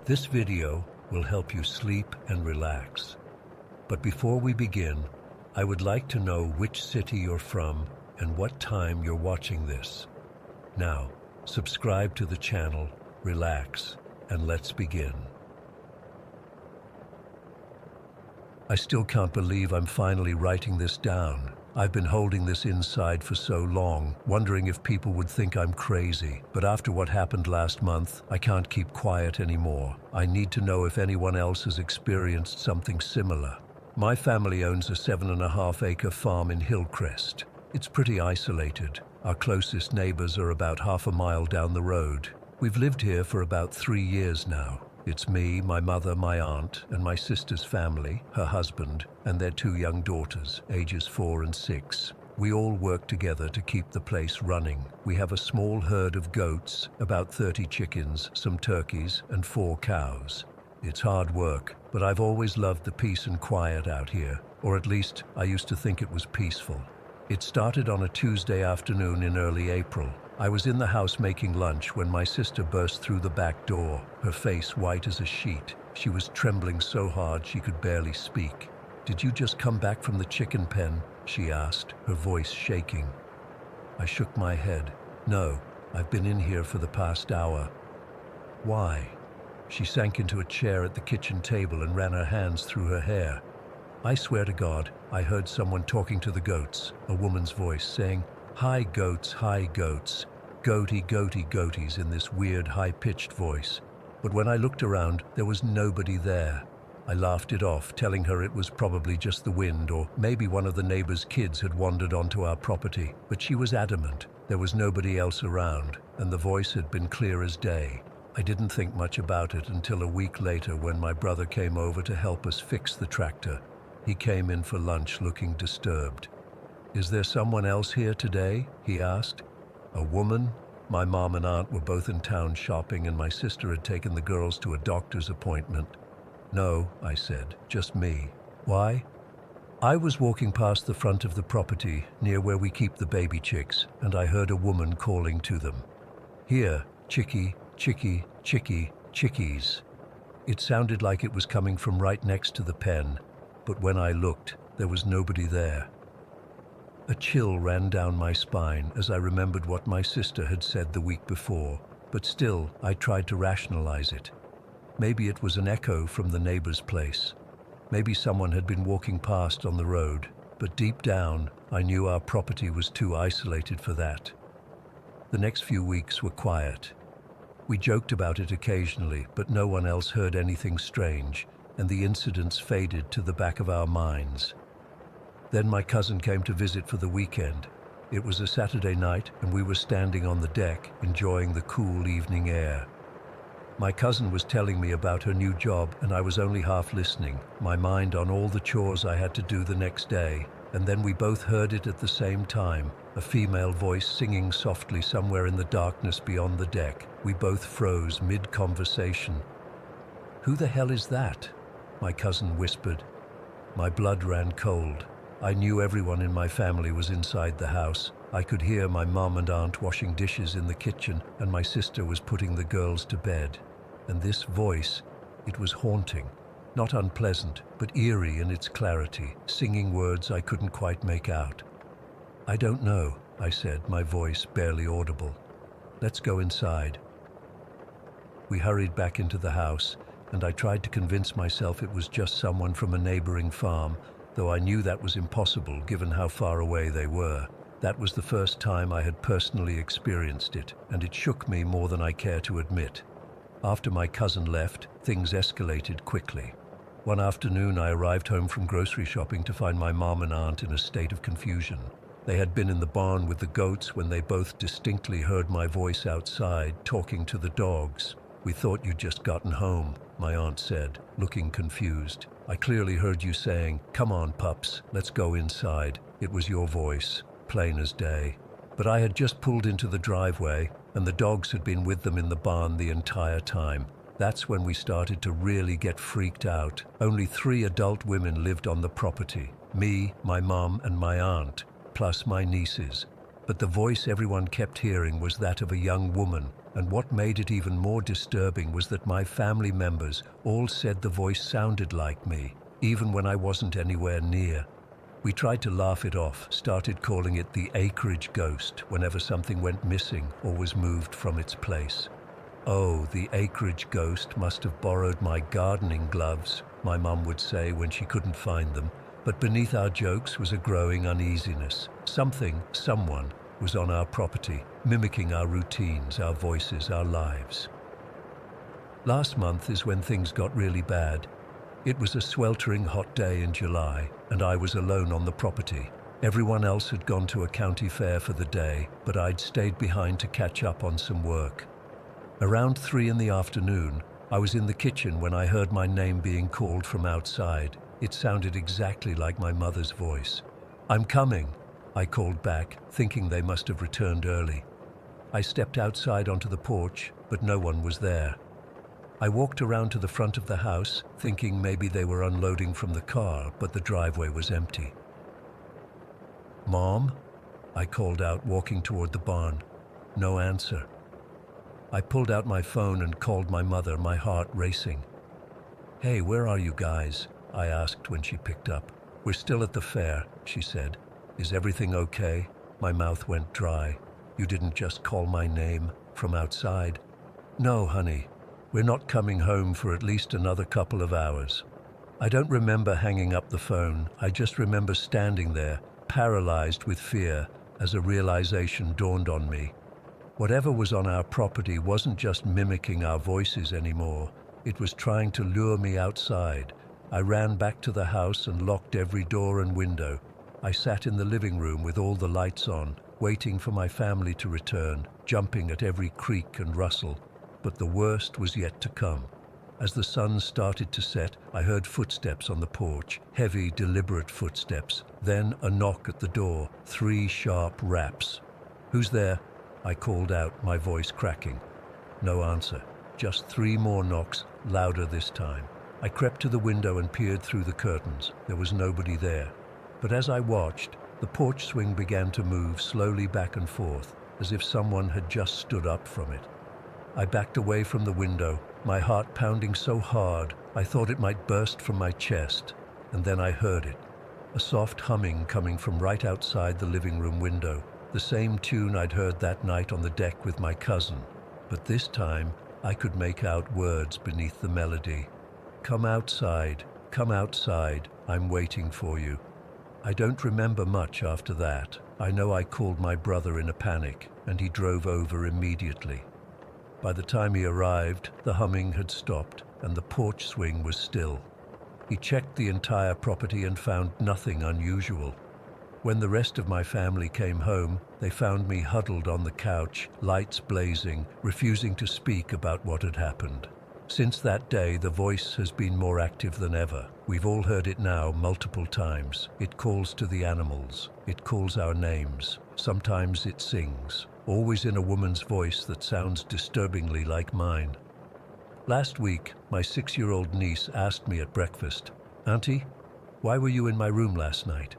This video will help you sleep and relax. But before we begin, I would like to know which city you're from and what time you're watching this. Now, subscribe to the channel, relax, and let's begin. I still can't believe I'm finally writing this down. I've been holding this inside for so long, wondering if people would think I'm crazy. But after what happened last month, I can't keep quiet anymore. I need to know if anyone else has experienced something similar. My family owns a 7.5-acre farm in Hillcrest. It's pretty isolated. Our closest neighbors are about half a mile down the road. We've lived here for about 3 years now. It's me, my mother, my aunt, and my sister's family, her husband, and their 2 young daughters, ages 4 and 6. We all work together to keep the place running. We have a small herd of goats, about 30 chickens, some turkeys, and 4 cows. It's hard work, but I've always loved the peace and quiet out here, or at least I used to think it was peaceful. It started on a Tuesday afternoon in early April. I was in the house making lunch when my sister burst through the back door, her face white as a sheet. She was trembling so hard she could barely speak. "Did you just come back from the chicken pen?" she asked, her voice shaking. I shook my head. "No, I've been in here for the past hour." "Why?" She sank into a chair at the kitchen table and ran her hands through her hair. "I swear to God, I heard someone talking to the goats," a woman's voice saying, hi goats, goaty, goaties in this weird high-pitched voice. But when I looked around, there was nobody there. I laughed it off, telling her it was probably just the wind, or maybe one of the neighbors' kids had wandered onto our property. But she was adamant. There was nobody else around, and the voice had been clear as day. I didn't think much about it until a week later when my brother came over to help us fix the tractor. He came in for lunch looking disturbed. "Is there someone else here today?" he asked. "A woman?" My mom and aunt were both in town shopping, and my sister had taken the girls to a doctor's appointment. "No," I said, "just me." "Why?" "I was walking past the front of the property, near where we keep the baby chicks, and I heard a woman calling to them. 'Here, chickie, chickie, chickie, chickies.' It sounded like it was coming from right next to the pen, but when I looked, there was nobody there." A chill ran down my spine as I remembered what my sister had said the week before, but still I tried to rationalize it. Maybe it was an echo from the neighbor's place. Maybe someone had been walking past on the road, but deep down I knew our property was too isolated for that. The next few weeks were quiet. We joked about it occasionally, but no one else heard anything strange, and the incidents faded to the back of our minds. Then my cousin came to visit for the weekend. It was a Saturday night, and we were standing on the deck, enjoying the cool evening air. My cousin was telling me about her new job, and I was only half listening, my mind on all the chores I had to do the next day. And then we both heard it at the same time, a female voice singing softly somewhere in the darkness beyond the deck. We both froze mid-conversation. "Who the hell is that?" my cousin whispered. My blood ran cold. I knew everyone in my family was inside the house. I could hear my mom and aunt washing dishes in the kitchen, and my sister was putting the girls to bed. And this voice, it was haunting. Not unpleasant, but eerie in its clarity, singing words I couldn't quite make out. "I don't know," I said, my voice barely audible. "Let's go inside." We hurried back into the house, and I tried to convince myself it was just someone from a neighboring farm, though I knew that was impossible given how far away they were. That was the first time I had personally experienced it, and it shook me more than I care to admit. After my cousin left, things escalated quickly. One afternoon I arrived home from grocery shopping to find my mom and aunt in a state of confusion. They had been in the barn with the goats when they both distinctly heard my voice outside, talking to the dogs. "We thought you'd just gotten home," my aunt said, looking confused. "I clearly heard you saying, 'Come on, pups, let's go inside.' It was your voice, plain as day." But I had just pulled into the driveway, and the dogs had been with them in the barn the entire time. That's when we started to really get freaked out. Only 3 adult women lived on the property. Me, my mom, and my aunt, plus my nieces. But the voice everyone kept hearing was that of a young woman, And what made it even more disturbing was that my family members all said the voice sounded like me, even when I wasn't anywhere near. We tried to laugh it off, started calling it the acreage ghost whenever something went missing or was moved from its place. "Oh, the acreage ghost must have borrowed my gardening gloves," my mum would say when she couldn't find them. But beneath our jokes was a growing uneasiness. Someone was on our property, mimicking our routines, our voices, our lives. Last month is when things got really bad. It was a sweltering hot day in July, and I was alone on the property. Everyone else had gone to a county fair for the day, but I'd stayed behind to catch up on some work. Around 3 in the afternoon, I was in the kitchen when I heard my name being called from outside. It sounded exactly like my mother's voice. "I'm coming," I called back, thinking they must have returned early. I stepped outside onto the porch, but no one was there. I walked around to the front of the house, thinking maybe they were unloading from the car, but the driveway was empty. "Mom?" I called out, walking toward the barn. No answer. I pulled out my phone and called my mother, my heart racing. "Hey, where are you guys?" I asked when she picked up. "We're still at the fair," she said. "Is everything okay?" My mouth went dry. "You didn't just call my name from outside?" "No, honey. We're not coming home for at least another couple of hours." I don't remember hanging up the phone. I just remember standing there, paralyzed with fear, as a realization dawned on me. Whatever was on our property wasn't just mimicking our voices anymore. It was trying to lure me outside. I ran back to the house and locked every door and window. I sat in the living room with all the lights on, waiting for my family to return, jumping at every creak and rustle. But the worst was yet to come. As the sun started to set, I heard footsteps on the porch, heavy, deliberate footsteps. Then a knock at the door, 3 sharp raps. "Who's there?" I called out, my voice cracking. No answer. Just 3 more knocks, louder this time. I crept to the window and peered through the curtains. There was nobody there. But as I watched, the porch swing began to move slowly back and forth, as if someone had just stood up from it. I backed away from the window, my heart pounding so hard I thought it might burst from my chest. And then I heard it. A soft humming coming from right outside the living room window. The same tune I'd heard that night on the deck with my cousin. But this time, I could make out words beneath the melody. Come outside, I'm waiting for you." I don't remember much after that. I know I called my brother in a panic, and he drove over immediately. By the time he arrived, the humming had stopped, and the porch swing was still. He checked the entire property and found nothing unusual. When the rest of my family came home, they found me huddled on the couch, lights blazing, refusing to speak about what had happened. Since that day, the voice has been more active than ever. We've all heard it now multiple times. It calls to the animals. It calls our names. Sometimes it sings, always in a woman's voice that sounds disturbingly like mine. Last week, my 6-year-old niece asked me at breakfast, "Auntie, why were you in my room last night?"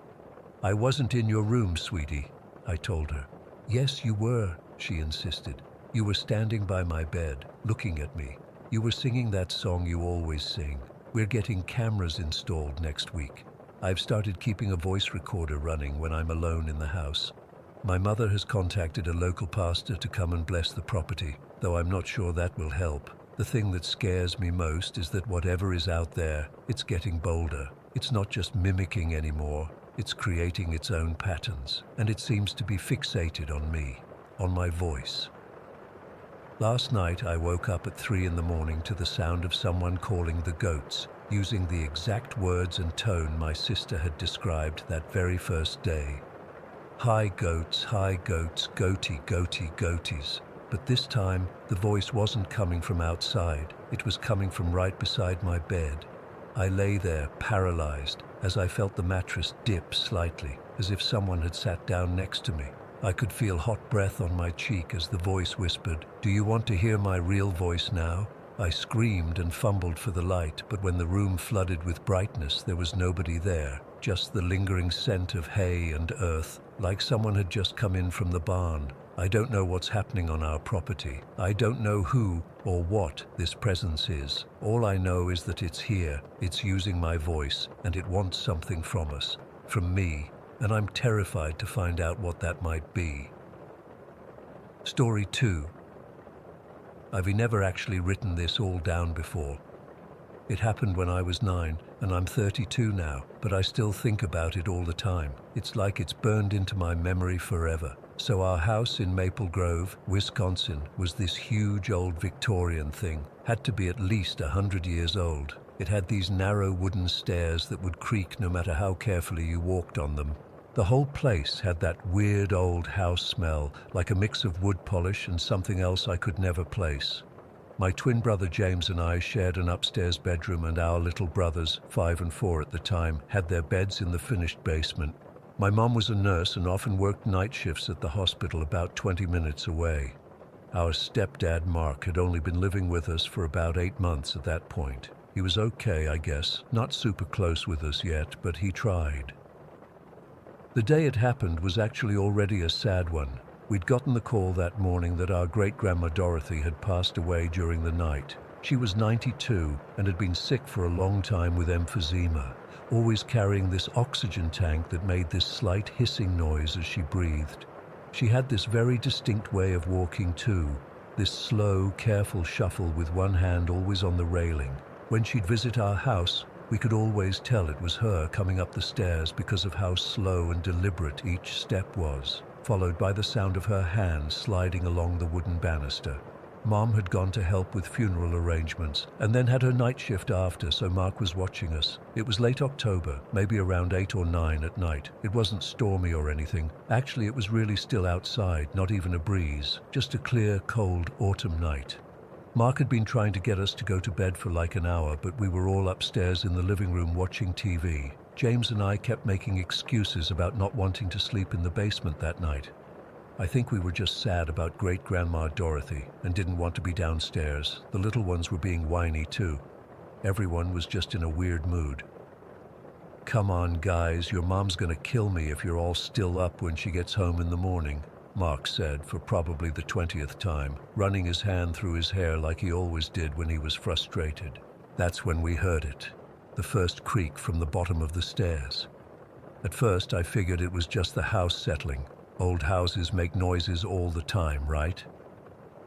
"I wasn't in your room, sweetie," I told her. "Yes, you were," she insisted. "You were standing by my bed, looking at me. You were singing that song you always sing. We're getting cameras installed next week. I've started keeping a voice recorder running when I'm alone in the house. My mother has contacted a local pastor to come and bless the property, though I'm not sure that will help. The thing that scares me most is that whatever is out there, it's getting bolder. It's not just mimicking anymore. It's creating its own patterns, and it seems to be fixated on me, on my voice." Last night, I woke up at 3 in the morning to the sound of someone calling the goats, using the exact words and tone my sister had described that very first day. Hi goats, goaty, goaty, goaties. But this time, the voice wasn't coming from outside. It was coming from right beside my bed. I lay there, paralyzed, as I felt the mattress dip slightly, as if someone had sat down next to me. I could feel hot breath on my cheek as the voice whispered, "Do you want to hear my real voice now?" I screamed and fumbled for the light, but when the room flooded with brightness, there was nobody there, just the lingering scent of hay and earth, like someone had just come in from the barn. I don't know what's happening on our property. I don't know who or what this presence is. All I know is that it's here, it's using my voice, and it wants something from us, from me, and I'm terrified to find out what that might be. Story 2. I've never actually written this all down before. It happened when I was 9, and I'm 32 now, but I still think about it all the time. It's like it's burned into my memory forever. So our house in Maple Grove, Wisconsin, was this huge old Victorian thing. Had to be at least 100 years old. It had these narrow wooden stairs that would creak no matter how carefully you walked on them. The whole place had that weird old house smell, like a mix of wood polish and something else I could never place. My twin brother James and I shared an upstairs bedroom, and our little brothers, 5 and 4 at the time, had their beds in the finished basement. My mom was a nurse and often worked night shifts at the hospital about 20 minutes away. Our stepdad Mark had only been living with us for about 8 months at that point. He was okay, I guess, not super close with us yet, but he tried. The day it happened was actually already a sad one. We'd gotten the call that morning that our great-grandma Dorothy had passed away during the night. She was 92 and had been sick for a long time with emphysema, always carrying this oxygen tank that made this slight hissing noise as she breathed. She had this very distinct way of walking too, this slow, careful shuffle with one hand always on the railing. When she'd visit our house, we could always tell it was her coming up the stairs because of how slow and deliberate each step was, followed by the sound of her hand sliding along the wooden banister. Mom had gone to help with funeral arrangements and then had her night shift after, so Mark was watching us. It was late October, maybe around 8 or 9 at night. It wasn't stormy or anything. Actually, it was really still outside, not even a breeze, just a clear, cold autumn night. Mark had been trying to get us to go to bed for like an hour, but we were all upstairs in the living room watching TV. James and I kept making excuses about not wanting to sleep in the basement that night. I think we were just sad about great-grandma Dorothy and didn't want to be downstairs. The little ones were being whiny too. Everyone was just in a weird mood. "Come on, guys, your mom's gonna kill me if you're all still up when she gets home in the morning," Mark said for probably the 20th time, running his hand through his hair like he always did when he was frustrated. That's when we heard it, the first creak from the bottom of the stairs. At first, I figured it was just the house settling. Old houses make noises all the time, right?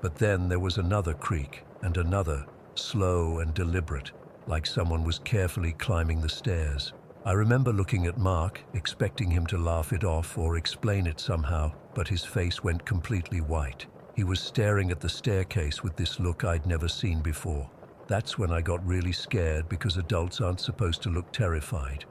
But then there was another creak, and another, slow and deliberate, like someone was carefully climbing the stairs. I remember looking at Mark, expecting him to laugh it off or explain it somehow, but his face went completely white. He was staring at the staircase with this look I'd never seen before. That's when I got really scared, because adults aren't supposed to look terrified.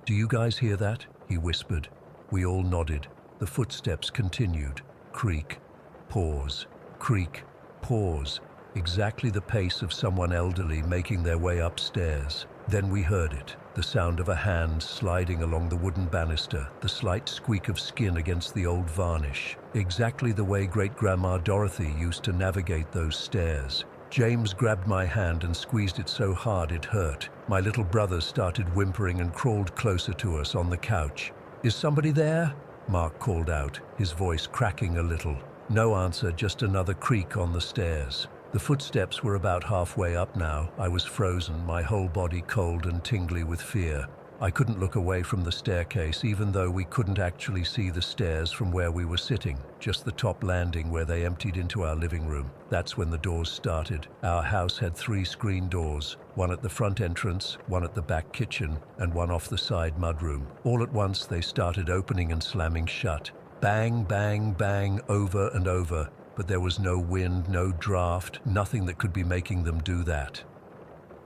"Do you guys hear that?" he whispered. We all nodded. The footsteps continued. Creak, pause, creak, pause. Exactly the pace of someone elderly making their way upstairs. Then we heard it, the sound of a hand sliding along the wooden banister, the slight squeak of skin against the old varnish. Exactly the way great-grandma Dorothy used to navigate those stairs. James grabbed my hand and squeezed it so hard it hurt. My little brother started whimpering and crawled closer to us on the couch. "Is somebody there?" Mark called out, his voice cracking a little. No answer, just another creak on the stairs. The footsteps were about halfway up now. I was frozen, my whole body cold and tingly with fear. I couldn't look away from the staircase, even though we couldn't actually see the stairs from where we were sitting, just the top landing where they emptied into our living room. That's when the doors started. Our house had 3 screen doors, one at the front entrance, one at the back kitchen, and one off the side mudroom. All at once they started opening and slamming shut. Bang, bang, bang, over and over, but there was no wind, no draft, nothing that could be making them do that.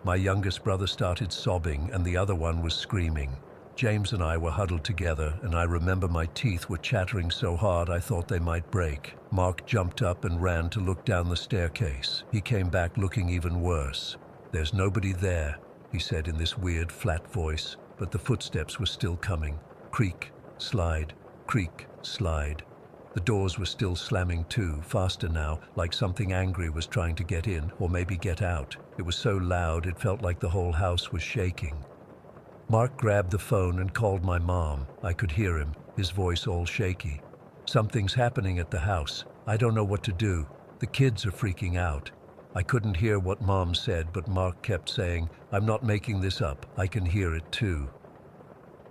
My youngest brother started sobbing, and the other one was screaming. James and I were huddled together, and I remember my teeth were chattering so hard I thought they might break. Mark jumped up and ran to look down the staircase. He came back looking even worse. "There's nobody there," he said in this weird, flat voice, but the footsteps were still coming. Creak, slide, creak, slide. The doors were still slamming too, faster now, like something angry was trying to get in, or maybe get out. It was so loud it felt like the whole house was shaking. Mark grabbed the phone and called my mom. I could hear him, his voice all shaky. Something's happening at the house. I don't know what to do. The kids are freaking out. I couldn't hear what Mom said, but Mark kept saying, I'm not making this up. I can hear it too.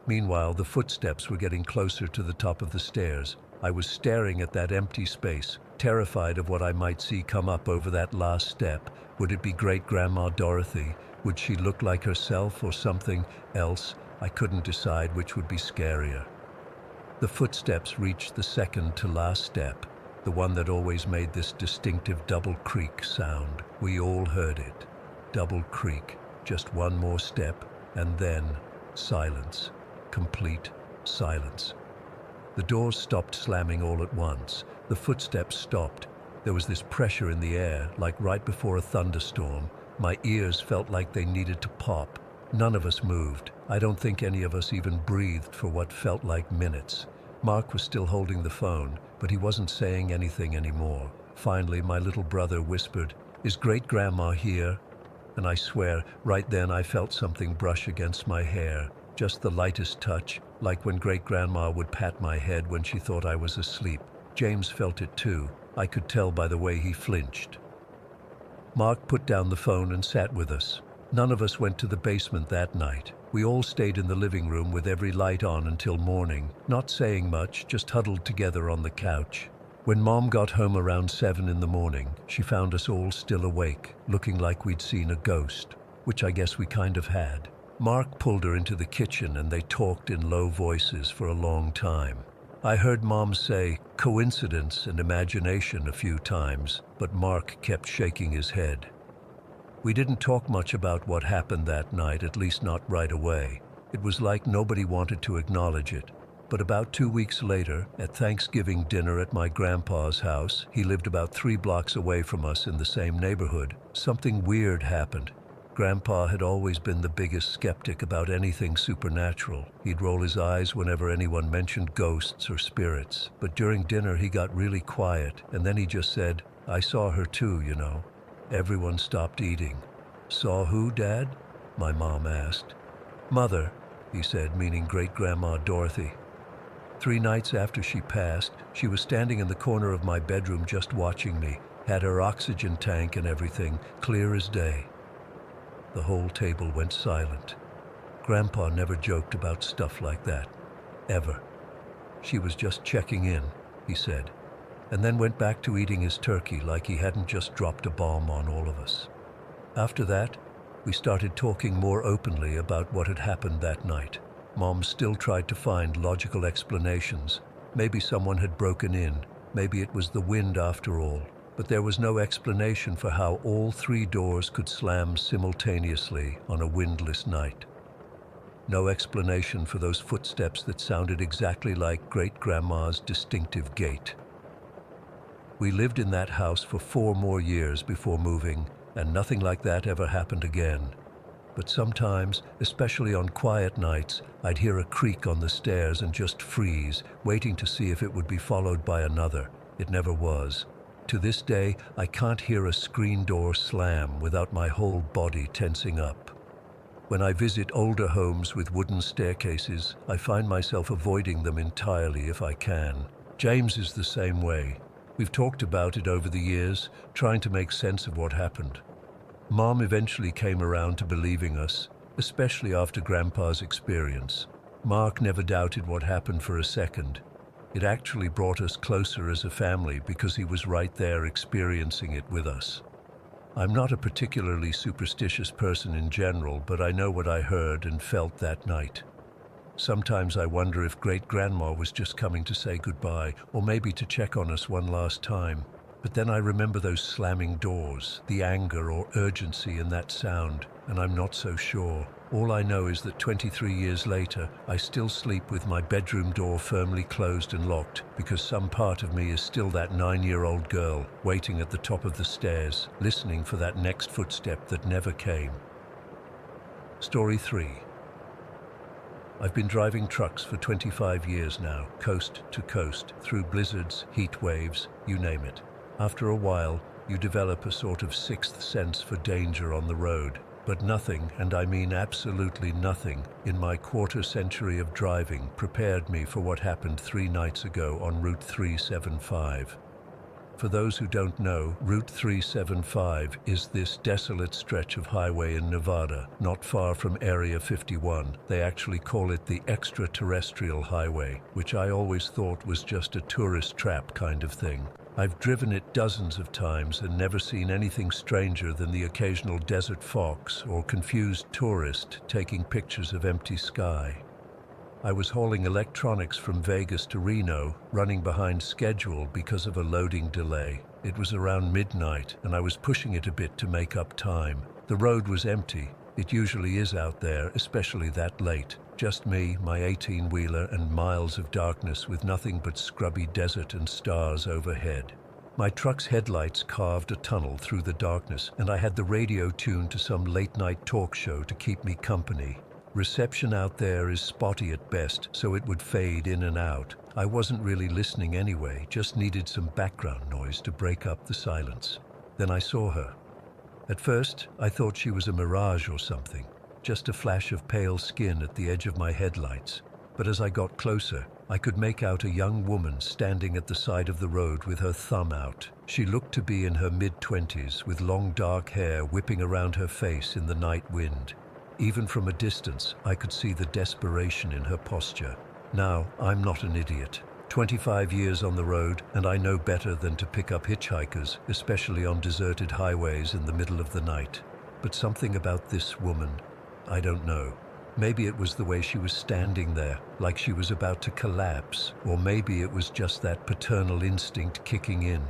Meanwhile, the footsteps were getting closer to the top of the stairs. I was staring at that empty space, terrified of what I might see come up over that last step. Would it be Great-Grandma Dorothy? Would she look like herself or something else? I couldn't decide which would be scarier. The footsteps reached the second to last step, the one that always made this distinctive double creak sound. We all heard it. Double creak. Just one more step, and then silence. Complete silence. The doors stopped slamming all at once. The footsteps stopped. There was this pressure in the air, like right before a thunderstorm. My ears felt like they needed to pop. None of us moved. I don't think any of us even breathed for what felt like minutes. Mark was still holding the phone, but he wasn't saying anything anymore. Finally, my little brother whispered, "Is Great-Grandma here?" And I swear, right then I felt something brush against my hair. Just the lightest touch, like when Great-Grandma would pat my head when she thought I was asleep. James felt it too. I could tell by the way he flinched. Mark put down the phone and sat with us. None of us went to the basement that night. We all stayed in the living room with every light on until morning, not saying much, just huddled together on the couch. When Mom got home around 7 in the morning, she found us all still awake, looking like we'd seen a ghost, which I guess we kind of had. Mark pulled her into the kitchen and they talked in low voices for a long time. I heard Mom say coincidence and imagination a few times, but Mark kept shaking his head. We didn't talk much about what happened that night, at least not right away. It was like nobody wanted to acknowledge it. But about 2 weeks later, at Thanksgiving dinner at my grandpa's house, he lived about 3 blocks away from us in the same neighborhood, something weird happened. Grandpa had always been the biggest skeptic about anything supernatural. He'd roll his eyes whenever anyone mentioned ghosts or spirits. But during dinner he got really quiet, and then he just said, "I saw her too, you know." Everyone stopped eating. "Saw who, Dad?" my mom asked. "Mother," he said, meaning Great-Grandma Dorothy. 3 nights after she passed, she was standing in the corner of my bedroom just watching me, had her oxygen tank and everything, clear as day. The whole table went silent. Grandpa never joked about stuff like that. Ever. She was just checking in, he said, and then went back to eating his turkey like he hadn't just dropped a bomb on all of us. After that, we started talking more openly about what had happened that night. Mom still tried to find logical explanations. Maybe someone had broken in. Maybe it was the wind after all. But there was no explanation for how all 3 doors could slam simultaneously on a windless night. No explanation for those footsteps that sounded exactly like Great-Grandma's distinctive gait. We lived in that house for 4 more years before moving, and nothing like that ever happened again. But sometimes, especially on quiet nights, I'd hear a creak on the stairs and just freeze, waiting to see if it would be followed by another. It never was. To this day, I can't hear a screen door slam without my whole body tensing up. When I visit older homes with wooden staircases, I find myself avoiding them entirely if I can. James is the same way. We've talked about it over the years, trying to make sense of what happened. Mom eventually came around to believing us, especially after Grandpa's experience. Mark never doubted what happened for a second. It actually brought us closer as a family because he was right there experiencing it with us. I'm not a particularly superstitious person in general, but I know what I heard and felt that night. Sometimes I wonder if Great-Grandma was just coming to say goodbye, or maybe to check on us one last time. But then I remember those slamming doors, the anger or urgency in that sound, and I'm not so sure. All I know is that 23 years later, I still sleep with my bedroom door firmly closed and locked because some part of me is still that 9-year-old girl waiting at the top of the stairs, listening for that next footstep that never came. Story 3. I've been driving trucks for 25 years now, coast to coast, through blizzards, heat waves, you name it. After a while, you develop a sort of 6th sense for danger on the road. But nothing, and I mean absolutely nothing, in my quarter century of driving prepared me for what happened 3 nights ago on Route 375. For those who don't know, Route 375 is this desolate stretch of highway in Nevada, not far from Area 51. They actually call it the extraterrestrial highway, which I always thought was just a tourist trap kind of thing. I've driven it dozens of times and never seen anything stranger than the occasional desert fox or confused tourist taking pictures of empty sky. I was hauling electronics from Vegas to Reno, running behind schedule because of a loading delay. It was around midnight, and I was pushing it a bit to make up time. The road was empty. It usually is out there, especially that late. Just me, my 18-wheeler, and miles of darkness with nothing but scrubby desert and stars overhead. My truck's headlights carved a tunnel through the darkness, and I had the radio tuned to some late-night talk show to keep me company. Reception out there is spotty at best, so it would fade in and out. I wasn't really listening anyway, just needed some background noise to break up the silence. Then I saw her. At first, I thought she was a mirage or something, just a flash of pale skin at the edge of my headlights. But as I got closer, I could make out a young woman standing at the side of the road with her thumb out. She looked to be in her mid-20s, with long dark hair whipping around her face in the night wind. Even from a distance, I could see the desperation in her posture. Now, I'm not an idiot. 25 years on the road, and I know better than to pick up hitchhikers, especially on deserted highways in the middle of the night. But something about this woman, I don't know. Maybe it was the way she was standing there, like she was about to collapse, or maybe it was just that paternal instinct kicking in.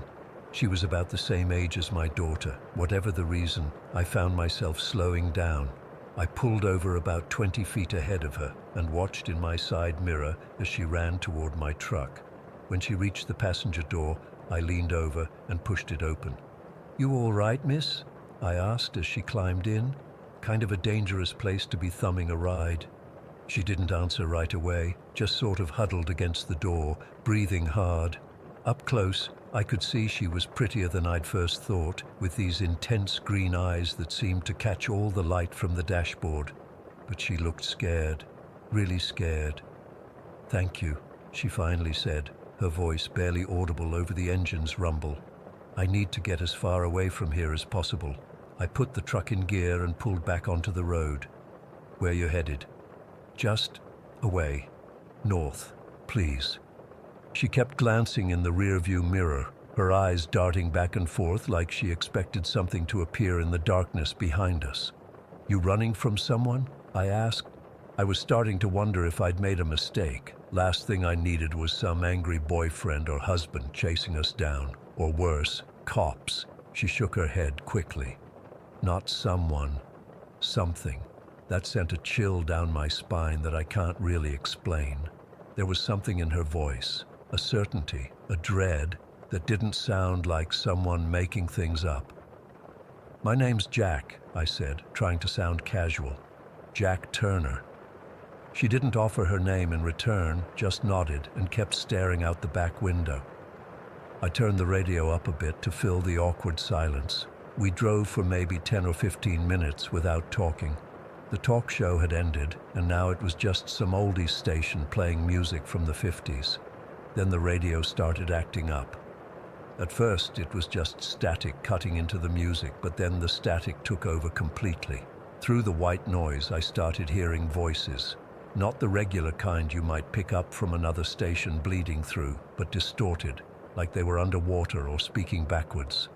She was about the same age as my daughter. Whatever the reason, I found myself slowing down. I pulled over about 20 feet ahead of her and watched in my side mirror as she ran toward my truck. When she reached the passenger door, I leaned over and pushed it open. "You all right, miss?" I asked as she climbed in. Kind of a dangerous place to be thumbing a ride. She didn't answer right away, just sort of huddled against the door, breathing hard. Up close, I could see she was prettier than I'd first thought, with these intense green eyes that seemed to catch all the light from the dashboard. But she looked scared, really scared. "Thank you," she finally said, her voice barely audible over the engine's rumble. "I need to get as far away from here as possible." I put the truck in gear and pulled back onto the road. "Where you headed?" "Just away. North, please." She kept glancing in the rearview mirror, her eyes darting back and forth like she expected something to appear in the darkness behind us. "You running from someone?" I asked. I was starting to wonder if I'd made a mistake. Last thing I needed was some angry boyfriend or husband chasing us down, or worse, cops. She shook her head quickly. "Not someone. Something." That sent a chill down my spine that I can't really explain. There was something in her voice, a certainty, a dread, that didn't sound like someone making things up. "My name's Jack," I said, trying to sound casual. "Jack Turner." She didn't offer her name in return, just nodded and kept staring out the back window. I turned the radio up a bit to fill the awkward silence. We drove for maybe 10 or 15 minutes without talking. The talk show had ended, and now it was just some oldies station playing music from the 50s. Then the radio started acting up. At first, it was just static cutting into the music, but then the static took over completely. Through the white noise, I started hearing voices. Not the regular kind you might pick up from another station bleeding through, but distorted, like they were underwater or speaking backwards.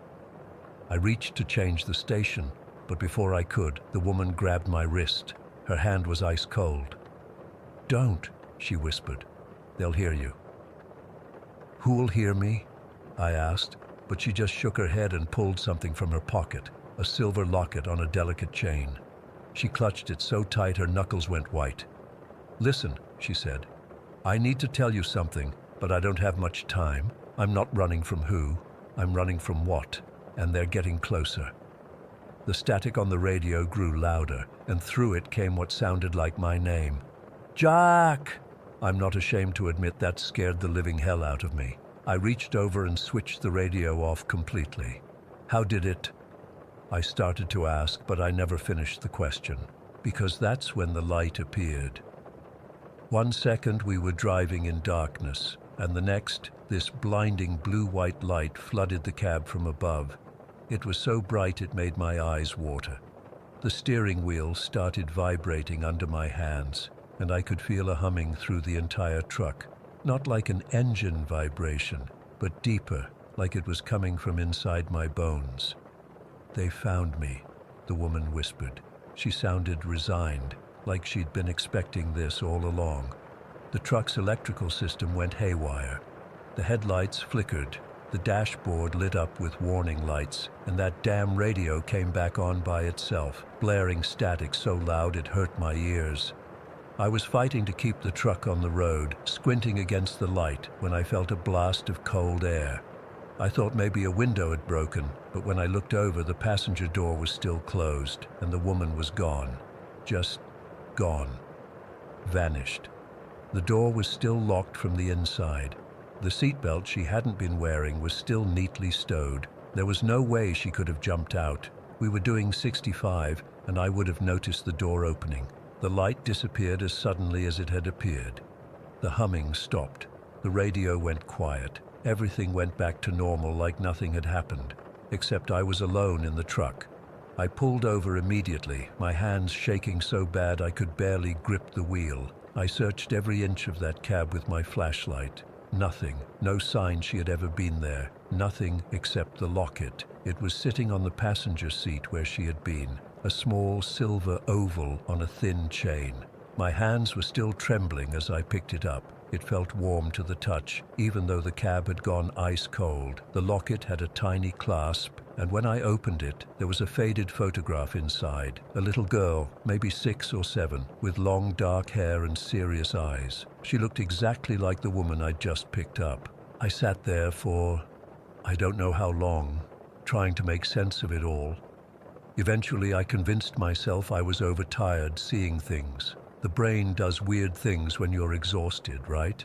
I reached to change the station, but before I could, the woman grabbed my wrist. Her hand was ice cold. "Don't," she whispered. "They'll hear you." "Who'll hear me?" I asked, but she just shook her head and pulled something from her pocket, a silver locket on a delicate chain. She clutched it so tight her knuckles went white. "Listen," she said. "I need to tell you something, but I don't have much time. I'm not running from who, I'm running from what, and they're getting closer." The static on the radio grew louder, and through it came what sounded like my name. "Jack!" I'm not ashamed to admit that scared the living hell out of me. I reached over and switched the radio off completely. "How did it?" I started to ask, but I never finished the question, because that's when the light appeared. 1 second we were driving in darkness, and the next, this blinding blue-white light flooded the cab from above. It was so bright it made my eyes water. The steering wheel started vibrating under my hands, and I could feel a humming through the entire truck. Not like an engine vibration, but deeper, like it was coming from inside my bones. "They found me," the woman whispered. She sounded resigned, like she'd been expecting this all along. The truck's electrical system went haywire. The headlights flickered, the dashboard lit up with warning lights, and that damn radio came back on by itself, blaring static so loud it hurt my ears. I was fighting to keep the truck on the road, squinting against the light, when I felt a blast of cold air. I thought maybe a window had broken, but when I looked over, the passenger door was still closed, and the woman was gone. Just gone. Vanished. The door was still locked from the inside. The seatbelt she hadn't been wearing was still neatly stowed. There was no way she could have jumped out. We were doing 65, and I would have noticed the door opening. The light disappeared as suddenly as it had appeared. The humming stopped. The radio went quiet. Everything went back to normal like nothing had happened, except I was alone in the truck. I pulled over immediately, my hands shaking so bad I could barely grip the wheel. I searched every inch of that cab with my flashlight. Nothing, no sign she had ever been there. Nothing except the locket. It was sitting on the passenger seat where she had been, a small silver oval on a thin chain. My hands were still trembling as I picked it up. It felt warm to the touch, even though the cab had gone ice cold. The locket had a tiny clasp, and when I opened it, there was a faded photograph inside. A little girl, maybe 6 or 7, with long dark hair and serious eyes. She looked exactly like the woman I'd just picked up. I sat there for, I don't know how long, trying to make sense of it all. Eventually, I convinced myself I was overtired seeing things. The brain does weird things when you're exhausted, right?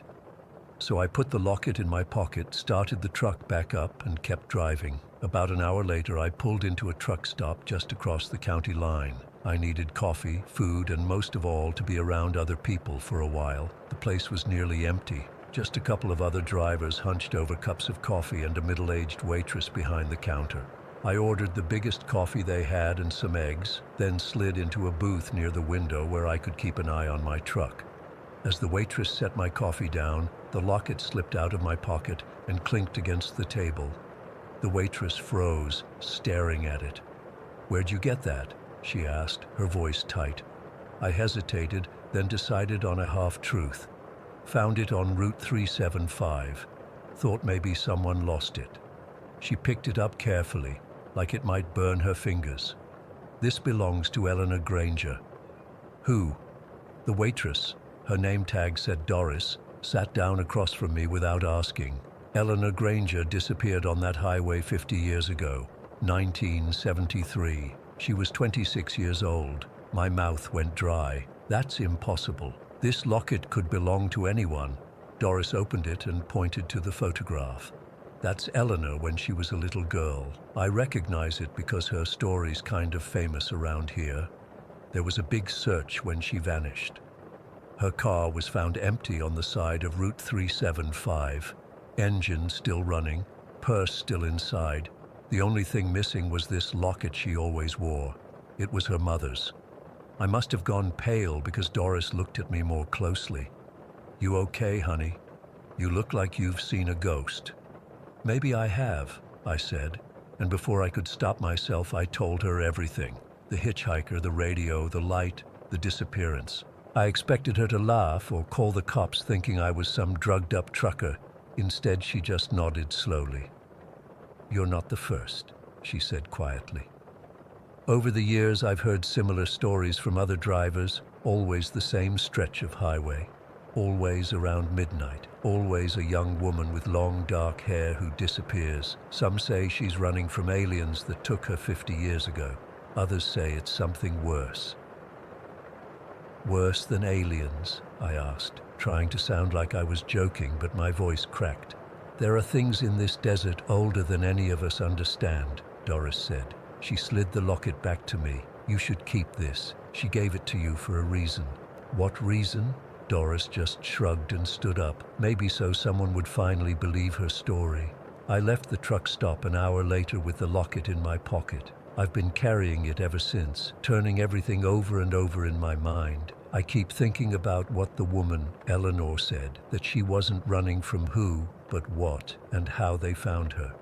So I put the locket in my pocket, started the truck back up, and kept driving. About an hour later, I pulled into a truck stop just across the county line. I needed coffee, food, and most of all, to be around other people for a while. The place was nearly empty. Just a couple of other drivers hunched over cups of coffee and a middle-aged waitress behind the counter. I ordered the biggest coffee they had and some eggs, then slid into a booth near the window where I could keep an eye on my truck. As the waitress set my coffee down, the locket slipped out of my pocket and clinked against the table. The waitress froze, staring at it. "Where'd you get that?" she asked, her voice tight. I hesitated, then decided on a half-truth. Found it on Route 375. Thought maybe someone lost it. She picked it up carefully, like it might burn her fingers. "This belongs to Eleanor Granger." "Who?" The waitress, her name tag said Doris, sat down across from me without asking. Eleanor Granger disappeared on that highway 50 years ago, 1973. She was 26 years old. My mouth went dry. That's impossible. This locket could belong to anyone. Doris opened it and pointed to the photograph. "That's Eleanor when she was a little girl. I recognize it because her story's kind of famous around here. There was a big search when she vanished. Her car was found empty on the side of Route 375. Engine still running, purse still inside. The only thing missing was this locket she always wore. It was her mother's. I must have gone pale because Doris looked at me more closely. "You okay, honey? You look like you've seen a ghost." "Maybe I have," I said, and before I could stop myself, I told her everything. The hitchhiker, the radio, the light, the disappearance. I expected her to laugh or call the cops thinking I was some drugged-up trucker. Instead, she just nodded slowly. "You're not the first," she said quietly. Over the years, I've heard similar stories from other drivers, always the same stretch of highway. Always around midnight, always a young woman with long dark hair who disappears. Some say she's running from aliens that took her 50 years ago. Others say it's something worse. "Worse than aliens?" I asked, trying to sound like I was joking, but my voice cracked. "There are things in this desert older than any of us understand," Doris said. She slid the locket back to me. "You should keep this. She gave it to you for a reason." "What reason?" Doris just shrugged and stood up, maybe so someone would finally believe her story. "I left the truck stop an hour later with the locket in my pocket. I've been carrying it ever since, turning everything over and over in my mind. I keep thinking about what the woman, Eleanor, said, that she wasn't running from who, but what, and how they found her."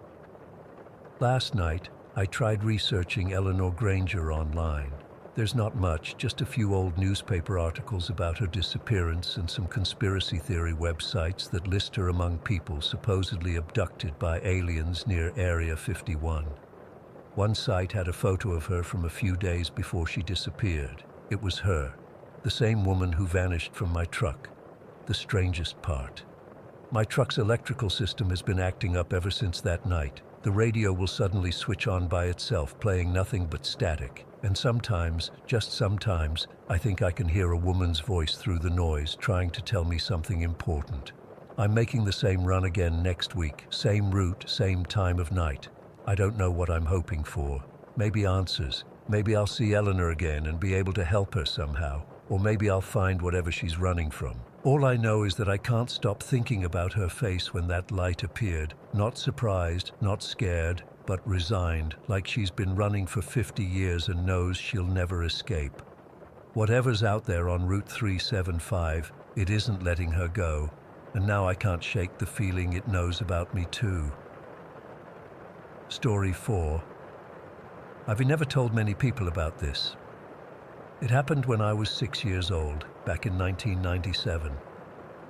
Last night, I tried researching Eleanor Granger online. There's not much, just a few old newspaper articles about her disappearance and some conspiracy theory websites that list her among people supposedly abducted by aliens near Area 51. One site had a photo of her from a few days before she disappeared. It was her, the same woman who vanished from my truck. The strangest part: my truck's electrical system has been acting up ever since that night. The radio will suddenly switch on by itself, playing nothing but static. And sometimes, just sometimes, I think I can hear a woman's voice through the noise trying to tell me something important. I'm making the same run again next week, same route, same time of night. I don't know what I'm hoping for. Maybe answers. Maybe I'll see Eleanor again and be able to help her somehow. Or maybe I'll find whatever she's running from. All I know is that I can't stop thinking about her face when that light appeared. Not surprised, not scared, but resigned, like she's been running for 50 years and knows she'll never escape. Whatever's out there on Route 375, it isn't letting her go. And now I can't shake the feeling it knows about me too. Story 4. I've never told many people about this. It happened when I was 6 years old, back in 1997.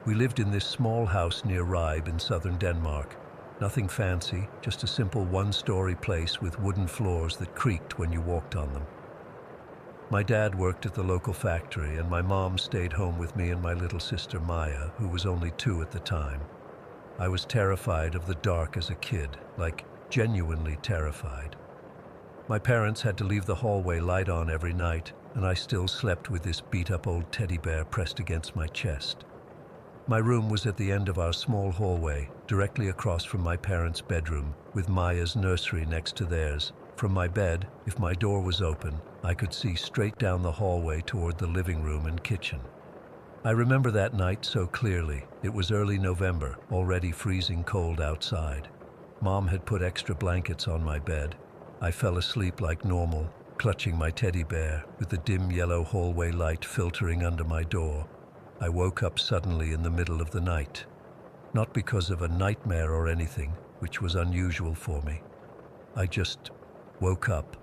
We lived in this small house near Ribe in southern Denmark. Nothing fancy, just a simple one-story place with wooden floors that creaked when you walked on them. My dad worked at the local factory, and my mom stayed home with me and my little sister Maya, who was only 2 at the time. I was terrified of the dark as a kid, like genuinely terrified. My parents had to leave the hallway light on every night, and I still slept with this beat-up old teddy bear pressed against my chest. My room was at the end of our small hallway, directly across from my parents' bedroom, with Maya's nursery next to theirs. From my bed, if my door was open, I could see straight down the hallway toward the living room and kitchen. I remember that night so clearly. It was early November, already freezing cold outside. Mom had put extra blankets on my bed. I fell asleep like normal, clutching my teddy bear, with the dim yellow hallway light filtering under my door. I woke up suddenly in the middle of the night. Not because of a nightmare or anything, which was unusual for me. I just woke up.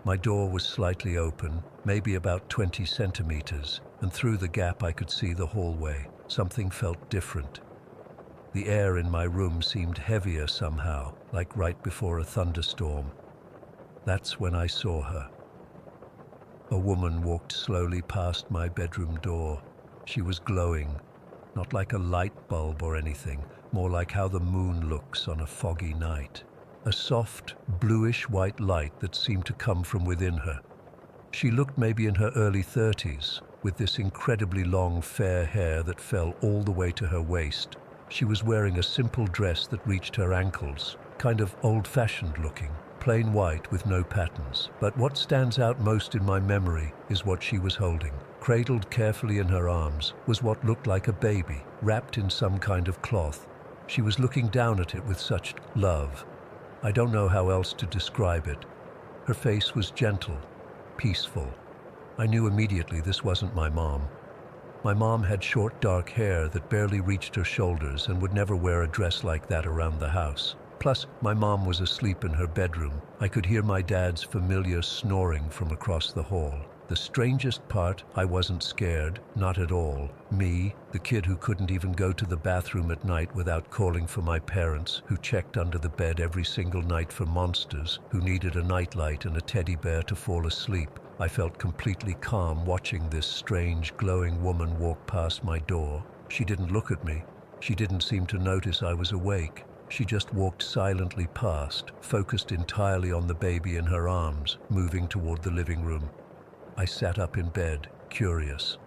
My door was slightly open, maybe about 20 centimeters, and through the gap I could see the hallway. Something felt different. The air in my room seemed heavier somehow, like right before a thunderstorm. That's when I saw her. A woman walked slowly past my bedroom door. She was glowing, not like a light bulb or anything, more like how the moon looks on a foggy night. A soft, bluish-white light that seemed to come from within her. She looked maybe in her early 30s, with this incredibly long, fair hair that fell all the way to her waist. She was wearing a simple dress that reached her ankles, kind of old-fashioned looking, plain white with no patterns. But what stands out most in my memory is what she was holding. Cradled carefully in her arms was what looked like a baby, wrapped in some kind of cloth. She was looking down at it with such love. I don't know how else to describe it. Her face was gentle, peaceful. I knew immediately this wasn't my mom. My mom had short dark hair that barely reached her shoulders and would never wear a dress like that around the house. Plus, my mom was asleep in her bedroom. I could hear my dad's familiar snoring from across the hall. The strangest part, I wasn't scared, not at all. Me, the kid who couldn't even go to the bathroom at night without calling for my parents, who checked under the bed every single night for monsters, who needed a nightlight and a teddy bear to fall asleep. I felt completely calm watching this strange, glowing woman walk past my door. She didn't look at me. She didn't seem to notice I was awake. She just walked silently past, focused entirely on the baby in her arms, moving toward the living room. I sat up in bed, curious.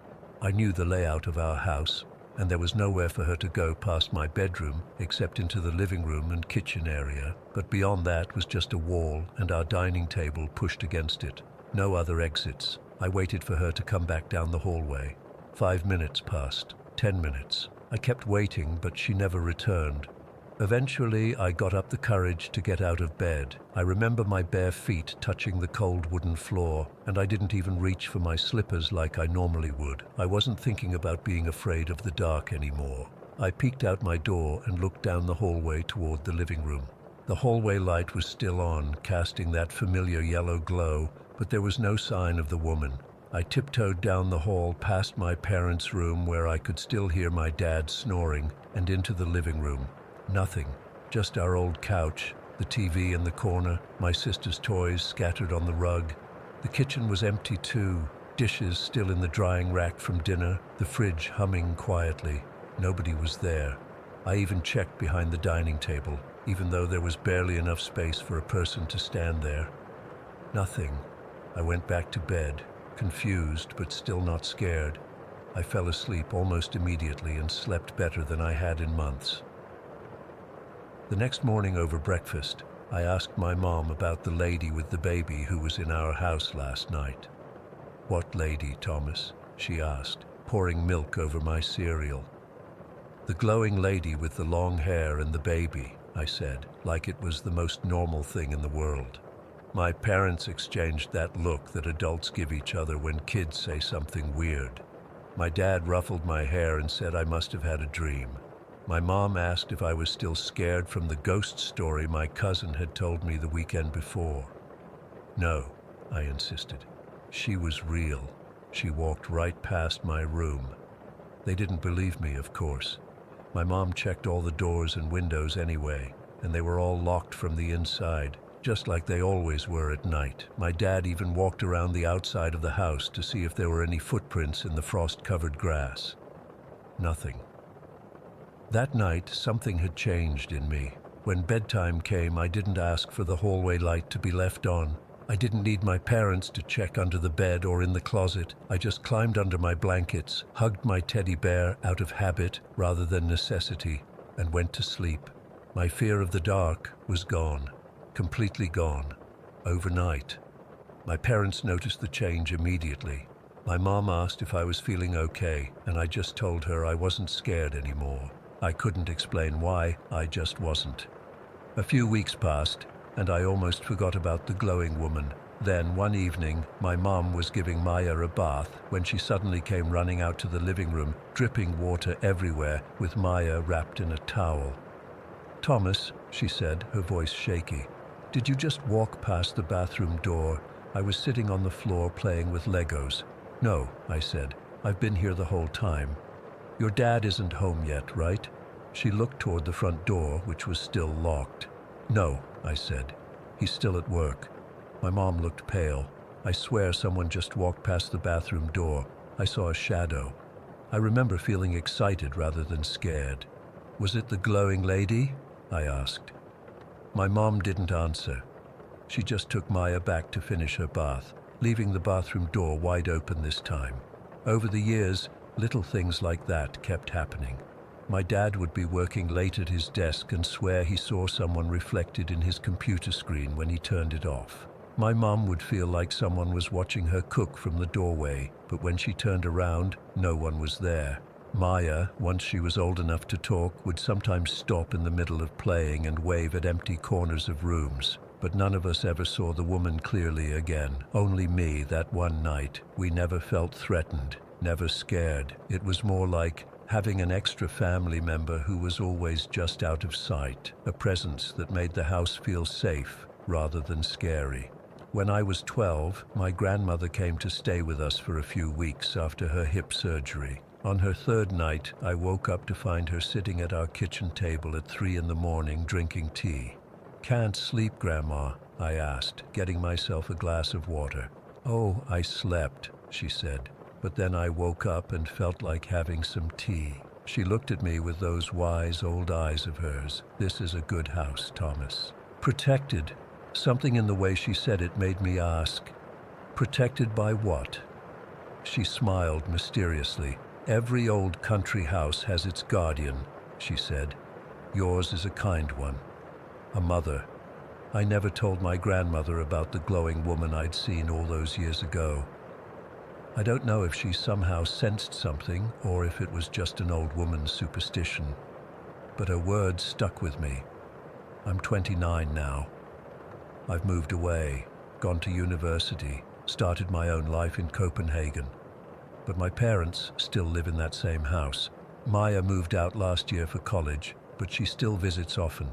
I knew the layout of our house, and there was nowhere for her to go past my bedroom except into the living room and kitchen area, but beyond that was just a wall and our dining table pushed against it. No other exits. I waited for her to come back down the hallway. 5 minutes passed, 10 minutes. I kept waiting, but she never returned. Eventually, I got up the courage to get out of bed. I remember my bare feet touching the cold wooden floor, and I didn't even reach for my slippers like I normally would. I wasn't thinking about being afraid of the dark anymore. I peeked out my door and looked down the hallway toward the living room. The hallway light was still on, casting that familiar yellow glow, but there was no sign of the woman. I tiptoed down the hall past my parents' room where I could still hear my dad snoring, and into the living room. Nothing, just our old couch, the TV in the corner, my sister's toys scattered on the rug. The kitchen was empty too, dishes still in the drying rack from dinner, the fridge humming quietly. Nobody was there. I even checked behind the dining table, even though there was barely enough space for a person to stand there. Nothing. I went back to bed, confused but still not scared. I fell asleep almost immediately and slept better than I had in months. The next morning over breakfast, I asked my mom about the lady with the baby who was in our house last night. "What lady, Thomas?" she asked, pouring milk over my cereal. "The glowing lady with the long hair and the baby," I said, like it was the most normal thing in the world. My parents exchanged that look that adults give each other when kids say something weird. My dad ruffled my hair and said I must have had a dream. My mom asked if I was still scared from the ghost story my cousin had told me the weekend before. "No," I insisted. "She was real. She walked right past my room." They didn't believe me, of course. My mom checked all the doors and windows anyway, and they were all locked from the inside, just like they always were at night. My dad even walked around the outside of the house to see if there were any footprints in the frost-covered grass. Nothing. That night, something had changed in me. When bedtime came, I didn't ask for the hallway light to be left on. I didn't need my parents to check under the bed or in the closet. I just climbed under my blankets, hugged my teddy bear out of habit rather than necessity, and went to sleep. My fear of the dark was gone, completely gone, overnight. My parents noticed the change immediately. My mom asked if I was feeling okay, and I just told her I wasn't scared anymore. I couldn't explain why, I just wasn't. A few weeks passed, and I almost forgot about the glowing woman. Then, one evening, my mom was giving Maya a bath when she suddenly came running out to the living room, dripping water everywhere, with Maya wrapped in a towel. "Thomas," she said, her voice shaky, "did you just walk past the bathroom door? I was sitting on the floor playing with Legos." "No," I said. "I've been here the whole time." "Your dad isn't home yet, right?" She looked toward the front door, which was still locked. "No," I said. "He's still at work." My mom looked pale. "I swear someone just walked past the bathroom door. I saw a shadow." I remember feeling excited rather than scared. "Was it the glowing lady?" I asked. My mom didn't answer. She just took Maya back to finish her bath, leaving the bathroom door wide open this time. Over the years, little things like that kept happening. My dad would be working late at his desk and swear he saw someone reflected in his computer screen when he turned it off. My mom would feel like someone was watching her cook from the doorway, but when she turned around, no one was there. Maya, once she was old enough to talk, would sometimes stop in the middle of playing and wave at empty corners of rooms. But none of us ever saw the woman clearly again. Only me that one night. We never felt threatened, never scared. It was more like having an extra family member who was always just out of sight, a presence that made the house feel safe rather than scary. When I was 12, my grandmother came to stay with us for a few weeks after her hip surgery. On her third night, I woke up to find her sitting at our kitchen table at 3 a.m. drinking tea. "Can't sleep, Grandma?" I asked, getting myself a glass of water. "Oh, I slept," she said. "But then I woke up and felt like having some tea." She looked at me with those wise old eyes of hers. "This is a good house, Thomas." Protected. Something in the way she said it made me ask, protected by what? She smiled mysteriously. "Every old country house has its guardian," she said. "Yours is a kind one. A mother. I never told my grandmother about the glowing woman I'd seen all those years ago. I don't know if she somehow sensed something or if it was just an old woman's superstition. But her words stuck with me. I'm 29 now. I've moved away, gone to university, started my own life in Copenhagen. But my parents still live in that same house. Maya moved out last year for college, but she still visits often.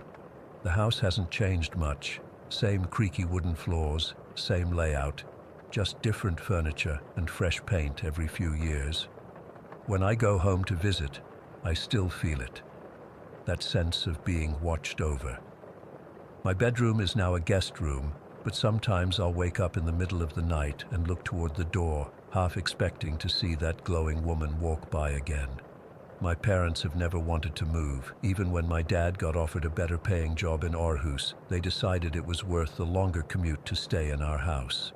The house hasn't changed much. Same creaky wooden floors, same layout, just different furniture and fresh paint every few years. When I go home to visit, I still feel it. That sense of being watched over. My bedroom is now a guest room, but sometimes I'll wake up in the middle of the night and look toward the door, half expecting to see that glowing woman walk by again. My parents have never wanted to move. Even when my dad got offered a better paying job in Aarhus, they decided it was worth the longer commute to stay in our house.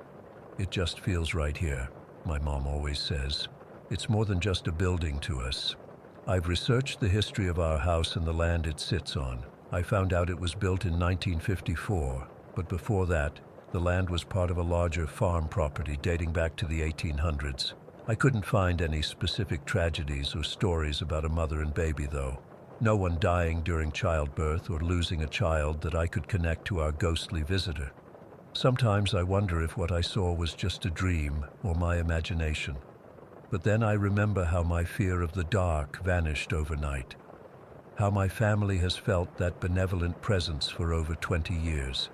It just feels right here, my mom always says. It's more than just a building to us. I've researched the history of our house and the land it sits on. I found out it was built in 1954, but before that, the land was part of a larger farm property dating back to the 1800s. I couldn't find any specific tragedies or stories about a mother and baby, though. No one dying during childbirth or losing a child that I could connect to our ghostly visitor. Sometimes I wonder if what I saw was just a dream or my imagination. But then I remember how my fear of the dark vanished overnight. How my family has felt that benevolent presence for over 20 years.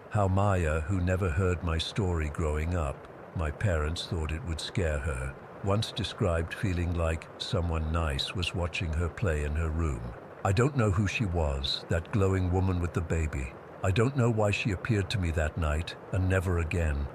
How Maya, who never heard my story growing up, my parents thought it would scare her, once described feeling like someone nice was watching her play in her room. I don't know who she was, that glowing woman with the baby. I don't know why she appeared to me that night and never again.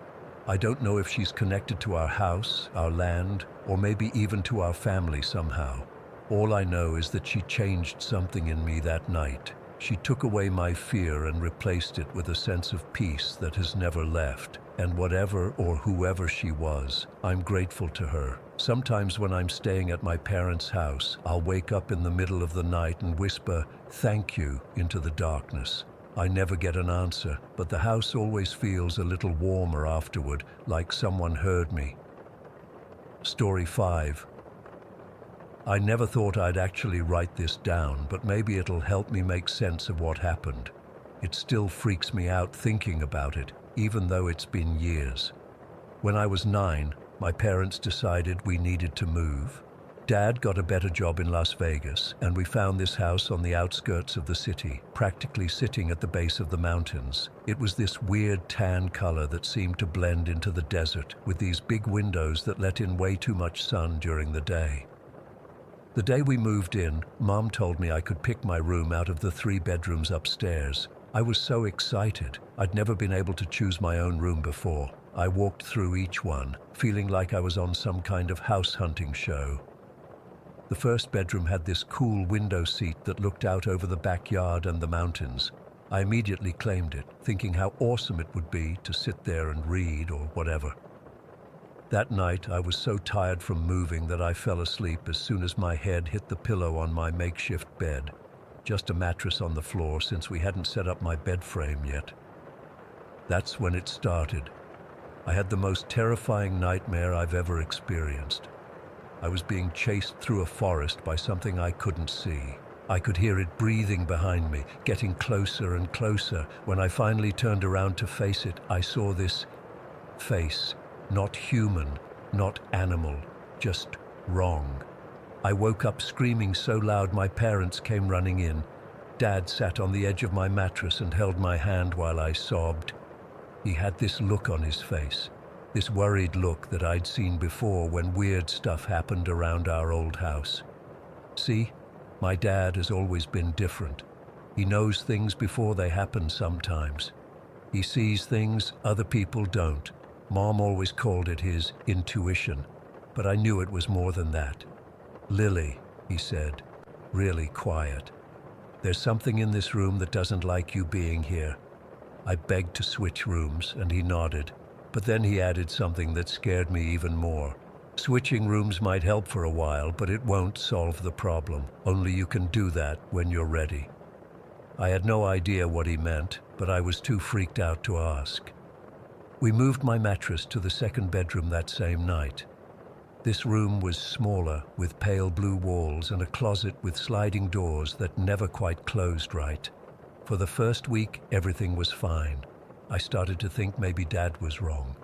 I don't know if she's connected to our house, our land, or maybe even to our family somehow. All I know is that she changed something in me that night. She took away my fear and replaced it with a sense of peace that has never left. And whatever or whoever she was, I'm grateful to her. Sometimes when I'm staying at my parents' house, I'll wake up in the middle of the night and whisper, "Thank you," into the darkness. I never get an answer, but the house always feels a little warmer afterward, like someone heard me. Story 5. I never thought I'd actually write this down, but maybe it'll help me make sense of what happened. It still freaks me out thinking about it, even though it's been years. When I was 9, my parents decided we needed to move. Dad got a better job in Las Vegas, and we found this house on the outskirts of the city, practically sitting at the base of the mountains. It was this weird tan color that seemed to blend into the desert, with these big windows that let in way too much sun during the day. The day we moved in, Mom told me I could pick my room out of the 3 bedrooms upstairs. I was so excited. I'd never been able to choose my own room before. I walked through each one, feeling like I was on some kind of house hunting show. The first bedroom had this cool window seat that looked out over the backyard and the mountains. I immediately claimed it, thinking how awesome it would be to sit there and read or whatever. That night, I was so tired from moving that I fell asleep as soon as my head hit the pillow on my makeshift bed. Just a mattress on the floor since we hadn't set up my bed frame yet. That's when it started. I had the most terrifying nightmare I've ever experienced. I was being chased through a forest by something I couldn't see. I could hear it breathing behind me, getting closer and closer. When I finally turned around to face it, I saw this face. Not human, not animal, just wrong. I woke up screaming so loud my parents came running in. Dad sat on the edge of my mattress and held my hand while I sobbed. He had this look on his face, this worried look that I'd seen before when weird stuff happened around our old house. See, my dad has always been different. He knows things before they happen sometimes. He sees things other people don't. Mom always called it his intuition, but I knew it was more than that. "Lily," he said, really quiet. "There's something in this room that doesn't like you being here." I begged to switch rooms, and he nodded, but then he added something that scared me even more. Switching rooms might help for a while, but it won't solve the problem. Only you can do that when you're ready. I had no idea what he meant, but I was too freaked out to ask. We moved my mattress to the second bedroom that same night. This room was smaller, with pale blue walls and a closet with sliding doors that never quite closed right. For the first week, everything was fine. I started to think maybe Dad was wrong.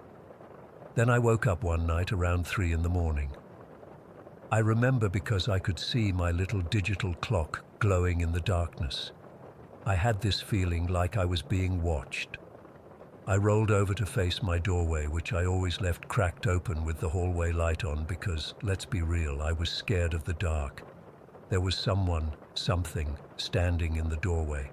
Then I woke up one night around 3 in the morning. I remember because I could see my little digital clock glowing in the darkness. I had this feeling like I was being watched. I rolled over to face my doorway, which I always left cracked open with the hallway light on because, let's be real, I was scared of the dark. There was something, standing in the doorway.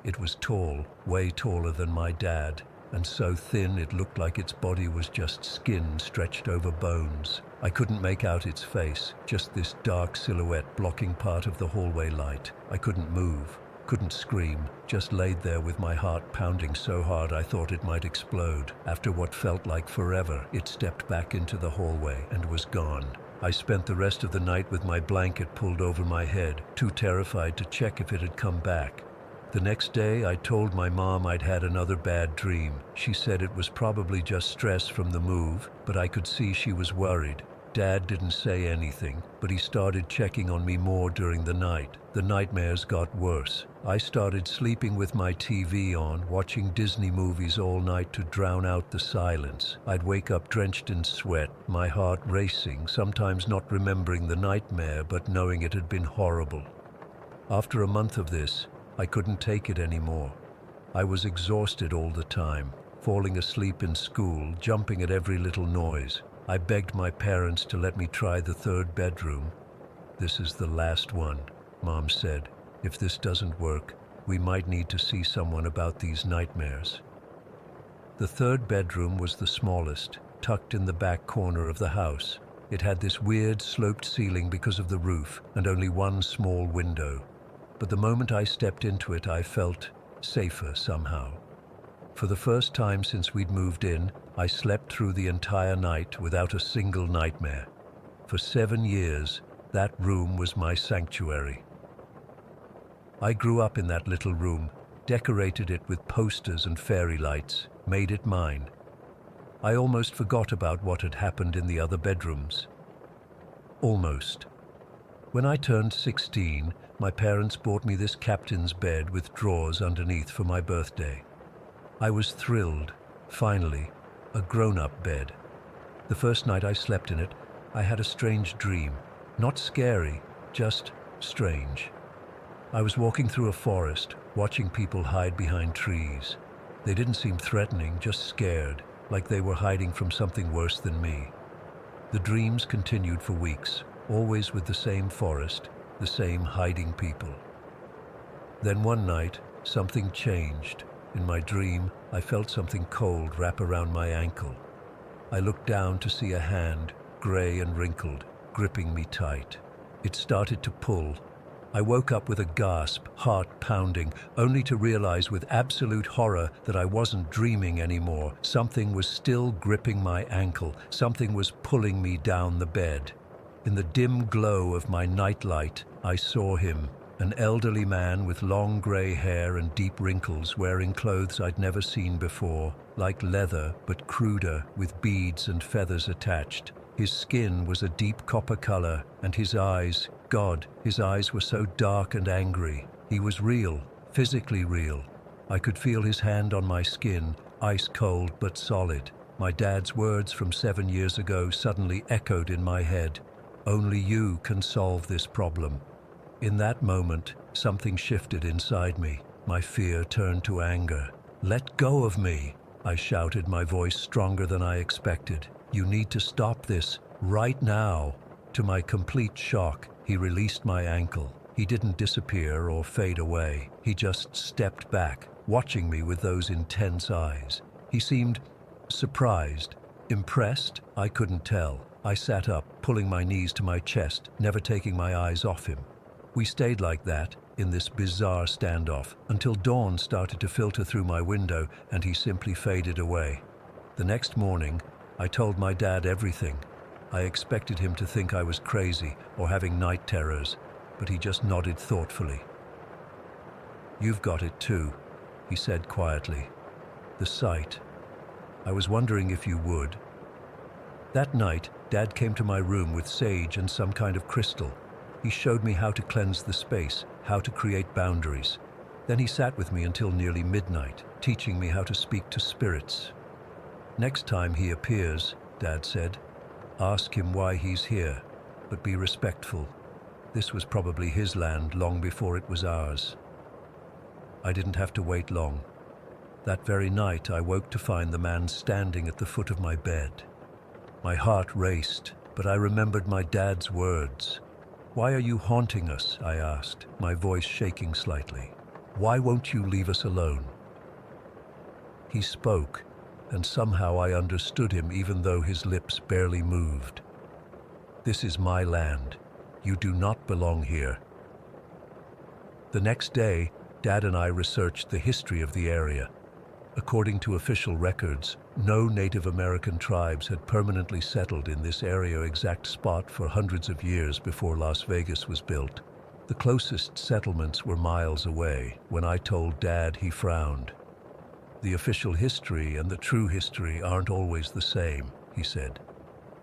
It was tall, way taller than my dad, and so thin it looked like its body was just skin stretched over bones. I couldn't make out its face, just this dark silhouette blocking part of the hallway light. I couldn't move. Couldn't scream, just laid there with my heart pounding so hard I thought it might explode. After what felt like forever, it stepped back into the hallway and was gone. I spent the rest of the night with my blanket pulled over my head, too terrified to check if it had come back. The next day, I told my mom I'd had another bad dream. She said it was probably just stress from the move, but I could see she was worried. Dad didn't say anything, but he started checking on me more during the night. The nightmares got worse. I started sleeping with my TV on, watching Disney movies all night to drown out the silence. I'd wake up drenched in sweat, my heart racing, sometimes not remembering the nightmare, but knowing it had been horrible. After a month of this, I couldn't take it anymore. I was exhausted all the time, falling asleep in school, jumping at every little noise. I begged my parents to let me try the third bedroom. "This is the last one," Mom said. "If this doesn't work, we might need to see someone about these nightmares." The third bedroom was the smallest, tucked in the back corner of the house. It had this weird sloped ceiling because of the roof and only one small window. But the moment I stepped into it, I felt safer somehow. For the first time since we'd moved in, I slept through the entire night without a single nightmare. For 7 years, that room was my sanctuary. I grew up in that little room, decorated it with posters and fairy lights, made it mine. I almost forgot about what had happened in the other bedrooms. Almost. When I turned 16, my parents bought me this captain's bed with drawers underneath for my birthday. I was thrilled. Finally, a grown-up bed. The first night I slept in it, I had a strange dream. Not scary, just strange. I was walking through a forest, watching people hide behind trees. They didn't seem threatening, just scared, like they were hiding from something worse than me. The dreams continued for weeks, always with the same forest, the same hiding people. Then one night, something changed. In my dream, I felt something cold wrap around my ankle. I looked down to see a hand, gray and wrinkled, gripping me tight. It started to pull. I woke up with a gasp, heart pounding, only to realize with absolute horror that I wasn't dreaming anymore. Something was still gripping my ankle. Something was pulling me down the bed. In the dim glow of my nightlight, I saw him, an elderly man with long gray hair and deep wrinkles, wearing clothes I'd never seen before, like leather but cruder, with beads and feathers attached. His skin was a deep copper color, and his eyes, God, his eyes were so dark and angry. He was real, physically real. I could feel his hand on my skin, ice cold but solid. My dad's words from 7 years ago suddenly echoed in my head. "Only you can solve this problem." In that moment, something shifted inside me. My fear turned to anger. "Let go of me," I shouted, my voice stronger than I expected. "You need to stop this, right now." To my complete shock, he released my ankle. He didn't disappear or fade away. He just stepped back, watching me with those intense eyes. He seemed surprised, impressed, I couldn't tell. I sat up, pulling my knees to my chest, never taking my eyes off him. We stayed like that, in this bizarre standoff, until dawn started to filter through my window and he simply faded away. The next morning, I told my dad everything. I expected him to think I was crazy or having night terrors, but he just nodded thoughtfully. "You've got it too," he said quietly. "The sight. I was wondering if you would." That night, Dad came to my room with sage and some kind of crystal. He showed me how to cleanse the space, how to create boundaries. Then he sat with me until nearly midnight, teaching me how to speak to spirits. "Next time he appears," Dad said, "ask him why he's here, but be respectful. This was probably his land long before it was ours." I didn't have to wait long. That very night, I woke to find the man standing at the foot of my bed. My heart raced, but I remembered my dad's words. "Why are you haunting us?" I asked, my voice shaking slightly. "Why won't you leave us alone?" He spoke, and somehow I understood him even though his lips barely moved. "This is my land. You do not belong here." The next day, Dad and I researched the history of the area. According to official records, no Native American tribes had permanently settled in this exact spot for hundreds of years before Las Vegas was built. The closest settlements were miles away. When I told Dad, he frowned. "The official history and the true history aren't always the same," he said,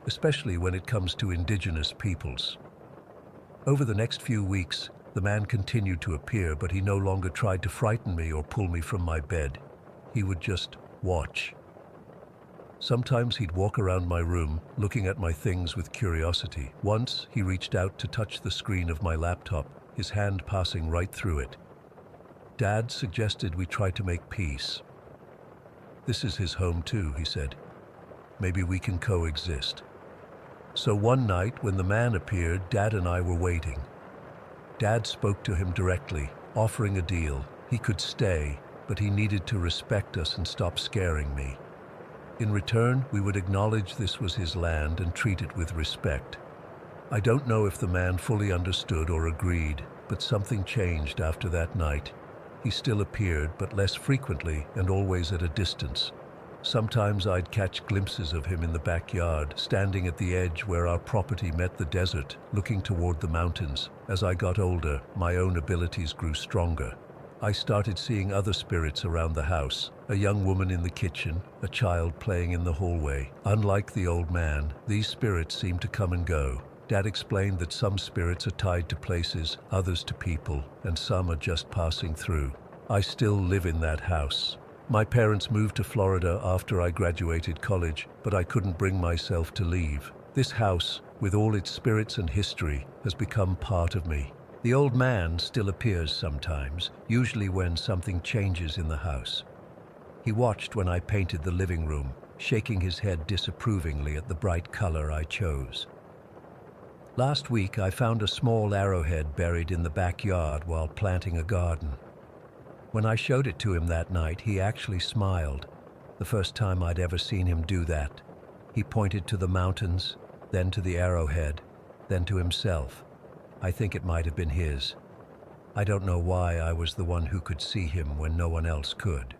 "especially when it comes to indigenous peoples." Over the next few weeks, the man continued to appear, but he no longer tried to frighten me or pull me from my bed. He would just watch. Sometimes he'd walk around my room, looking at my things with curiosity. Once, he reached out to touch the screen of my laptop, his hand passing right through it. Dad suggested we try to make peace. "This is his home too," he said. "Maybe we can coexist." So one night, when the man appeared, Dad and I were waiting. Dad spoke to him directly, offering a deal. He could stay, but he needed to respect us and stop scaring me. In return, we would acknowledge this was his land and treat it with respect. I don't know if the man fully understood or agreed, but something changed after that night. He still appeared, but less frequently and always at a distance. Sometimes I'd catch glimpses of him in the backyard, standing at the edge where our property met the desert, looking toward the mountains. As I got older, my own abilities grew stronger. I started seeing other spirits around the house, a young woman in the kitchen, a child playing in the hallway. Unlike the old man, these spirits seemed to come and go. Dad explained that some spirits are tied to places, others to people, and some are just passing through. I still live in that house. My parents moved to Florida after I graduated college, but I couldn't bring myself to leave. This house, with all its spirits and history, has become part of me. The old man still appears sometimes, usually when something changes in the house. He watched when I painted the living room, shaking his head disapprovingly at the bright color I chose. Last week, I found a small arrowhead buried in the backyard while planting a garden. When I showed it to him that night, he actually smiled, the first time I'd ever seen him do that. He pointed to the mountains, then to the arrowhead, then to himself. I think it might have been his. I don't know why I was the one who could see him when no one else could.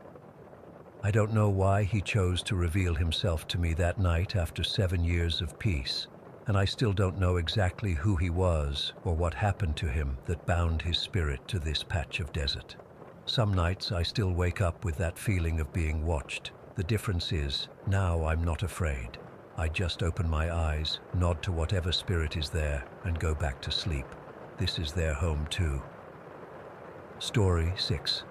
I don't know why he chose to reveal himself to me that night after 7 years of peace. And I still don't know exactly who he was or what happened to him that bound his spirit to this patch of desert. Some nights I still wake up with that feeling of being watched. The difference is, now I'm not afraid. I just open my eyes, nod to whatever spirit is there, and go back to sleep. This is their home too. Story 6.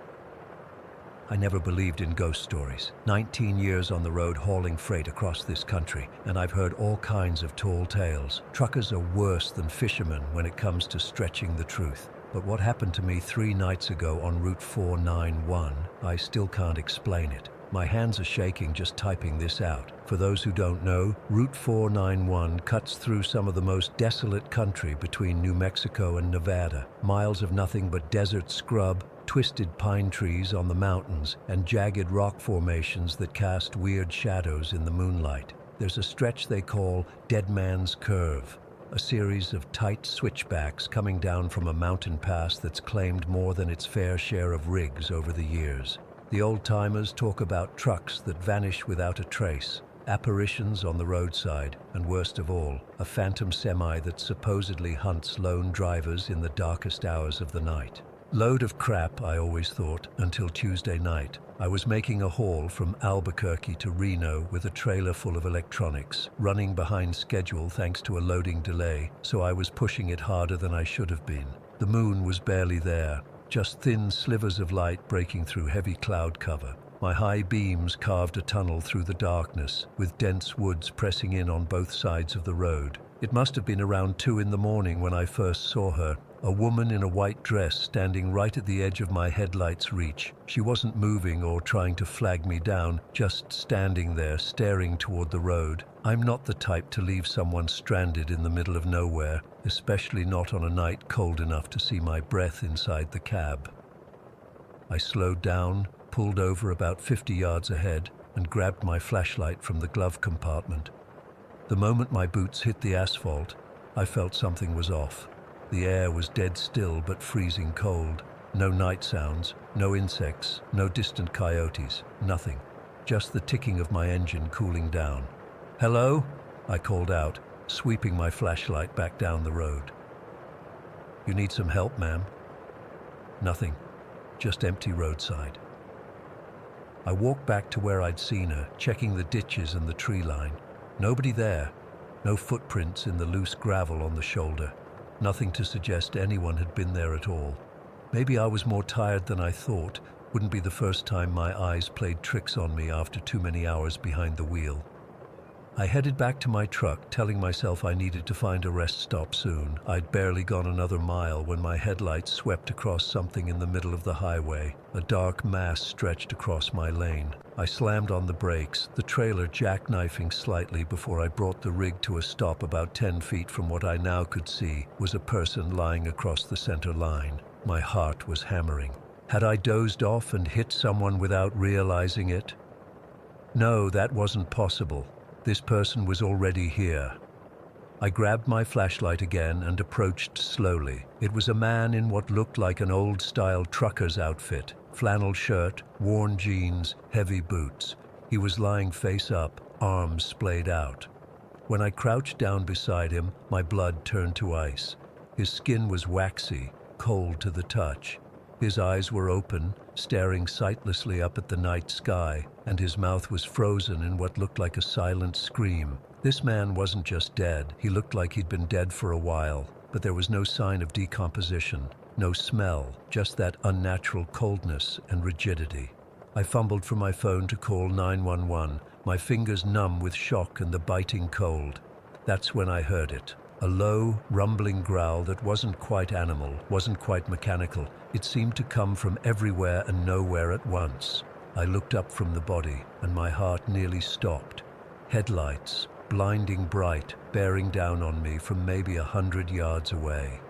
I never believed in ghost stories. 19 years on the road hauling freight across this country, and I've heard all kinds of tall tales. Truckers are worse than fishermen when it comes to stretching the truth. But what happened to me 3 nights ago on Route 491, I still can't explain it. My hands are shaking just typing this out. For those who don't know, Route 491 cuts through some of the most desolate country between New Mexico and Nevada. Miles of nothing but desert scrub, twisted pine trees on the mountains, and jagged rock formations that cast weird shadows in the moonlight. There's a stretch they call Dead Man's Curve, a series of tight switchbacks coming down from a mountain pass that's claimed more than its fair share of rigs over the years. The old-timers talk about trucks that vanish without a trace, apparitions on the roadside, and worst of all, a phantom semi that supposedly hunts lone drivers in the darkest hours of the night. Load of crap, I always thought, until Tuesday night. I was making a haul from Albuquerque to Reno with a trailer full of electronics, running behind schedule thanks to a loading delay, so I was pushing it harder than I should have been. The moon was barely there, just thin slivers of light breaking through heavy cloud cover. My high beams carved a tunnel through the darkness, with dense woods pressing in on both sides of the road. It must have been around 2 in the morning when I first saw her, a woman in a white dress standing right at the edge of my headlight's reach. She wasn't moving or trying to flag me down, just standing there, staring toward the road. I'm not the type to leave someone stranded in the middle of nowhere, especially not on a night cold enough to see my breath inside the cab. I slowed down, pulled over about 50 yards ahead, and grabbed my flashlight from the glove compartment. The moment my boots hit the asphalt, I felt something was off. The air was dead still but freezing cold. No night sounds, no insects, no distant coyotes, nothing. Just the ticking of my engine cooling down. "Hello?" I called out, sweeping my flashlight back down the road. "You need some help, ma'am?" "Nothing, just empty roadside." I walked back to where I'd seen her, checking the ditches and the tree line. Nobody there, no footprints in the loose gravel on the shoulder. Nothing to suggest anyone had been there at all. Maybe I was more tired than I thought. Wouldn't be the first time my eyes played tricks on me after too many hours behind the wheel. I headed back to my truck, telling myself I needed to find a rest stop soon. I'd barely gone another mile when my headlights swept across something in the middle of the highway. A dark mass stretched across my lane. I slammed on the brakes, the trailer jackknifing slightly before I brought the rig to a stop about 10 feet from what I now could see was a person lying across the center line. My heart was hammering. Had I dozed off and hit someone without realizing it? No, that wasn't possible. This person was already here. I grabbed my flashlight again and approached slowly. It was a man in what looked like an old-style trucker's outfit. Flannel shirt, worn jeans, heavy boots. He was lying face up, arms splayed out. When I crouched down beside him, my blood turned to ice. His skin was waxy, cold to the touch. His eyes were open, staring sightlessly up at the night sky, and his mouth was frozen in what looked like a silent scream. This man wasn't just dead, he looked like he'd been dead for a while, but there was no sign of decomposition, no smell, just that unnatural coldness and rigidity. I fumbled for my phone to call 911, my fingers numb with shock and the biting cold. That's when I heard it. A low, rumbling growl that wasn't quite animal, wasn't quite mechanical. It seemed to come from everywhere and nowhere at once. I looked up from the body, and my heart nearly stopped. Headlights, blinding bright, bearing down on me from maybe 100 yards away.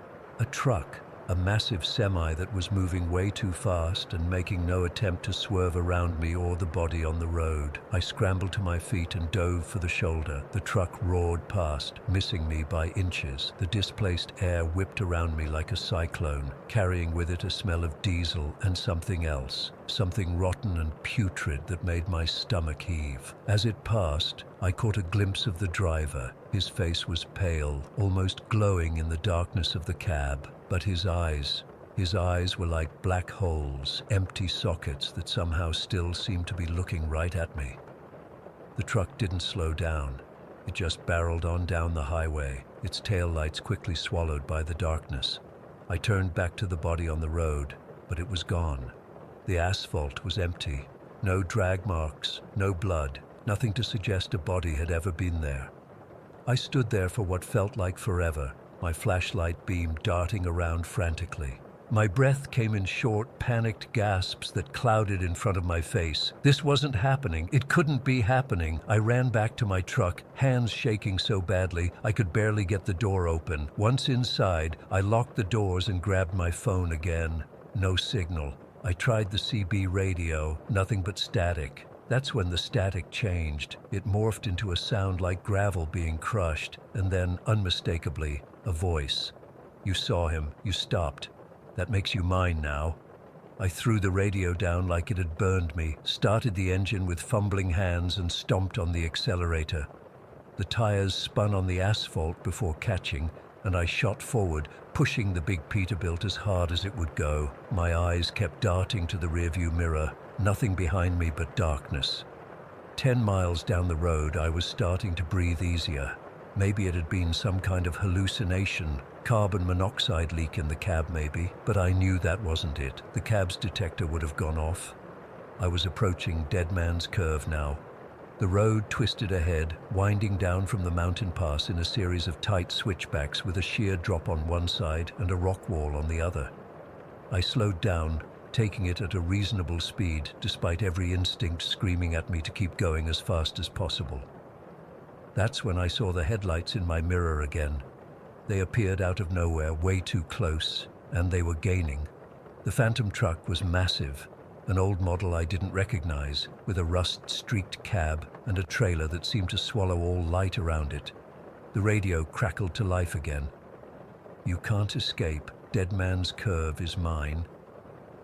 A truck, a massive semi that was moving way too fast and making no attempt to swerve around me or the body on the road. I scrambled to my feet and dove for the shoulder. The truck roared past, missing me by inches. The displaced air whipped around me like a cyclone, carrying with it a smell of diesel and something else, something rotten and putrid that made my stomach heave. As it passed, I caught a glimpse of the driver. His face was pale, almost glowing in the darkness of the cab. But his eyes were like black holes, empty sockets that somehow still seemed to be looking right at me. The truck didn't slow down. It just barreled on down the highway, its taillights quickly swallowed by the darkness. I turned back to the body on the road, but it was gone. The asphalt was empty. No drag marks, no blood, nothing to suggest a body had ever been there. I stood there for what felt like forever, my flashlight beam darting around frantically. My breath came in short, panicked gasps that clouded in front of my face. This wasn't happening. It couldn't be happening. I ran back to my truck, hands shaking so badly I could barely get the door open. Once inside, I locked the doors and grabbed my phone again. No signal. I tried the CB radio, nothing but static. That's when the static changed. It morphed into a sound like gravel being crushed, and then, unmistakably, a voice. "You saw him. You stopped. That makes you mine now." I threw the radio down like it had burned me, started the engine with fumbling hands and stomped on the accelerator. The tires spun on the asphalt before catching, and I shot forward, pushing the big Peterbilt as hard as it would go. My eyes kept darting to the rearview mirror, nothing behind me but darkness. 10 miles down the road, I was starting to breathe easier. Maybe it had been some kind of hallucination, carbon monoxide leak in the cab maybe, but I knew that wasn't it. The cab's detector would have gone off. I was approaching Dead Man's Curve now. The road twisted ahead, winding down from the mountain pass in a series of tight switchbacks with a sheer drop on one side and a rock wall on the other. I slowed down, taking it at a reasonable speed, despite every instinct screaming at me to keep going as fast as possible. That's when I saw the headlights in my mirror again. They appeared out of nowhere, way too close, and they were gaining. The Phantom truck was massive, an old model I didn't recognize, with a rust-streaked cab and a trailer that seemed to swallow all light around it. The radio crackled to life again. "You can't escape. Dead Man's Curve is mine."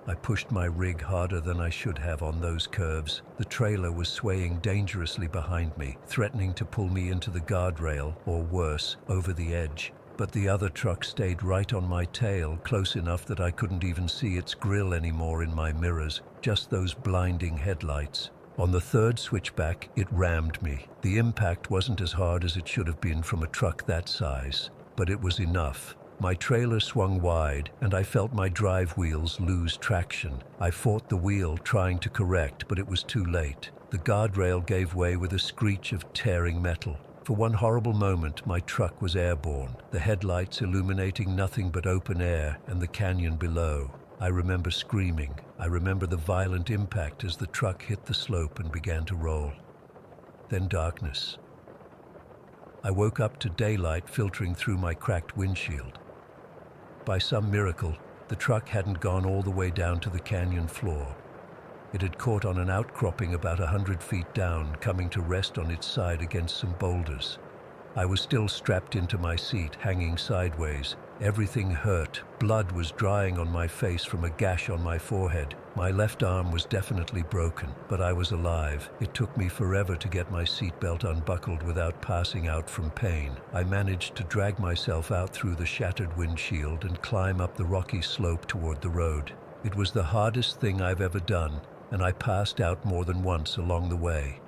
I pushed my rig harder than I should have on those curves. The trailer was swaying dangerously behind me, threatening to pull me into the guardrail, or worse, over the edge. But the other truck stayed right on my tail, close enough that I couldn't even see its grille anymore in my mirrors, just those blinding headlights. On the third switchback, it rammed me. The impact wasn't as hard as it should have been from a truck that size, but it was enough. My trailer swung wide, and I felt my drive wheels lose traction. I fought the wheel, trying to correct, but it was too late. The guardrail gave way with a screech of tearing metal. For one horrible moment, my truck was airborne, the headlights illuminating nothing but open air and the canyon below. I remember screaming. I remember the violent impact as the truck hit the slope and began to roll. Then darkness. I woke up to daylight filtering through my cracked windshield. By some miracle, the truck hadn't gone all the way down to the canyon floor. It had caught on an outcropping about 100 feet down, coming to rest on its side against some boulders. I was still strapped into my seat, hanging sideways. Everything hurt. Blood was drying on my face from a gash on my forehead. My left arm was definitely broken, but I was alive. It took me forever to get my seatbelt unbuckled without passing out from pain. I managed to drag myself out through the shattered windshield and climb up the rocky slope toward the road. It was the hardest thing I've ever done, and I passed out more than once along the way.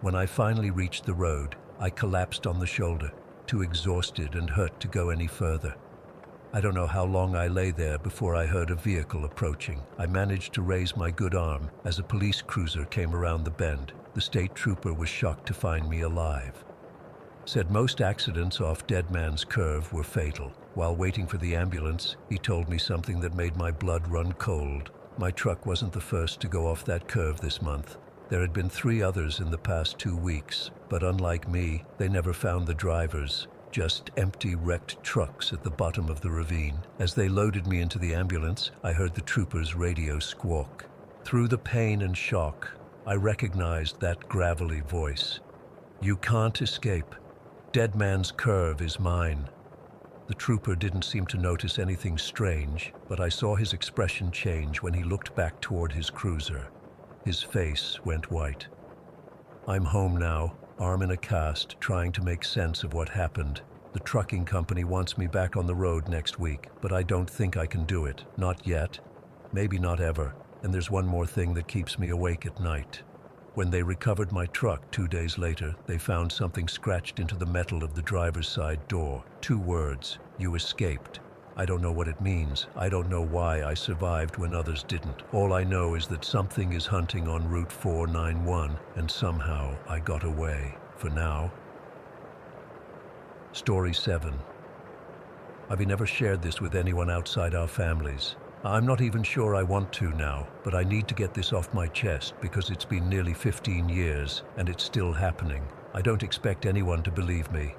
When I finally reached the road, I collapsed on the shoulder, too exhausted and hurt to go any further. I don't know how long I lay there before I heard a vehicle approaching. I managed to raise my good arm as a police cruiser came around the bend. The state trooper was shocked to find me alive. Said most accidents off Dead Man's Curve were fatal. While waiting for the ambulance, he told me something that made my blood run cold. My truck wasn't the first to go off that curve this month. There had been 3 others in the past 2 weeks, but unlike me, they never found the drivers. Just empty, wrecked trucks at the bottom of the ravine. As they loaded me into the ambulance, I heard the trooper's radio squawk. Through the pain and shock, I recognized that gravelly voice. "You can't escape. Dead Man's Curve is mine." The trooper didn't seem to notice anything strange, but I saw his expression change when he looked back toward his cruiser. His face went white. I'm home now, arm in a cast, trying to make sense of what happened. The trucking company wants me back on the road next week, but I don't think I can do it. Not yet. Maybe not ever. And there's one more thing that keeps me awake at night. When they recovered my truck 2 days later, they found something scratched into the metal of the driver's side door. 2 words, "You escaped." I don't know what it means. I don't know why I survived when others didn't. All I know is that something is hunting on Route 491, and somehow I got away. For now. Story 7. I've never shared this with anyone outside our families. I'm not even sure I want to now, but I need to get this off my chest because it's been nearly 15 years and it's still happening. I don't expect anyone to believe me.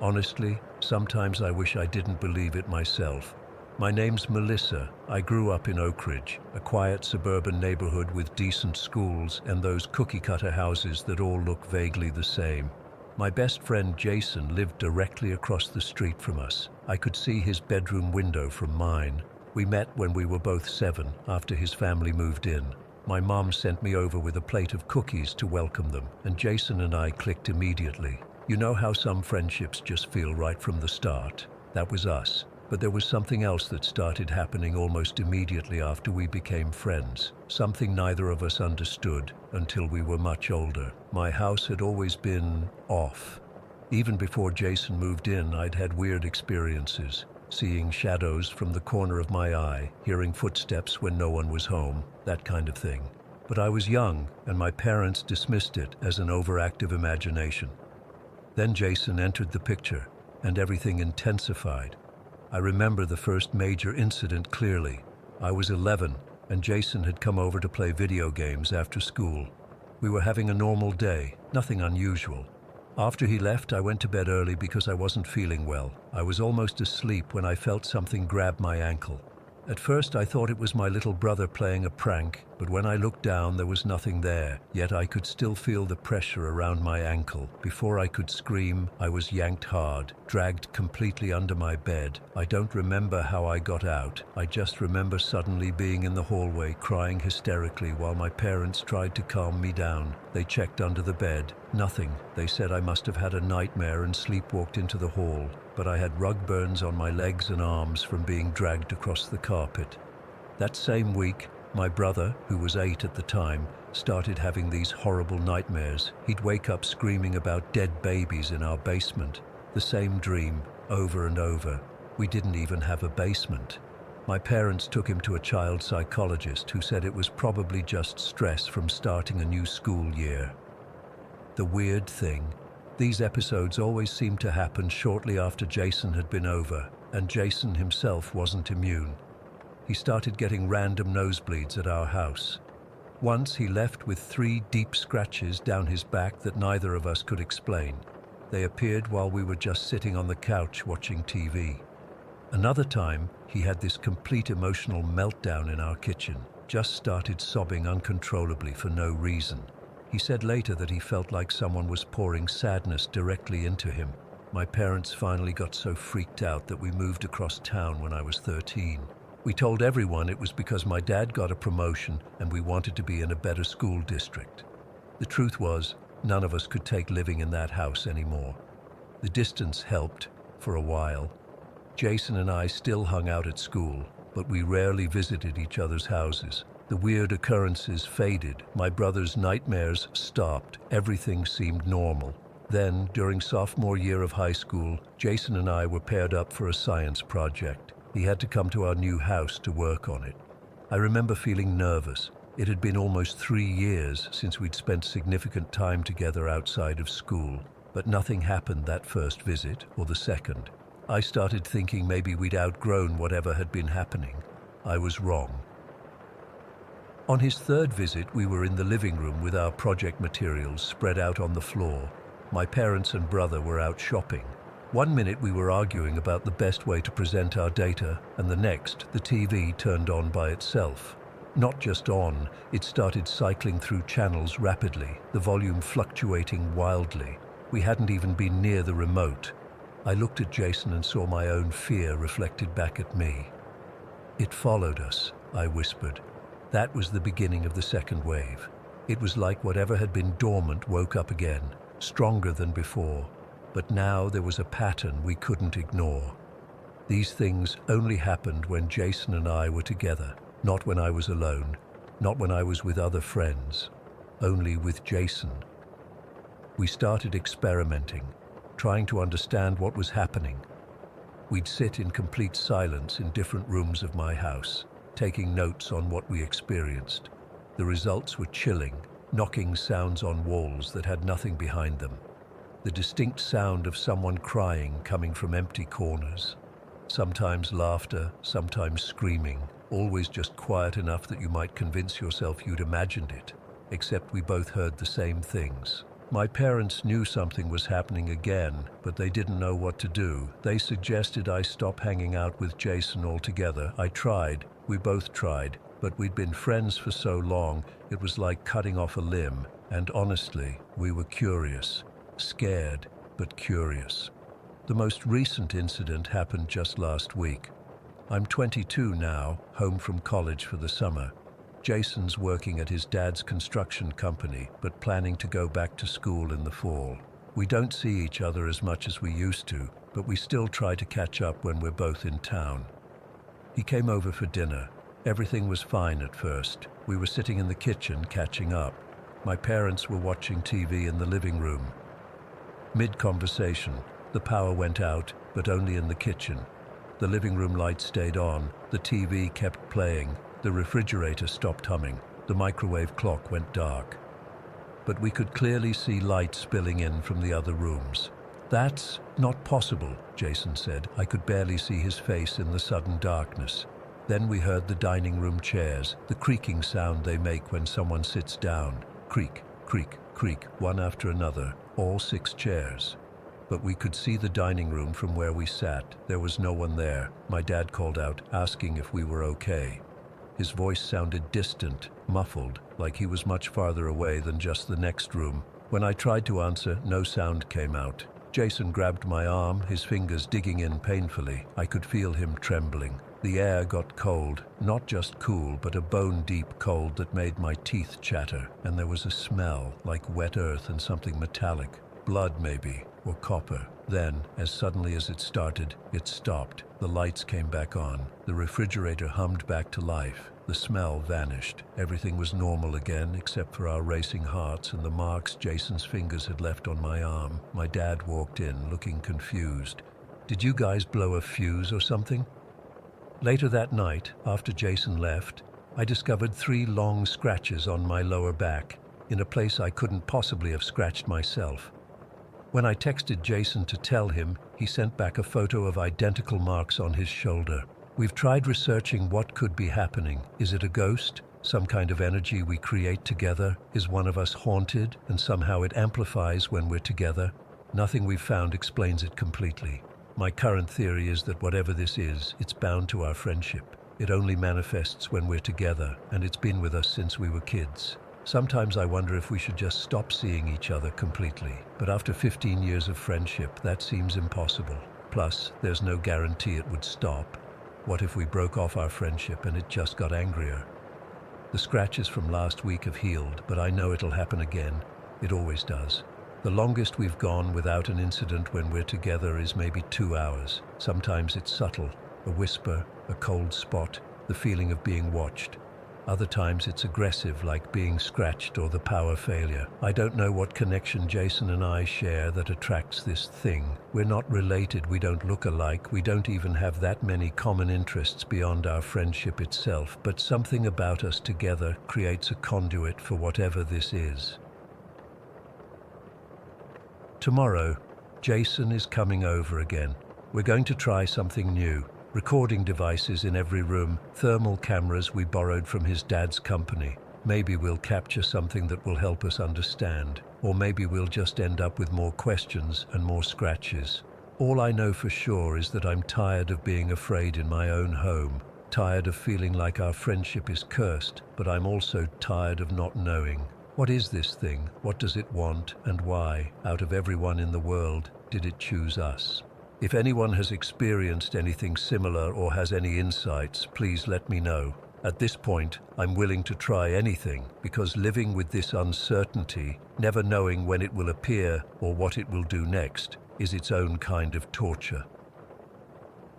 Honestly, sometimes I wish I didn't believe it myself. My name's Melissa. I grew up in Oak Ridge, a quiet suburban neighborhood with decent schools and those cookie-cutter houses that all look vaguely the same. My best friend Jason lived directly across the street from us. I could see his bedroom window from mine. We met when we were both 7 after his family moved in. My mom sent me over with a plate of cookies to welcome them, and Jason and I clicked immediately. You know how some friendships just feel right from the start? That was us. But there was something else that started happening almost immediately after we became friends. Something neither of us understood until we were much older. My house had always been off. Even before Jason moved in, I'd had weird experiences. Seeing shadows from the corner of my eye, hearing footsteps when no one was home, that kind of thing. But I was young, and my parents dismissed it as an overactive imagination. Then Jason entered the picture, and everything intensified. I remember the first major incident clearly. I was 11, and Jason had come over to play video games after school. We were having a normal day, nothing unusual. After he left, I went to bed early because I wasn't feeling well. I was almost asleep when I felt something grab my ankle. At first, I thought it was my little brother playing a prank, but when I looked down, there was nothing there, yet I could still feel the pressure around my ankle. Before I could scream, I was yanked hard, dragged completely under my bed. I don't remember how I got out. I just remember suddenly being in the hallway, crying hysterically while my parents tried to calm me down. They checked under the bed. Nothing. They said I must have had a nightmare and sleepwalked into the hall, but I had rug burns on my legs and arms from being dragged across the carpet. That same week, my brother, who was 8 at the time, started having these horrible nightmares. He'd wake up screaming about dead babies in our basement. The same dream, over and over. We didn't even have a basement. My parents took him to a child psychologist who said it was probably just stress from starting a new school year. The weird thing, these episodes always seemed to happen shortly after Jason had been over, and Jason himself wasn't immune. He started getting random nosebleeds at our house. Once he left with 3 deep scratches down his back that neither of us could explain. They appeared while we were just sitting on the couch watching TV. Another time, he had this complete emotional meltdown in our kitchen, just started sobbing uncontrollably for no reason. He said later that he felt like someone was pouring sadness directly into him. My parents finally got so freaked out that we moved across town when I was 13. We told everyone it was because my dad got a promotion and we wanted to be in a better school district. The truth was, none of us could take living in that house anymore. The distance helped, for a while. Jason and I still hung out at school, but we rarely visited each other's houses. The weird occurrences faded, my brother's nightmares stopped, everything seemed normal. Then, during sophomore year of high school, Jason and I were paired up for a science project. He had to come to our new house to work on it. I remember feeling nervous. It had been almost 3 years since we'd spent significant time together outside of school, but nothing happened that first visit or the second. I started thinking maybe we'd outgrown whatever had been happening. I was wrong. On his 3rd visit, we were in the living room with our project materials spread out on the floor. My parents and brother were out shopping. One minute we were arguing about the best way to present our data, and the next, the TV turned on by itself. Not just on, it started cycling through channels rapidly, the volume fluctuating wildly. We hadn't even been near the remote. I looked at Jason and saw my own fear reflected back at me. "It followed us," I whispered. That was the beginning of the second wave. It was like whatever had been dormant woke up again, stronger than before. But now there was a pattern we couldn't ignore. These things only happened when Jason and I were together, not when I was alone, not when I was with other friends, only with Jason. We started experimenting, trying to understand what was happening. We'd sit in complete silence in different rooms of my house, taking notes on what we experienced. The results were chilling, knocking sounds on walls that had nothing behind them. The distinct sound of someone crying coming from empty corners. Sometimes laughter, sometimes screaming, always just quiet enough that you might convince yourself you'd imagined it, except we both heard the same things. My parents knew something was happening again, but they didn't know what to do. They suggested I stop hanging out with Jason altogether. I tried, we both tried, but we'd been friends for so long, it was like cutting off a limb, and honestly, we were curious. Scared, but curious. The most recent incident happened just last week. I'm 22 now, home from college for the summer. Jason's working at his dad's construction company, but planning to go back to school in the fall. We don't see each other as much as we used to, but we still try to catch up when we're both in town. He came over for dinner. Everything was fine at first. We were sitting in the kitchen catching up. My parents were watching TV in the living room. Mid-conversation, the power went out, but only in the kitchen. The living room light stayed on, the TV kept playing, the refrigerator stopped humming, the microwave clock went dark. But we could clearly see light spilling in from the other rooms. "That's not possible," Jason said. I could barely see his face in the sudden darkness. Then we heard the dining room chairs, the creaking sound they make when someone sits down. Creak, creak, creak, one after another, all 6 chairs. But we could see the dining room from where we sat. There was no one there. My dad called out, asking if we were okay. His voice sounded distant, muffled, like he was much farther away than just the next room. When I tried to answer, no sound came out. Jason grabbed my arm, his fingers digging in painfully. I could feel him trembling. The air got cold, not just cool, but a bone-deep cold that made my teeth chatter, and there was a smell, like wet earth and something metallic. Blood, maybe, or copper. Then, as suddenly as it started, it stopped. The lights came back on. The refrigerator hummed back to life. The smell vanished. Everything was normal again, except for our racing hearts and the marks Jason's fingers had left on my arm. My dad walked in, looking confused. "Did you guys blow a fuse or something?" Later that night, after Jason left, I discovered 3 long scratches on my lower back, in a place I couldn't possibly have scratched myself. When I texted Jason to tell him, he sent back a photo of identical marks on his shoulder. We've tried researching what could be happening. Is it a ghost? Some kind of energy we create together? Is one of us haunted and somehow it amplifies when we're together? Nothing we've found explains it completely. My current theory is that whatever this is, it's bound to our friendship. It only manifests when we're together, and it's been with us since we were kids. Sometimes I wonder if we should just stop seeing each other completely. But after 15 years of friendship, that seems impossible. Plus, there's no guarantee it would stop. What if we broke off our friendship and it just got angrier? The scratches from last week have healed, but I know it'll happen again. It always does. The longest we've gone without an incident when we're together is maybe 2 hours. Sometimes it's subtle, a whisper, a cold spot, the feeling of being watched. Other times it's aggressive, like being scratched or the power failure. I don't know what connection Jason and I share that attracts this thing. We're not related, we don't look alike, we don't even have that many common interests beyond our friendship itself, but something about us together creates a conduit for whatever this is. Tomorrow, Jason is coming over again. We're going to try something new. Recording devices in every room, thermal cameras we borrowed from his dad's company. Maybe we'll capture something that will help us understand. Or maybe we'll just end up with more questions and more scratches. All I know for sure is that I'm tired of being afraid in my own home. Tired of feeling like our friendship is cursed, but I'm also tired of not knowing. What is this thing? What does it want, and why, out of everyone in the world, did it choose us? If anyone has experienced anything similar or has any insights, please let me know. At this point, I'm willing to try anything, because living with this uncertainty, never knowing when it will appear or what it will do next, is its own kind of torture.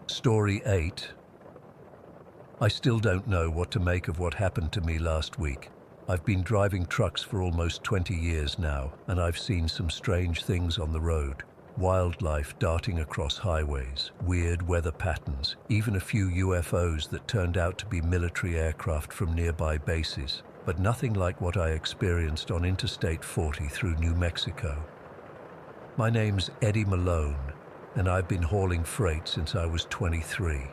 Story 8. I still don't know what to make of what happened to me last week. I've been driving trucks for almost 20 years now, and I've seen some strange things on the road. Wildlife darting across highways, weird weather patterns, even a few UFOs that turned out to be military aircraft from nearby bases, but nothing like what I experienced on Interstate 40 through New Mexico. My name's Eddie Malone, and I've been hauling freight since I was 23.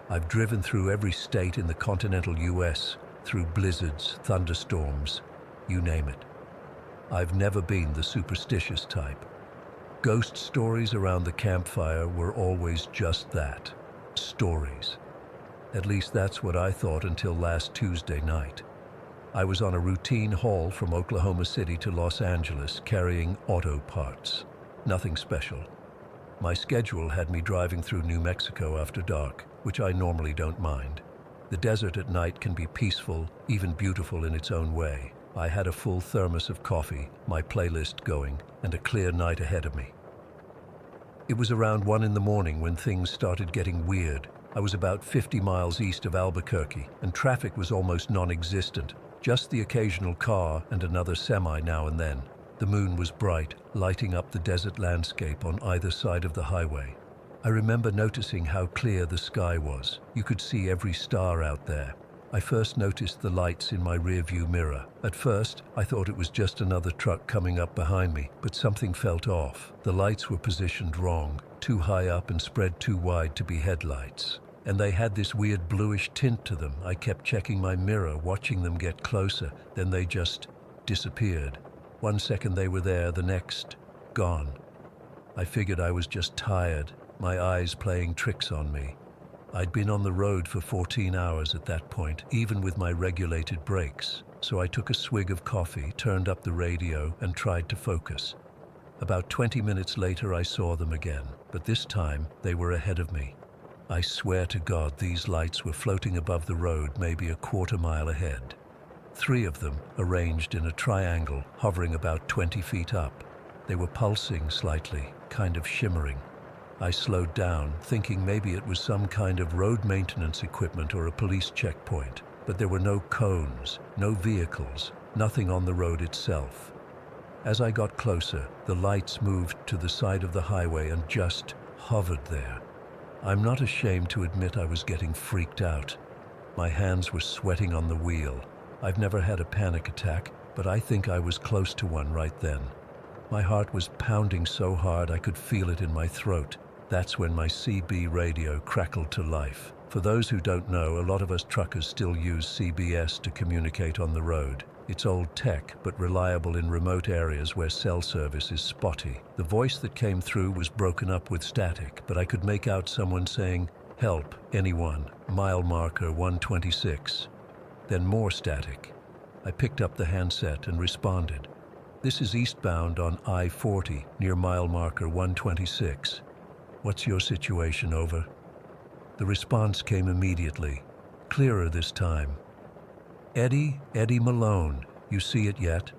I've driven through every state in the continental US, through blizzards, thunderstorms, you name it. I've never been the superstitious type. Ghost stories around the campfire were always just that, stories. At least that's what I thought until last Tuesday night. I was on a routine haul from Oklahoma City to Los Angeles carrying auto parts. Nothing special. My schedule had me driving through New Mexico after dark, which I normally don't mind. The desert at night can be peaceful, even beautiful in its own way. I had a full thermos of coffee, my playlist going, and a clear night ahead of me. It was around 1 in the morning when things started getting weird. I was about 50 miles east of Albuquerque, and traffic was almost non-existent, just the occasional car and another semi now and then. The moon was bright, lighting up the desert landscape on either side of the highway. I remember noticing how clear the sky was. You could see every star out there. I first noticed the lights in my rearview mirror. At first, I thought it was just another truck coming up behind me, but something felt off. The lights were positioned wrong, too high up and spread too wide to be headlights. And they had this weird bluish tint to them. I kept checking my mirror, watching them get closer, then they just disappeared. 1 second they were there, the next, gone. I figured I was just tired, my eyes playing tricks on me. I'd been on the road for 14 hours at that point, even with my regulated brakes. So I took a swig of coffee, turned up the radio, and tried to focus. About 20 minutes later, I saw them again, but this time they were ahead of me. I swear to God, these lights were floating above the road, maybe a quarter mile ahead. 3 of them, arranged in a triangle, hovering about 20 feet up. They were pulsing slightly, kind of shimmering. I slowed down, thinking maybe it was some kind of road maintenance equipment or a police checkpoint. But there were no cones, no vehicles, nothing on the road itself. As I got closer, the lights moved to the side of the highway and just hovered there. I'm not ashamed to admit I was getting freaked out. My hands were sweating on the wheel. I've never had a panic attack, but I think I was close to one right then. My heart was pounding so hard I could feel it in my throat. That's when my CB radio crackled to life. For those who don't know, a lot of us truckers still use CBS to communicate on the road. It's old tech, but reliable in remote areas where cell service is spotty. The voice that came through was broken up with static, but I could make out someone saying, "Help, anyone, mile marker 126. Then more static. I picked up the handset and responded. "This is eastbound on I-40, near mile marker 126. What's your situation, over?" The response came immediately, clearer this time. "Eddie Malone, you see it yet?"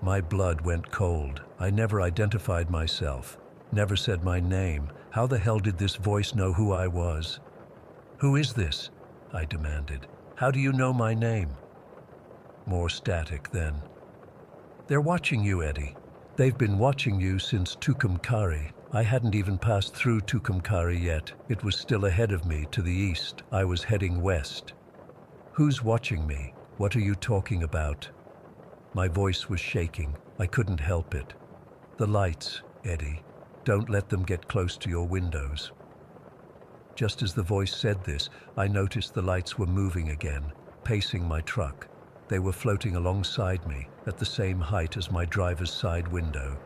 My blood went cold. I never identified myself, never said my name. How the hell did this voice know who I was? "Who is this?" I demanded. "How do you know my name?" More static then. "They're watching you, Eddie. They've been watching you since Tucumcari." I hadn't even passed through Tucumcari yet. It was still ahead of me to the east. I was heading west. "Who's watching me? What are you talking about?" My voice was shaking. I couldn't help it. "The lights, Eddie. Don't let them get close to your windows." Just as the voice said this, I noticed the lights were moving again, pacing my truck. They were floating alongside me, at the same height as my driver's side window.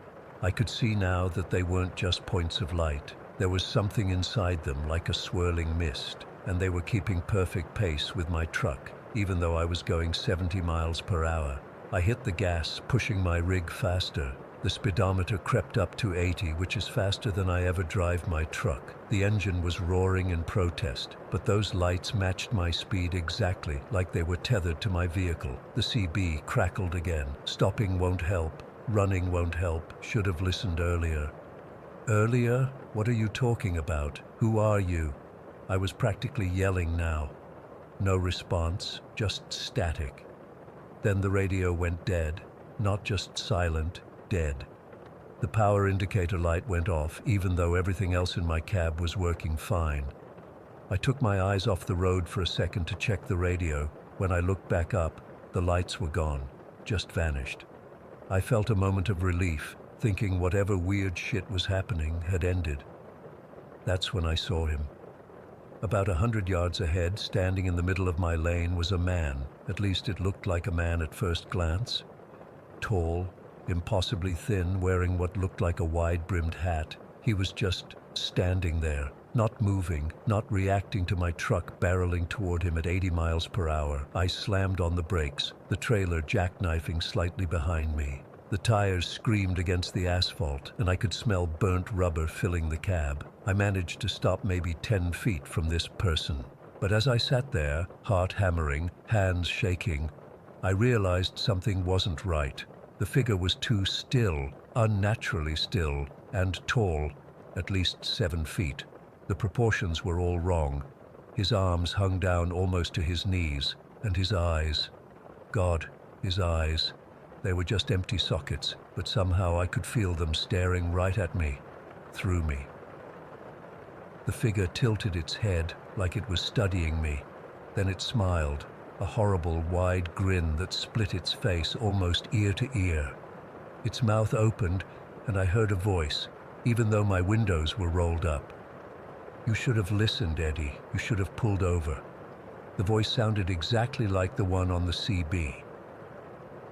I could see now that they weren't just points of light. There was something inside them, like a swirling mist, and they were keeping perfect pace with my truck, even though I was going 70 miles per hour. I hit the gas, pushing my rig faster. The speedometer crept up to 80, which is faster than I ever drive my truck. The engine was roaring in protest, but those lights matched my speed exactly, like they were tethered to my vehicle. The CB crackled again. "Stopping won't help. Running won't help. Should have listened earlier." "Earlier? What are you talking about? Who are you?" I was practically yelling now. No response, just static. Then the radio went dead. Not just silent, dead. The power indicator light went off, even though everything else in my cab was working fine. I took my eyes off the road for a second to check the radio. When I looked back up, the lights were gone, just vanished. I felt a moment of relief, thinking whatever weird shit was happening had ended. That's when I saw him. About 100 yards ahead, standing in the middle of my lane, was a man. At least it looked like a man at first glance. Tall, impossibly thin, wearing what looked like a wide-brimmed hat. He was just standing there, not moving, not reacting to my truck barreling toward him at 80 miles per hour. I slammed on the brakes, the trailer jackknifing slightly behind me. The tires screamed against the asphalt, and I could smell burnt rubber filling the cab. I managed to stop maybe 10 feet from this person. But as I sat there, heart hammering, hands shaking, I realized something wasn't right. The figure was too still, unnaturally still, and tall, at least 7 feet. The proportions were all wrong. His arms hung down almost to his knees, and his eyes. God, his eyes. They were just empty sockets, but somehow I could feel them staring right at me, through me. The figure tilted its head like it was studying me. Then it smiled, a horrible wide grin that split its face almost ear to ear. Its mouth opened, and I heard a voice, even though my windows were rolled up. "You should have listened, Eddie. You should have pulled over." The voice sounded exactly like the one on the CB.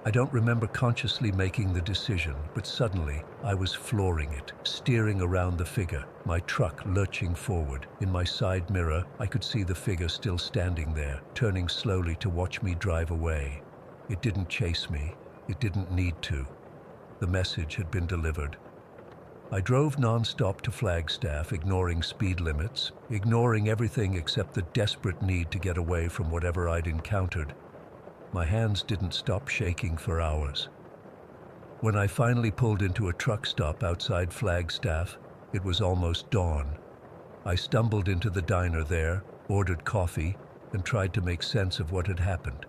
I don't remember consciously making the decision, but suddenly I was flooring it, steering around the figure, my truck lurching forward. In my side mirror, I could see the figure still standing there, turning slowly to watch me drive away. It didn't chase me. It didn't need to. The message had been delivered. I drove non-stop to Flagstaff, ignoring speed limits, ignoring everything except the desperate need to get away from whatever I'd encountered. My hands didn't stop shaking for hours. When I finally pulled into a truck stop outside Flagstaff, it was almost dawn. I stumbled into the diner there, ordered coffee, and tried to make sense of what had happened.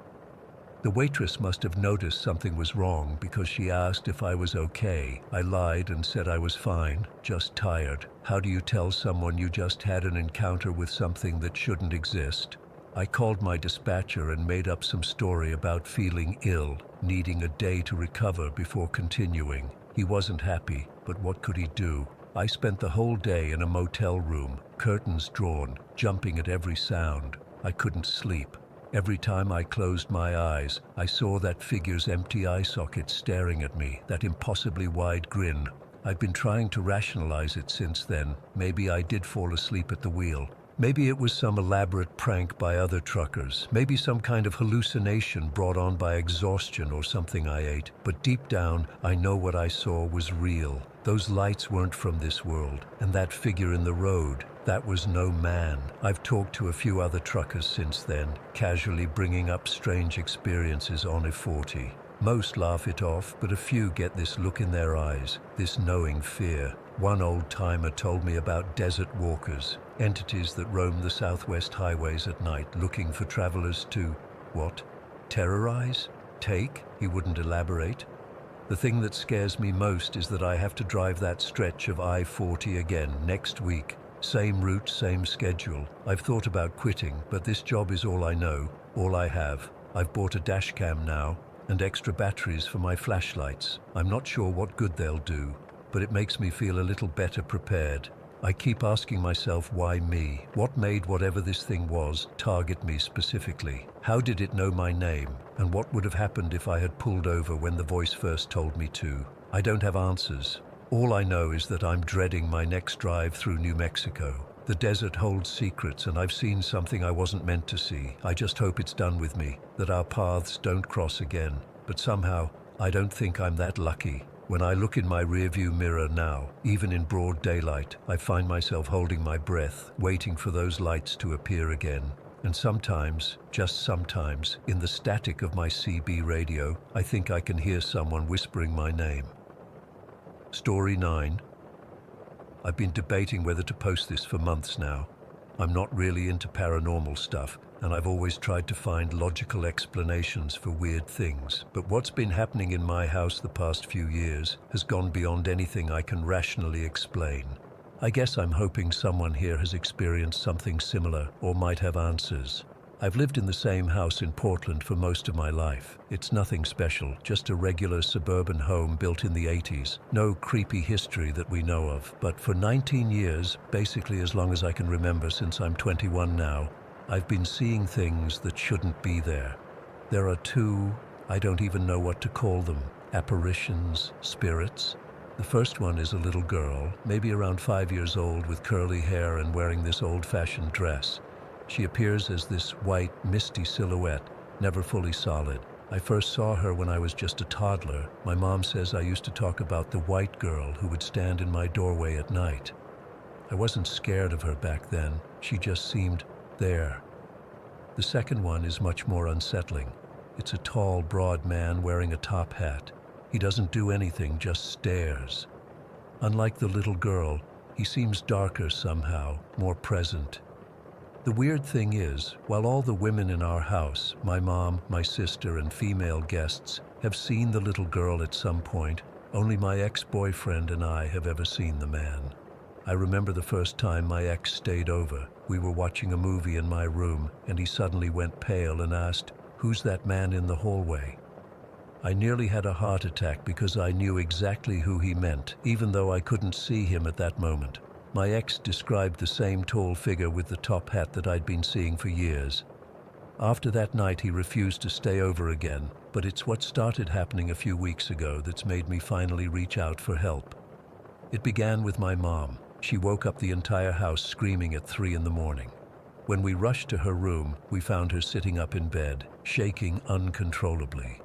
The waitress must have noticed something was wrong because she asked if I was okay. I lied and said I was fine, just tired. How do you tell someone you just had an encounter with something that shouldn't exist? I called my dispatcher and made up some story about feeling ill, needing a day to recover before continuing. He wasn't happy, but what could he do? I spent the whole day in a motel room, curtains drawn, jumping at every sound. I couldn't sleep. Every time I closed my eyes, I saw that figure's empty eye socket staring at me, that impossibly wide grin. I've been trying to rationalize it since then. Maybe I did fall asleep at the wheel. Maybe it was some elaborate prank by other truckers. Maybe some kind of hallucination brought on by exhaustion or something I ate. But deep down, I know what I saw was real. Those lights weren't from this world. And that figure in the road, that was no man. I've talked to a few other truckers since then, casually bringing up strange experiences on I-40. Most laugh it off, but a few get this look in their eyes, this knowing fear. One old-timer told me about desert walkers, entities that roam the southwest highways at night looking for travelers to, what? Terrorize? Take? He wouldn't elaborate. The thing that scares me most is that I have to drive that stretch of I-40 again next week. Same route, same schedule. I've thought about quitting, but this job is all I know, all I have. I've bought a dash cam now, and extra batteries for my flashlights. I'm not sure what good they'll do, but it makes me feel a little better prepared. I keep asking myself, why me? What made whatever this thing was target me specifically? How did it know my name? And what would have happened if I had pulled over when the voice first told me to? I don't have answers. All I know is that I'm dreading my next drive through New Mexico. The desert holds secrets, and I've seen something I wasn't meant to see. I just hope it's done with me, that our paths don't cross again. But somehow, I don't think I'm that lucky. When I look in my rearview mirror now, even in broad daylight, I find myself holding my breath, waiting for those lights to appear again. And sometimes, just sometimes, in the static of my CB radio, I think I can hear someone whispering my name. Story 9. I've been debating whether to post this for months now. I'm not really into paranormal stuff, and I've always tried to find logical explanations for weird things. But what's been happening in my house the past few years has gone beyond anything I can rationally explain. I guess I'm hoping someone here has experienced something similar or might have answers. I've lived in the same house in Portland for most of my life. It's nothing special, just a regular suburban home built in the 80s. No creepy history that we know of. But for 19 years, basically as long as I can remember since I'm 21 now, I've been seeing things that shouldn't be there. There are two, I don't even know what to call them, apparitions, spirits. The first one is a little girl, maybe around 5 years old, with curly hair and wearing this old-fashioned dress. She appears as this white, misty silhouette, never fully solid. I first saw her when I was just a toddler. My mom says I used to talk about the white girl who would stand in my doorway at night. I wasn't scared of her back then. She just seemed there. The second one is much more unsettling. It's a tall, broad man wearing a top hat. He doesn't do anything, just stares. Unlike the little girl, he seems darker somehow, more present. The weird thing is, while all the women in our house, my mom, my sister, and female guests, have seen the little girl at some point, only my ex-boyfriend and I have ever seen the man. I remember the first time my ex stayed over. We were watching a movie in my room, and he suddenly went pale and asked, "Who's that man in the hallway?" I nearly had a heart attack because I knew exactly who he meant, even though I couldn't see him at that moment. My ex described the same tall figure with the top hat that I'd been seeing for years. After that night, he refused to stay over again, but it's what started happening a few weeks ago that's made me finally reach out for help. It began with my mom. She woke up the entire house screaming at 3 in the morning. When we rushed to her room, we found her sitting up in bed, shaking uncontrollably.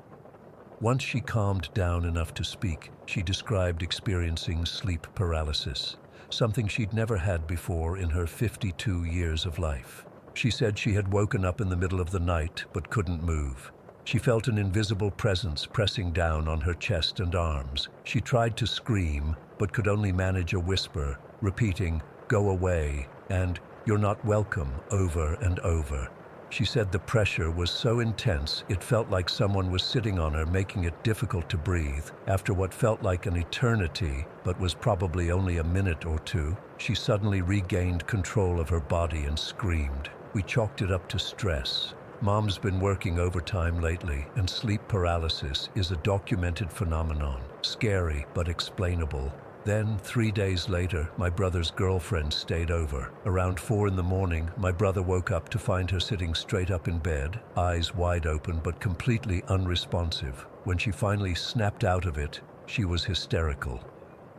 Once she calmed down enough to speak, she described experiencing sleep paralysis, something she'd never had before in her 52 years of life. She said she had woken up in the middle of the night but couldn't move. She felt an invisible presence pressing down on her chest and arms. She tried to scream, but could only manage a whisper, repeating, "Go away," and "You're not welcome," over and over. She said the pressure was so intense it felt like someone was sitting on her, making it difficult to breathe. After what felt like an eternity, but was probably only a minute or two, she suddenly regained control of her body and screamed. We chalked it up to stress. Mom's been working overtime lately, and sleep paralysis is a documented phenomenon. Scary, but explainable. Then, 3 days later, my brother's girlfriend stayed over. Around 4 in the morning, my brother woke up to find her sitting straight up in bed, eyes wide open but completely unresponsive. When she finally snapped out of it, she was hysterical.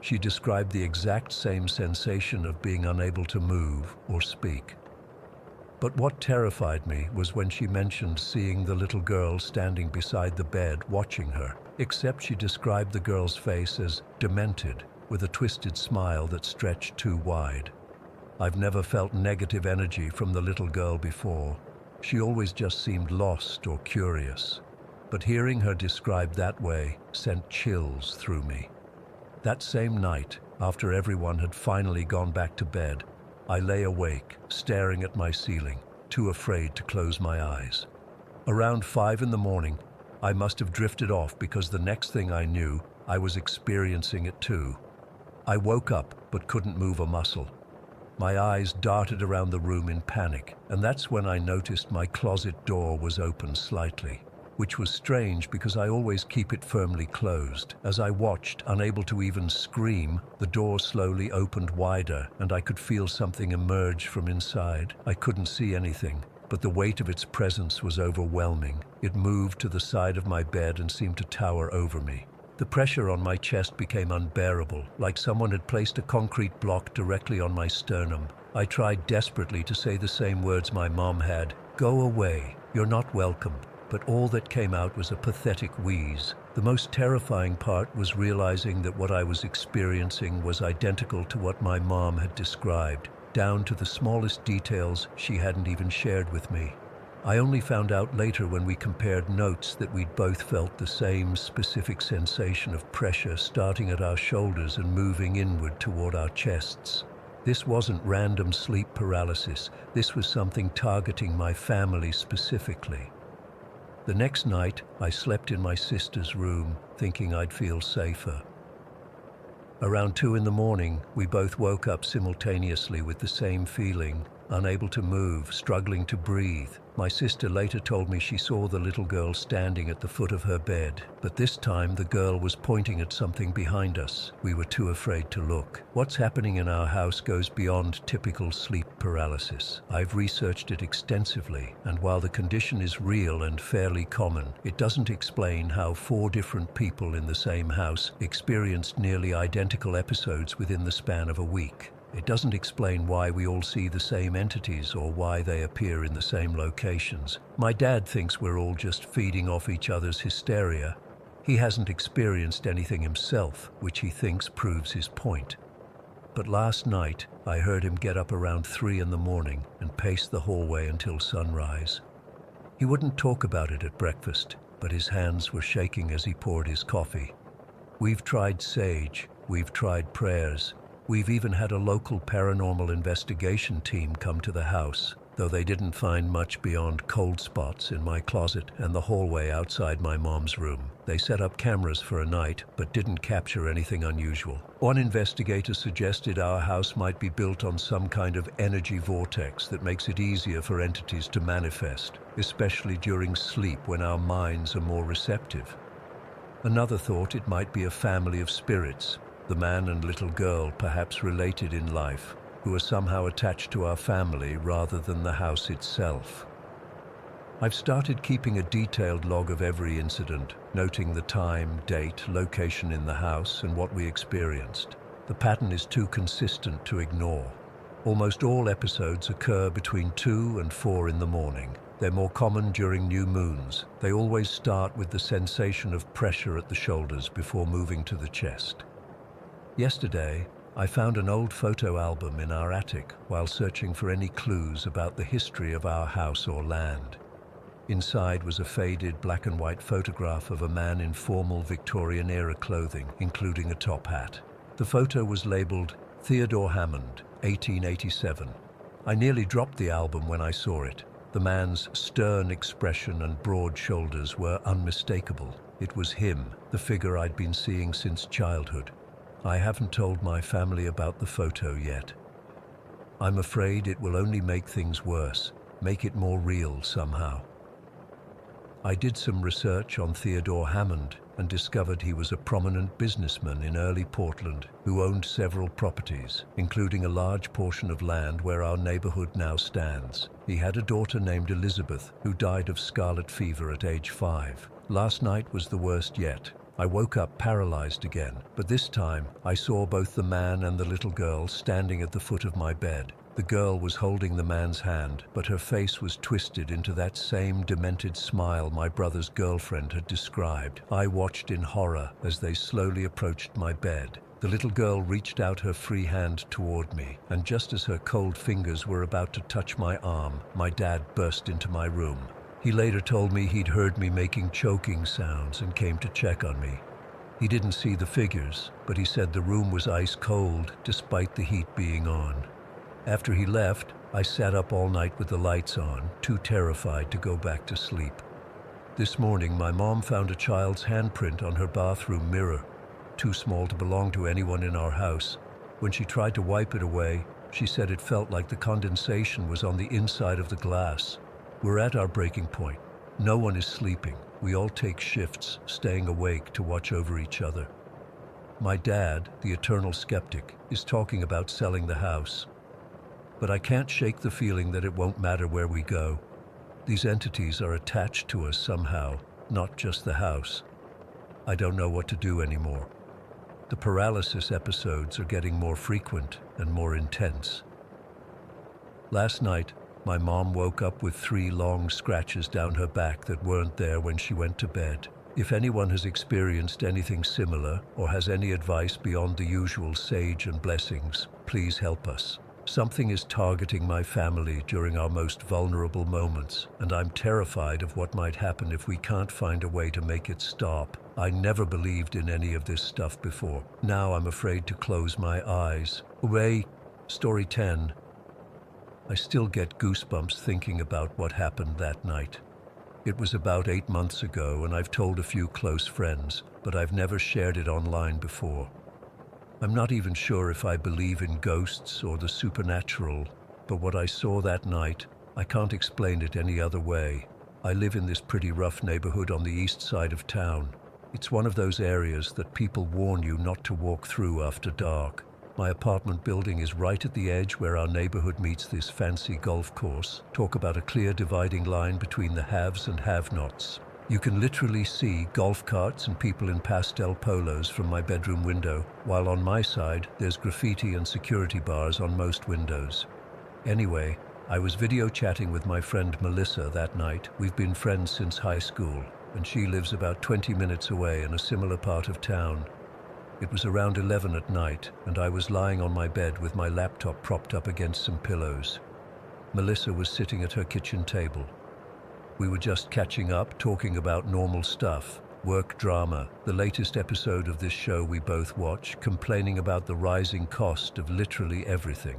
She described the exact same sensation of being unable to move or speak. But what terrified me was when she mentioned seeing the little girl standing beside the bed watching her, except she described the girl's face as demented, with a twisted smile that stretched too wide. I've never felt negative energy from the little girl before. She always just seemed lost or curious. But hearing her described that way sent chills through me. That same night, after everyone had finally gone back to bed, I lay awake, staring at my ceiling, too afraid to close my eyes. Around 5 in the morning, I must have drifted off because the next thing I knew, I was experiencing it too. I woke up but couldn't move a muscle. My eyes darted around the room in panic, and that's when I noticed my closet door was open slightly, which was strange because I always keep it firmly closed. As I watched, unable to even scream, the door slowly opened wider and I could feel something emerge from inside. I couldn't see anything, but the weight of its presence was overwhelming. It moved to the side of my bed and seemed to tower over me. The pressure on my chest became unbearable, like someone had placed a concrete block directly on my sternum. I tried desperately to say the same words my mom had, "Go away, you're not welcome," but all that came out was a pathetic wheeze. The most terrifying part was realizing that what I was experiencing was identical to what my mom had described, down to the smallest details she hadn't even shared with me. I only found out later when we compared notes that we'd both felt the same specific sensation of pressure starting at our shoulders and moving inward toward our chests. This wasn't random sleep paralysis. This was something targeting my family specifically. The next night, I slept in my sister's room, thinking I'd feel safer. Around 2 in the morning, we both woke up simultaneously with the same feeling, unable to move, struggling to breathe. My sister later told me she saw the little girl standing at the foot of her bed, but this time the girl was pointing at something behind us. We were too afraid to look. What's happening in our house goes beyond typical sleep paralysis. I've researched it extensively, and while the condition is real and fairly common, it doesn't explain how 4 different people in the same house experienced nearly identical episodes within the span of a week. It doesn't explain why we all see the same entities or why they appear in the same locations. My dad thinks we're all just feeding off each other's hysteria. He hasn't experienced anything himself, which he thinks proves his point. But last night, I heard him get up around 3 in the morning and pace the hallway until sunrise. He wouldn't talk about it at breakfast, but his hands were shaking as he poured his coffee. We've tried sage, we've tried prayers, we've even had a local paranormal investigation team come to the house, though they didn't find much beyond cold spots in my closet and the hallway outside my mom's room. They set up cameras for a night, but didn't capture anything unusual. One investigator suggested our house might be built on some kind of energy vortex that makes it easier for entities to manifest, especially during sleep when our minds are more receptive. Another thought it might be a family of spirits, the man and little girl perhaps related in life, who are somehow attached to our family rather than the house itself. I've started keeping a detailed log of every incident, noting the time, date, location in the house, and what we experienced. The pattern is too consistent to ignore. Almost all episodes occur between 2 and 4 in the morning. They're more common during new moons. They always start with the sensation of pressure at the shoulders before moving to the chest. Yesterday, I found an old photo album in our attic while searching for any clues about the history of our house or land. Inside was a faded black and white photograph of a man in formal Victorian-era clothing, including a top hat. The photo was labeled Theodore Hammond, 1887. I nearly dropped the album when I saw it. The man's stern expression and broad shoulders were unmistakable. It was him, the figure I'd been seeing since childhood. I haven't told my family about the photo yet. I'm afraid it will only make things worse, make it more real somehow. I did some research on Theodore Hammond and discovered he was a prominent businessman in early Portland who owned several properties, including a large portion of land where our neighborhood now stands. He had a daughter named Elizabeth who died of scarlet fever at age 5. Last night was the worst yet. I woke up paralyzed again, but this time I saw both the man and the little girl standing at the foot of my bed. The girl was holding the man's hand, but her face was twisted into that same demented smile my brother's girlfriend had described. I watched in horror as they slowly approached my bed. The little girl reached out her free hand toward me, and just as her cold fingers were about to touch my arm, my dad burst into my room. He later told me he'd heard me making choking sounds and came to check on me. He didn't see the figures, but he said the room was ice cold despite the heat being on. After he left, I sat up all night with the lights on, too terrified to go back to sleep. This morning, my mom found a child's handprint on her bathroom mirror, too small to belong to anyone in our house. When she tried to wipe it away, she said it felt like the condensation was on the inside of the glass. We're at our breaking point. No one is sleeping. We all take shifts, staying awake to watch over each other. My dad, the eternal skeptic, is talking about selling the house. But I can't shake the feeling that it won't matter where we go. These entities are attached to us somehow, not just the house. I don't know what to do anymore. The paralysis episodes are getting more frequent and more intense. Last night, my mom woke up with 3 long scratches down her back that weren't there when she went to bed. If anyone has experienced anything similar or has any advice beyond the usual sage and blessings, please help us. Something is targeting my family during our most vulnerable moments, and I'm terrified of what might happen if we can't find a way to make it stop. I never believed in any of this stuff before. Now I'm afraid to close my eyes. Story 10. I still get goosebumps thinking about what happened that night. It was about 8 months ago, and I've told a few close friends, but I've never shared it online before. I'm not even sure if I believe in ghosts or the supernatural, but what I saw that night, I can't explain it any other way. I live in this pretty rough neighborhood on the east side of town. It's one of those areas that people warn you not to walk through after dark. My apartment building is right at the edge where our neighborhood meets this fancy golf course. Talk about a clear dividing line between the haves and have-nots. You can literally see golf carts and people in pastel polos from my bedroom window, while on my side there's graffiti and security bars on most windows. Anyway, I was video chatting with my friend Melissa that night. We've been friends since high school, and she lives about 20 minutes away in a similar part of town. It was around 11 at night, and I was lying on my bed with my laptop propped up against some pillows. Melissa was sitting at her kitchen table. We were just catching up, talking about normal stuff, work drama, the latest episode of this show we both watch, complaining about the rising cost of literally everything.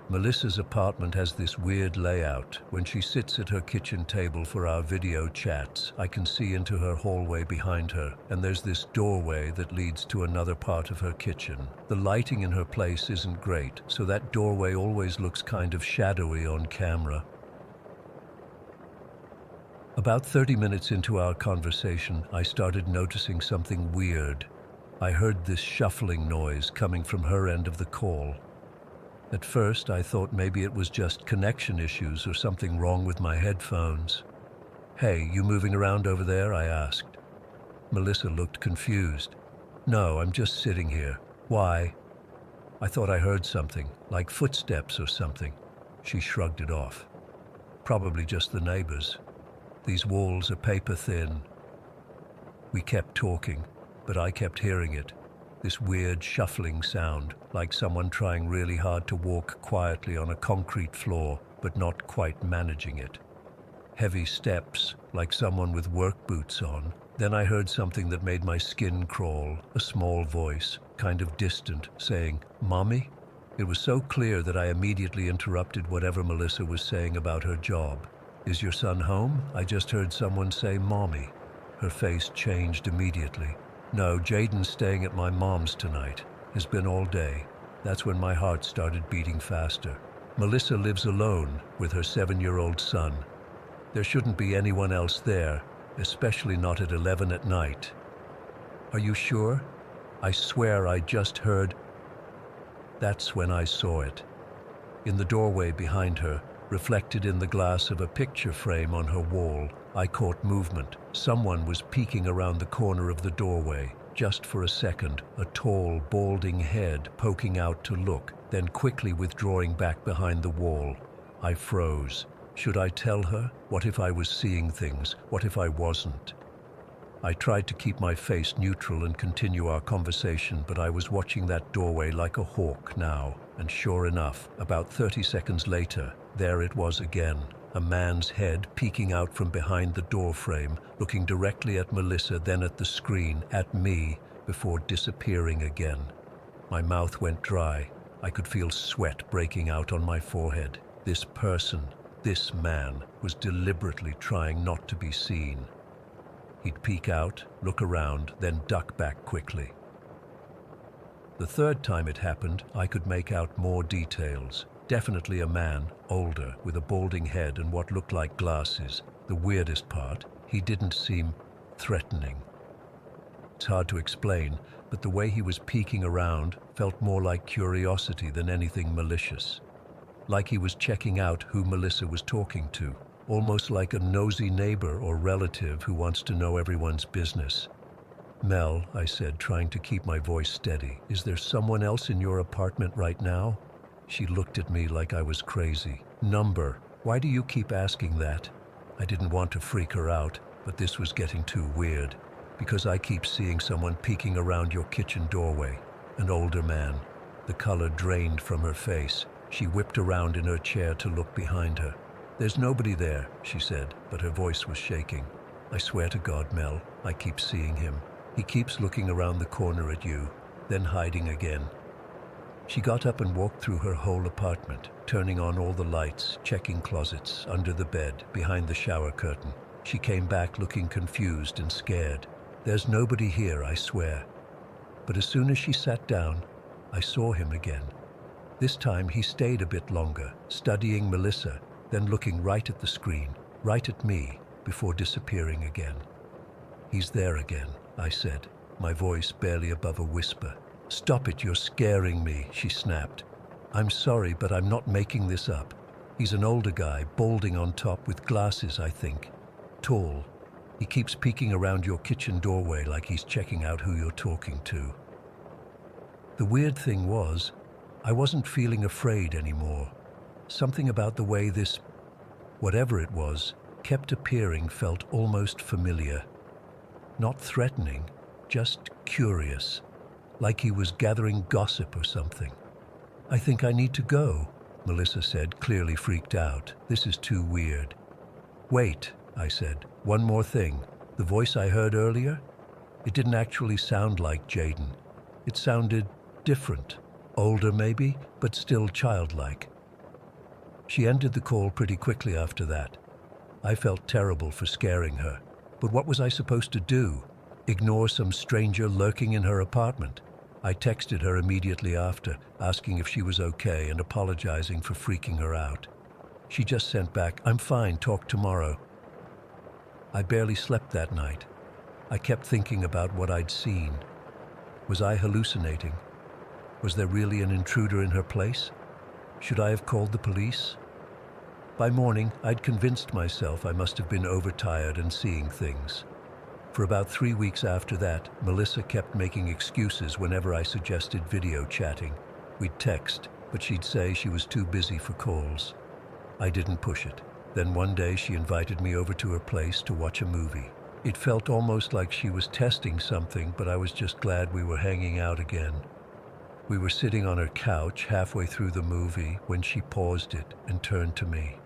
Melissa's apartment has this weird layout. When she sits at her kitchen table for our video chats, I can see into her hallway behind her, and there's this doorway that leads to another part of her kitchen. The lighting in her place isn't great, so that doorway always looks kind of shadowy on camera. About 30 minutes into our conversation, I started noticing something weird. I heard this shuffling noise coming from her end of the call. At first, I thought maybe it was just connection issues or something wrong with my headphones. "Hey, you moving around over there?" I asked. Melissa looked confused. "No, I'm just sitting here. Why?" "I thought I heard something, like footsteps or something." She shrugged it off. "Probably just the neighbors. These walls are paper thin." We kept talking, but I kept hearing it. This weird shuffling sound, like someone trying really hard to walk quietly on a concrete floor, but not quite managing it. Heavy steps, like someone with work boots on. Then I heard something that made my skin crawl, a small voice, kind of distant, saying, "Mommy?" It was so clear that I immediately interrupted whatever Melissa was saying about her job. "Is your son home?" I just heard someone say, "Mommy." Her face changed immediately. "No, Jaden's staying at my mom's tonight. Has been all day." That's when my heart started beating faster. Melissa lives alone with her 7-year-old son. There shouldn't be anyone else there, especially not at 11 at night. "Are you sure?" "I swear I just heard." That's when I saw it. In the doorway behind her, reflected in the glass of a picture frame on her wall, I caught movement. Someone was peeking around the corner of the doorway. Just for a second, a tall, balding head poking out to look, then quickly withdrawing back behind the wall. I froze. Should I tell her? What if I was seeing things? What if I wasn't? I tried to keep my face neutral and continue our conversation, but I was watching that doorway like a hawk now. And sure enough, about 30 seconds later, there it was again. A man's head peeking out from behind the door frame, looking directly at Melissa, then at the screen, at me, before disappearing again. My mouth went dry. I could feel sweat breaking out on my forehead. This person, this man, was deliberately trying not to be seen. He'd peek out, look around, then duck back quickly. The third time it happened, I could make out more details. Definitely a man, older, with a balding head and what looked like glasses. The weirdest part, he didn't seem threatening. It's hard to explain, but the way he was peeking around felt more like curiosity than anything malicious. Like he was checking out who Melissa was talking to. Almost like a nosy neighbor or relative who wants to know everyone's business. "Mel," I said, trying to keep my voice steady, "is there someone else in your apartment right now?" She looked at me like I was crazy. "Number? Why do you keep asking that?" I didn't want to freak her out, but this was getting too weird. "Because I keep seeing someone peeking around your kitchen doorway. An older man." The color drained from her face. She whipped around in her chair to look behind her. "There's nobody there," she said, but her voice was shaking. "I swear to God, Mel, I keep seeing him. He keeps looking around the corner at you, then hiding again." She got up and walked through her whole apartment, turning on all the lights, checking closets, under the bed, behind the shower curtain. She came back looking confused and scared. "There's nobody here, I swear." But as soon as she sat down, I saw him again. This time he stayed a bit longer, studying Melissa, then looking right at the screen, right at me, before disappearing again. "He's there again," I said, my voice barely above a whisper. "Stop it, you're scaring me," she snapped. "I'm sorry, but I'm not making this up. He's an older guy, balding on top, with glasses, I think. Tall. He keeps peeking around your kitchen doorway like he's checking out who you're talking to. The weird thing was, I wasn't feeling afraid anymore. Something about the way this, whatever it was, kept appearing felt almost familiar. Not threatening, just curious, like he was gathering gossip or something. "I think I need to go," Melissa said, clearly freaked out. "This is too weird." "Wait," I said. "One more thing. The voice I heard earlier? It didn't actually sound like Jaden. It sounded different. Older maybe, but still childlike." She ended the call pretty quickly after that. I felt terrible for scaring her. But what was I supposed to do? Ignore some stranger lurking in her apartment? I texted her immediately after, asking if she was okay and apologizing for freaking her out. She just sent back, "I'm fine, talk tomorrow." I barely slept that night. I kept thinking about what I'd seen. Was I hallucinating? Was there really an intruder in her place? Should I have called the police? By morning, I'd convinced myself I must have been overtired and seeing things. For about 3 weeks after that, Melissa kept making excuses whenever I suggested video chatting. We'd text, but she'd say she was too busy for calls. I didn't push it. Then one day she invited me over to her place to watch a movie. It felt almost like she was testing something, but I was just glad we were hanging out again. We were sitting on her couch halfway through the movie when she paused it and turned to me.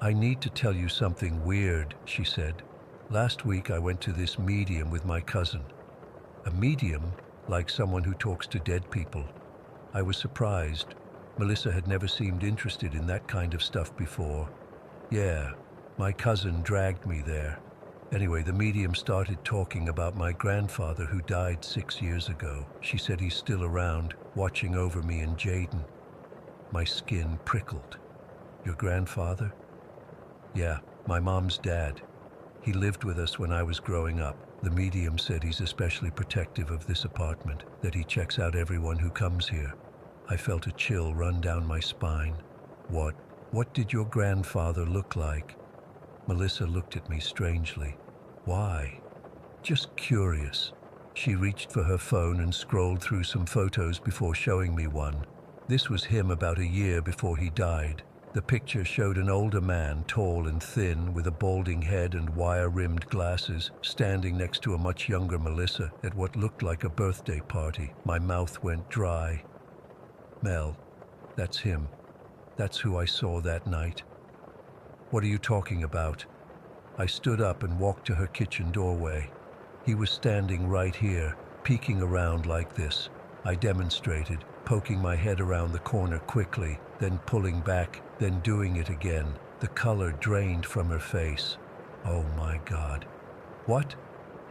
"I need to tell you something weird," she said. "Last week I went to this medium with my cousin." A medium, like someone who talks to dead people. I was surprised. Melissa had never seemed interested in that kind of stuff before. "Yeah, my cousin dragged me there. Anyway, the medium started talking about my grandfather who died 6 years ago. She said he's still around, watching over me and Jaden." My skin prickled. "Your grandfather?" "Yeah, my mom's dad. He lived with us when I was growing up. The medium said he's especially protective of this apartment, that he checks out everyone who comes here." I felt a chill run down my spine. What did your grandfather look like?" Melissa looked at me strangely. "Why?" "Just curious." She reached for her phone and scrolled through some photos before showing me one. This was him about a year before he died. The picture showed an older man, tall and thin, with a balding head and wire-rimmed glasses, standing next to a much younger Melissa at what looked like a birthday party. My mouth went dry. "Mel, that's him. That's who I saw that night." "What are you talking about?" I stood up and walked to her kitchen doorway. He was standing right here, peeking around like this. I demonstrated, poking my head around the corner quickly, then pulling back, then doing it again. The color drained from her face. Oh my God. "What?"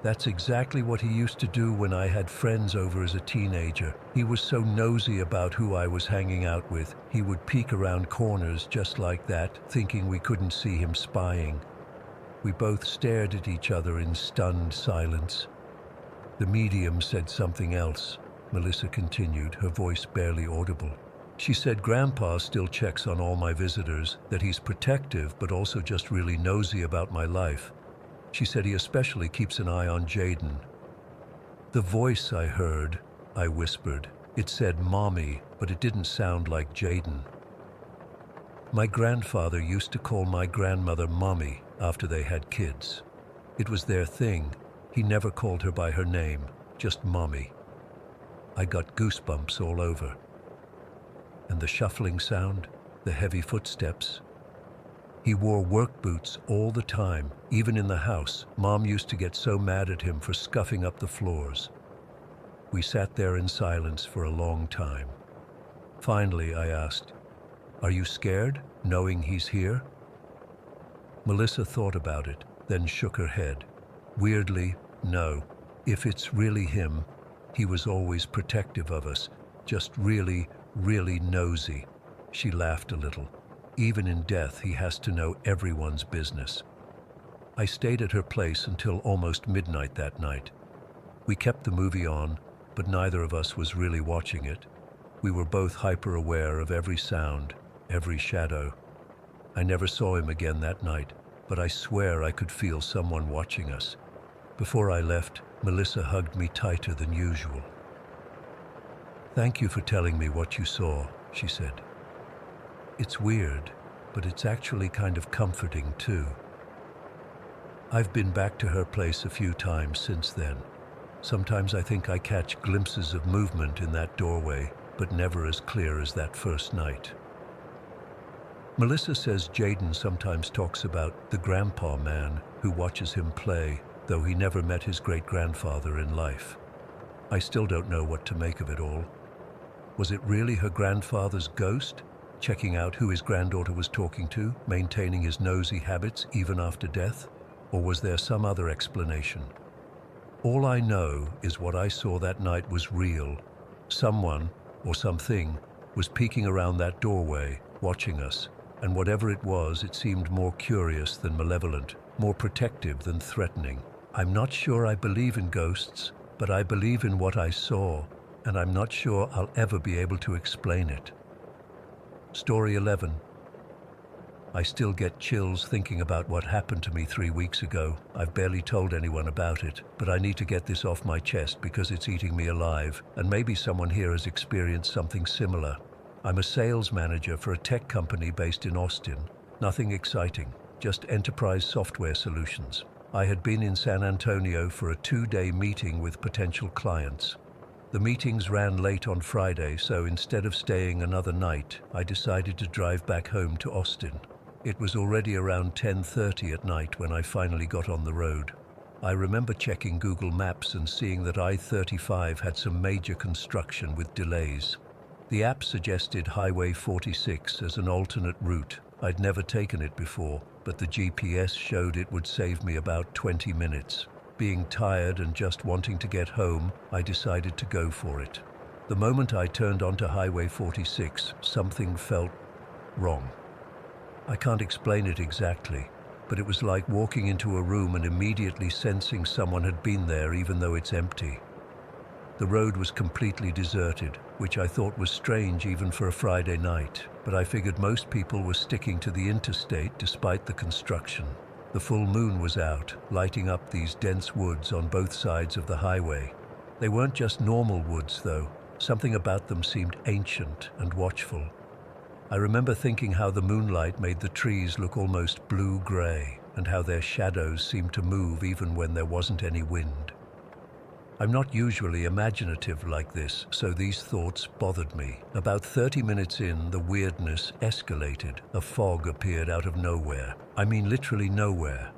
"That's exactly what he used to do when I had friends over as a teenager. He was so nosy about who I was hanging out with. He would peek around corners just like that, thinking we couldn't see him spying." We both stared at each other in stunned silence. "The medium said something else," Melissa continued, her voice barely audible. "She said Grandpa still checks on all my visitors, that he's protective but also just really nosy about my life. She said he especially keeps an eye on Jaden." "The voice I heard," I whispered. "It said Mommy, but it didn't sound like Jaden." "My grandfather used to call my grandmother Mommy after they had kids. It was their thing. He never called her by her name, just Mommy." I got goosebumps all over. And the shuffling sound, the heavy footsteps. He wore work boots all the time, even in the house. Mom used to get so mad at him for scuffing up the floors. We sat there in silence for a long time. Finally, I asked, "Are you scared, knowing he's here?" Melissa thought about it, then shook her head. "Weirdly, no. If it's really him, he was always protective of us, just really, really nosy." She laughed a little. "Even in death, he has to know everyone's business." I stayed at her place until almost midnight that night. We kept the movie on, but neither of us was really watching it. We were both hyper-aware of every sound, every shadow. I never saw him again that night. but I swear I could feel someone watching us. Before I left, Melissa hugged me tighter than usual. "Thank you for telling me what you saw," she said. "It's weird, but it's actually kind of comforting too." I've been back to her place a few times since then. Sometimes I think I catch glimpses of movement in that doorway, but never as clear as that first night. Melissa says Jaden sometimes talks about the grandpa man who watches him play, though he never met his great-grandfather in life. I still don't know what to make of it all. Was it really her grandfather's ghost, checking out who his granddaughter was talking to, maintaining his nosy habits even after death? Or was there some other explanation? All I know is what I saw that night was real. Someone, or something, was peeking around that doorway, watching us, and whatever it was, it seemed more curious than malevolent, more protective than threatening. I'm not sure I believe in ghosts, but I believe in what I saw, and I'm not sure I'll ever be able to explain it. Story 11. I still get chills thinking about what happened to me 3 weeks ago. I've barely told anyone about it, but I need to get this off my chest because it's eating me alive, and maybe someone here has experienced something similar. I'm a sales manager for a tech company based in Austin. Nothing exciting, just enterprise software solutions. I had been in San Antonio for a 2-day meeting with potential clients. The meetings ran late on Friday, so instead of staying another night, I decided to drive back home to Austin. It was already around 10:30 at night when I finally got on the road. I remember checking Google Maps and seeing that I-35 had some major construction with delays. The app suggested Highway 46 as an alternate route. I'd never taken it before, but the GPS showed it would save me about 20 minutes. Being tired and just wanting to get home, I decided to go for it. The moment I turned onto Highway 46, something felt wrong. I can't explain it exactly, but it was like walking into a room and immediately sensing someone had been there even though it's empty. The road was completely deserted, which I thought was strange even for a Friday night, but I figured most people were sticking to the interstate despite the construction. The full moon was out, lighting up these dense woods on both sides of the highway. They weren't just normal woods, though. Something about them seemed ancient and watchful. I remember thinking how the moonlight made the trees look almost blue-gray, and how their shadows seemed to move even when there wasn't any wind. I'm not usually imaginative like this, so these thoughts bothered me. About 30 minutes in, the weirdness escalated. A fog appeared out of nowhere. I mean literally nowhere.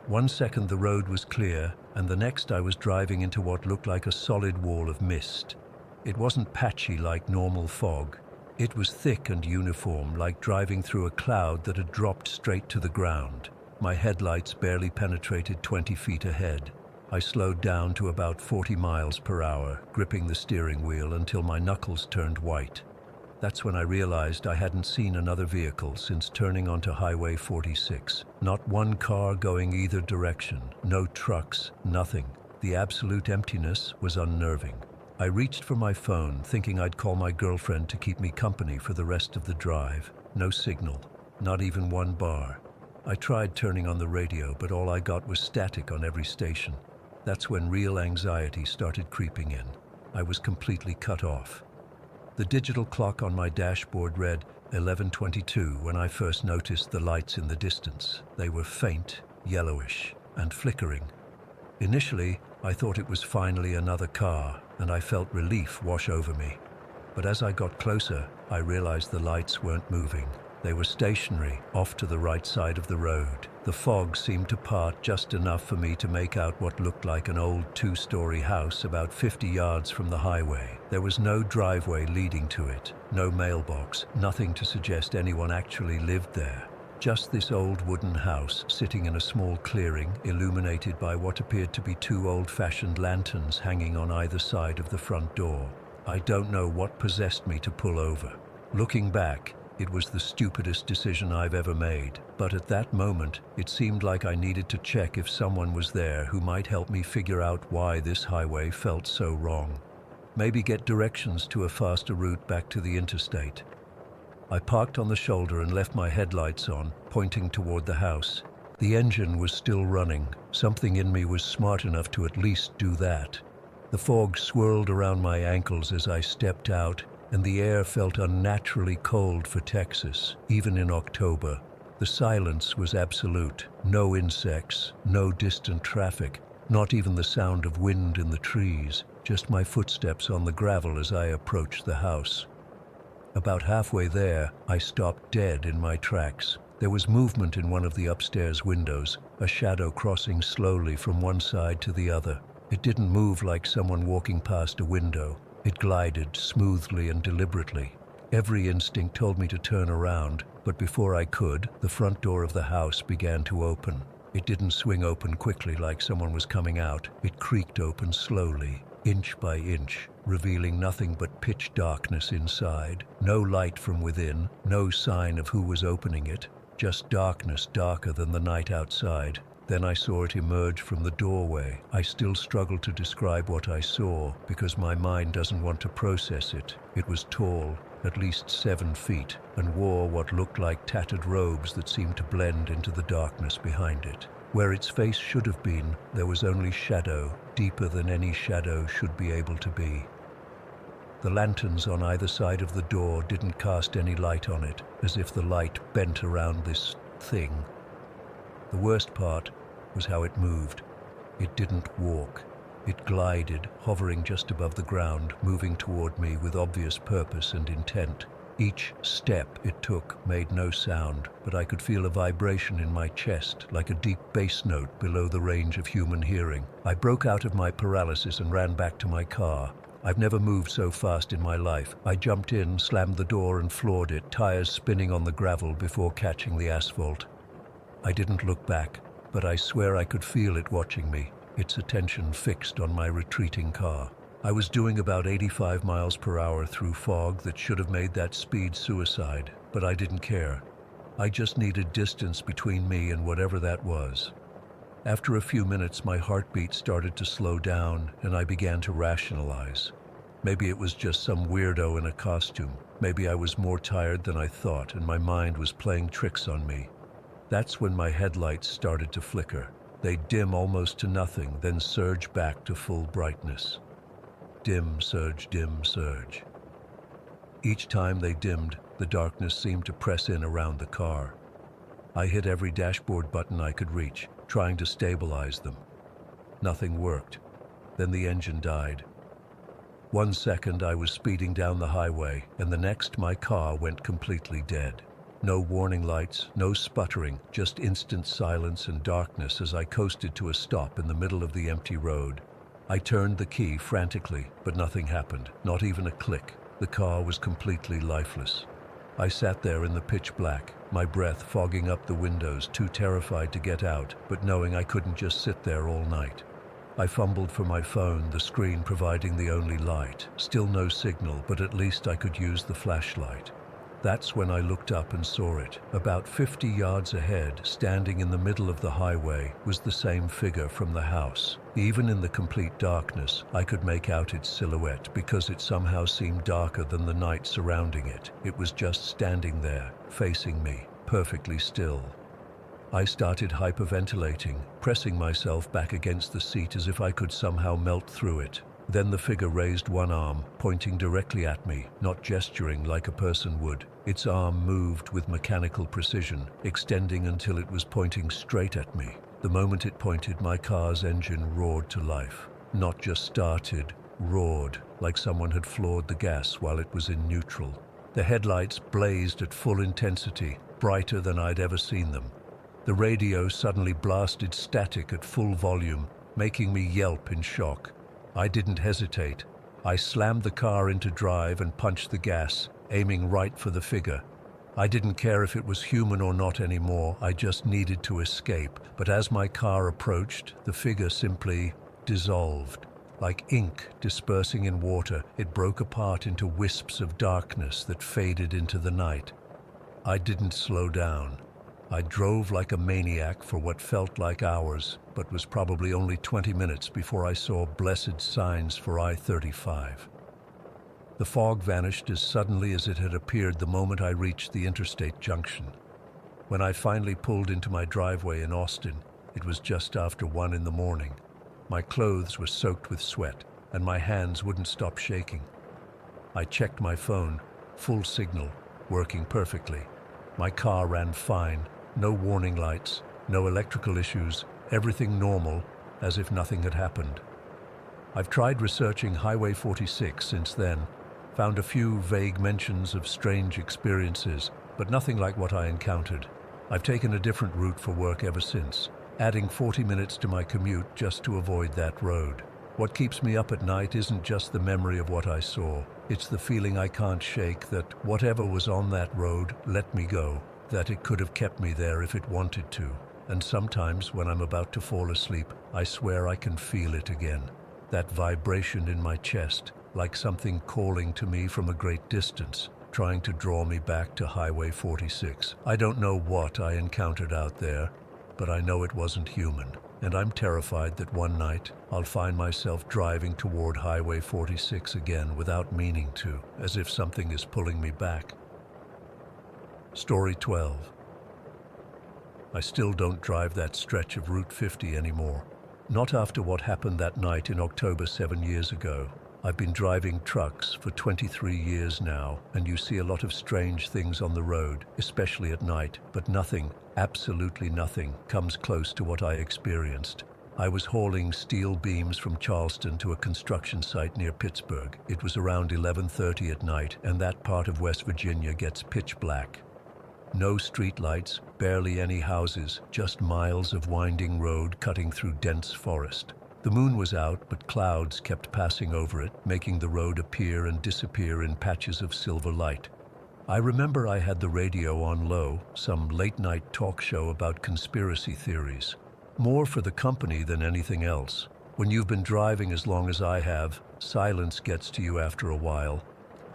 1 second the road was clear, and the next I was driving into what looked like a solid wall of mist. It wasn't patchy like normal fog. It was thick and uniform, like driving through a cloud that had dropped straight to the ground. My headlights barely penetrated 20 feet ahead. I slowed down to about 40 miles per hour, gripping the steering wheel until my knuckles turned white. That's when I realized I hadn't seen another vehicle since turning onto Highway 46. Not one car going either direction, no trucks, nothing. The absolute emptiness was unnerving. I reached for my phone, thinking I'd call my girlfriend to keep me company for the rest of the drive. No signal, not even one bar. I tried turning on the radio, but all I got was static on every station. That's when real anxiety started creeping in. I was completely cut off. The digital clock on my dashboard read 11:22 when I first noticed the lights in the distance. They were faint, yellowish, and flickering. Initially, I thought it was finally another car, and I felt relief wash over me. But as I got closer, I realized the lights weren't moving. They were stationary, off to the right side of the road. The fog seemed to part just enough for me to make out what looked like an old 2-story house about 50 yards from the highway. There was no driveway leading to it, no mailbox, nothing to suggest anyone actually lived there. Just this old wooden house sitting in a small clearing, illuminated by what appeared to be 2 old-fashioned lanterns hanging on either side of the front door. I don't know what possessed me to pull over. Looking back, it was the stupidest decision I've ever made, but at that moment, it seemed like I needed to check if someone was there who might help me figure out why this highway felt so wrong. Maybe get directions to a faster route back to the interstate. I parked on the shoulder and left my headlights on, pointing toward the house. The engine was still running. Something in me was smart enough to at least do that. The fog swirled around my ankles as I stepped out, and the air felt unnaturally cold for Texas, even in October. The silence was absolute. No insects, no distant traffic, not even the sound of wind in the trees, just my footsteps on the gravel as I approached the house. About halfway there, I stopped dead in my tracks. There was movement in one of the upstairs windows, a shadow crossing slowly from one side to the other. It didn't move like someone walking past a window. It glided smoothly and deliberately. Every instinct told me to turn around, but before I could, the front door of the house began to open. It didn't swing open quickly like someone was coming out. It creaked open slowly, inch by inch, revealing nothing but pitch darkness inside. No light from within, no sign of who was opening it, just darkness darker than the night outside. Then I saw it emerge from the doorway. I still struggle to describe what I saw because my mind doesn't want to process it. It was tall, at least 7 feet, and wore what looked like tattered robes that seemed to blend into the darkness behind it. Where its face should have been, there was only shadow, deeper than any shadow should be able to be. The lanterns on either side of the door didn't cast any light on it, as if the light bent around this thing. The worst part was how it moved. It didn't walk. It glided, hovering just above the ground, moving toward me with obvious purpose and intent. Each step it took made no sound, but I could feel a vibration in my chest, like a deep bass note below the range of human hearing. I broke out of my paralysis and ran back to my car. I've never moved so fast in my life. I jumped in, slammed the door and floored it, tires spinning on the gravel before catching the asphalt. I didn't look back, but I swear I could feel it watching me, its attention fixed on my retreating car. I was doing about 85 miles per hour through fog that should have made that speed suicide, but I didn't care. I just needed distance between me and whatever that was. After a few minutes, my heartbeat started to slow down, and I began to rationalize. Maybe it was just some weirdo in a costume. Maybe I was more tired than I thought, and my mind was playing tricks on me. That's when my headlights started to flicker. They'd dim almost to nothing, then surge back to full brightness. Dim, surge, dim, surge. Each time they dimmed, the darkness seemed to press in around the car. I hit every dashboard button I could reach, trying to stabilize them. Nothing worked. Then the engine died. 1 second I was speeding down the highway, and the next my car went completely dead. No warning lights, no sputtering, just instant silence and darkness as I coasted to a stop in the middle of the empty road. I turned the key frantically, but nothing happened, not even a click. The car was completely lifeless. I sat there in the pitch black, my breath fogging up the windows, too terrified to get out, but knowing I couldn't just sit there all night. I fumbled for my phone, the screen providing the only light. Still no signal, but at least I could use the flashlight. That's when I looked up and saw it. About 50 yards ahead, standing in the middle of the highway, was the same figure from the house. Even in the complete darkness, I could make out its silhouette because it somehow seemed darker than the night surrounding it. It was just standing there, facing me, perfectly still. I started hyperventilating, pressing myself back against the seat as if I could somehow melt through it. Then the figure raised one arm, pointing directly at me, not gesturing like a person would. Its arm moved with mechanical precision, extending until it was pointing straight at me. The moment it pointed, my car's engine roared to life. Not just started, roared, like someone had floored the gas while it was in neutral. The headlights blazed at full intensity, brighter than I'd ever seen them. The radio suddenly blasted static at full volume, making me yelp in shock. I didn't hesitate. I slammed the car into drive and punched the gas, aiming right for the figure. I didn't care if it was human or not anymore, I just needed to escape. But as my car approached, the figure simply dissolved. Like ink dispersing in water, it broke apart into wisps of darkness that faded into the night. I didn't slow down. I drove like a maniac for what felt like hours, but was probably only 20 minutes before I saw blessed signs for I-35. The fog vanished as suddenly as it had appeared the moment I reached the interstate junction. When I finally pulled into my driveway in Austin, it was just after 1 in the morning. My clothes were soaked with sweat, and my hands wouldn't stop shaking. I checked my phone, full signal, working perfectly. My car ran fine, no warning lights, no electrical issues, everything normal, as if nothing had happened. I've tried researching Highway 46 since then, found a few vague mentions of strange experiences, but nothing like what I encountered. I've taken a different route for work ever since, adding 40 minutes to my commute just to avoid that road. What keeps me up at night isn't just the memory of what I saw, it's the feeling I can't shake that whatever was on that road let me go, that it could have kept me there if it wanted to. And sometimes when I'm about to fall asleep, I swear I can feel it again. That vibration in my chest, like something calling to me from a great distance, trying to draw me back to Highway 46. I don't know what I encountered out there, but I know it wasn't human. And I'm terrified that one night I'll find myself driving toward Highway 46 again without meaning to, as if something is pulling me back. Story 12. I still don't drive that stretch of Route 50 anymore. Not after what happened that night in October 7 years ago. I've been driving trucks for 23 years now, and you see a lot of strange things on the road, especially at night, but nothing, absolutely nothing, comes close to what I experienced. I was hauling steel beams from Charleston to a construction site near Pittsburgh. It was around 11:30 at night, and that part of West Virginia gets pitch black. No streetlights, barely any houses, just miles of winding road cutting through dense forest. The moon was out, but clouds kept passing over it, making the road appear and disappear in patches of silver light. I remember I had the radio on low, some late-night talk show about conspiracy theories. More for the company than anything else. When you've been driving as long as I have, silence gets to you after a while.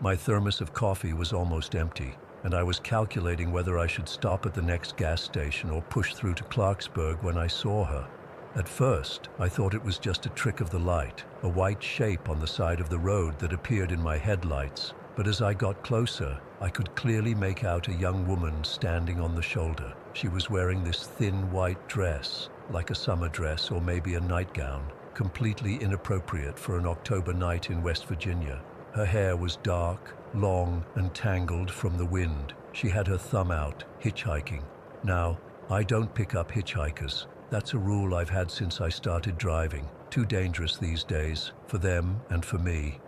My thermos of coffee was almost empty, and I was calculating whether I should stop at the next gas station or push through to Clarksburg when I saw her. At first, I thought it was just a trick of the light, a white shape on the side of the road that appeared in my headlights. But as I got closer, I could clearly make out a young woman standing on the shoulder. She was wearing this thin white dress, like a summer dress or maybe a nightgown, completely inappropriate for an October night in West Virginia. Her hair was dark, long, and tangled from the wind. She had her thumb out, hitchhiking. Now, I don't pick up hitchhikers. That's a rule I've had since I started driving. Too dangerous these days, for them and for me.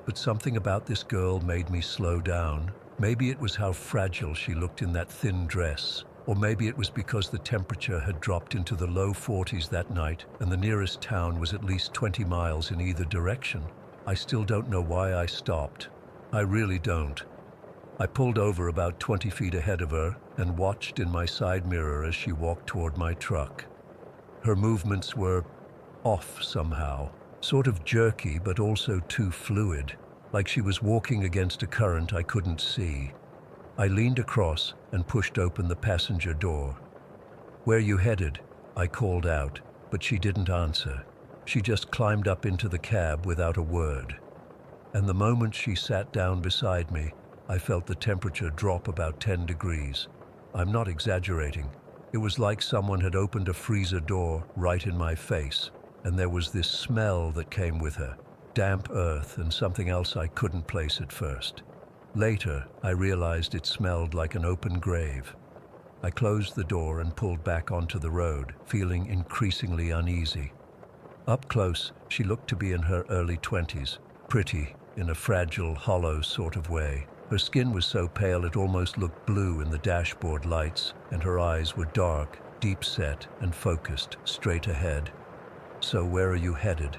But something about this girl made me slow down. Maybe it was how fragile she looked in that thin dress, or maybe it was because the temperature had dropped into the low 40s that night and the nearest town was at least 20 miles in either direction. I still don't know why I stopped. I really don't. I pulled over about 20 feet ahead of her and watched in my side mirror as she walked toward my truck. Her movements were off somehow, sort of jerky but also too fluid, like she was walking against a current I couldn't see. I leaned across and pushed open the passenger door. "Where you headed?" I called out, but she didn't answer. She just climbed up into the cab without a word. And the moment she sat down beside me, I felt the temperature drop about 10 degrees. I'm not exaggerating. It was like someone had opened a freezer door right in my face, and there was this smell that came with her, damp earth and something else I couldn't place at first. Later, I realized it smelled like an open grave. I closed the door and pulled back onto the road, feeling increasingly uneasy. Up close, she looked to be in her early 20s, pretty, in a fragile, hollow sort of way. Her skin was so pale it almost looked blue in the dashboard lights, and her eyes were dark, deep-set, and focused, straight ahead. "So where are you headed?"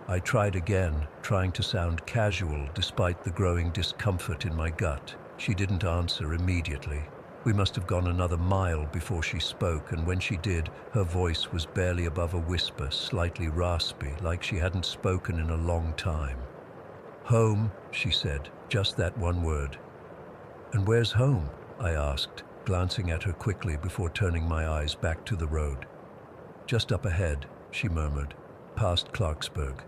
I tried again, trying to sound casual despite the growing discomfort in my gut. She didn't answer immediately. We must have gone another mile before she spoke, and when she did, her voice was barely above a whisper, slightly raspy, like she hadn't spoken in a long time. "Home," she said, just that one word. "And where's home?" I asked, glancing at her quickly before turning my eyes back to the road. "Just up ahead," she murmured, "past Clarksburg."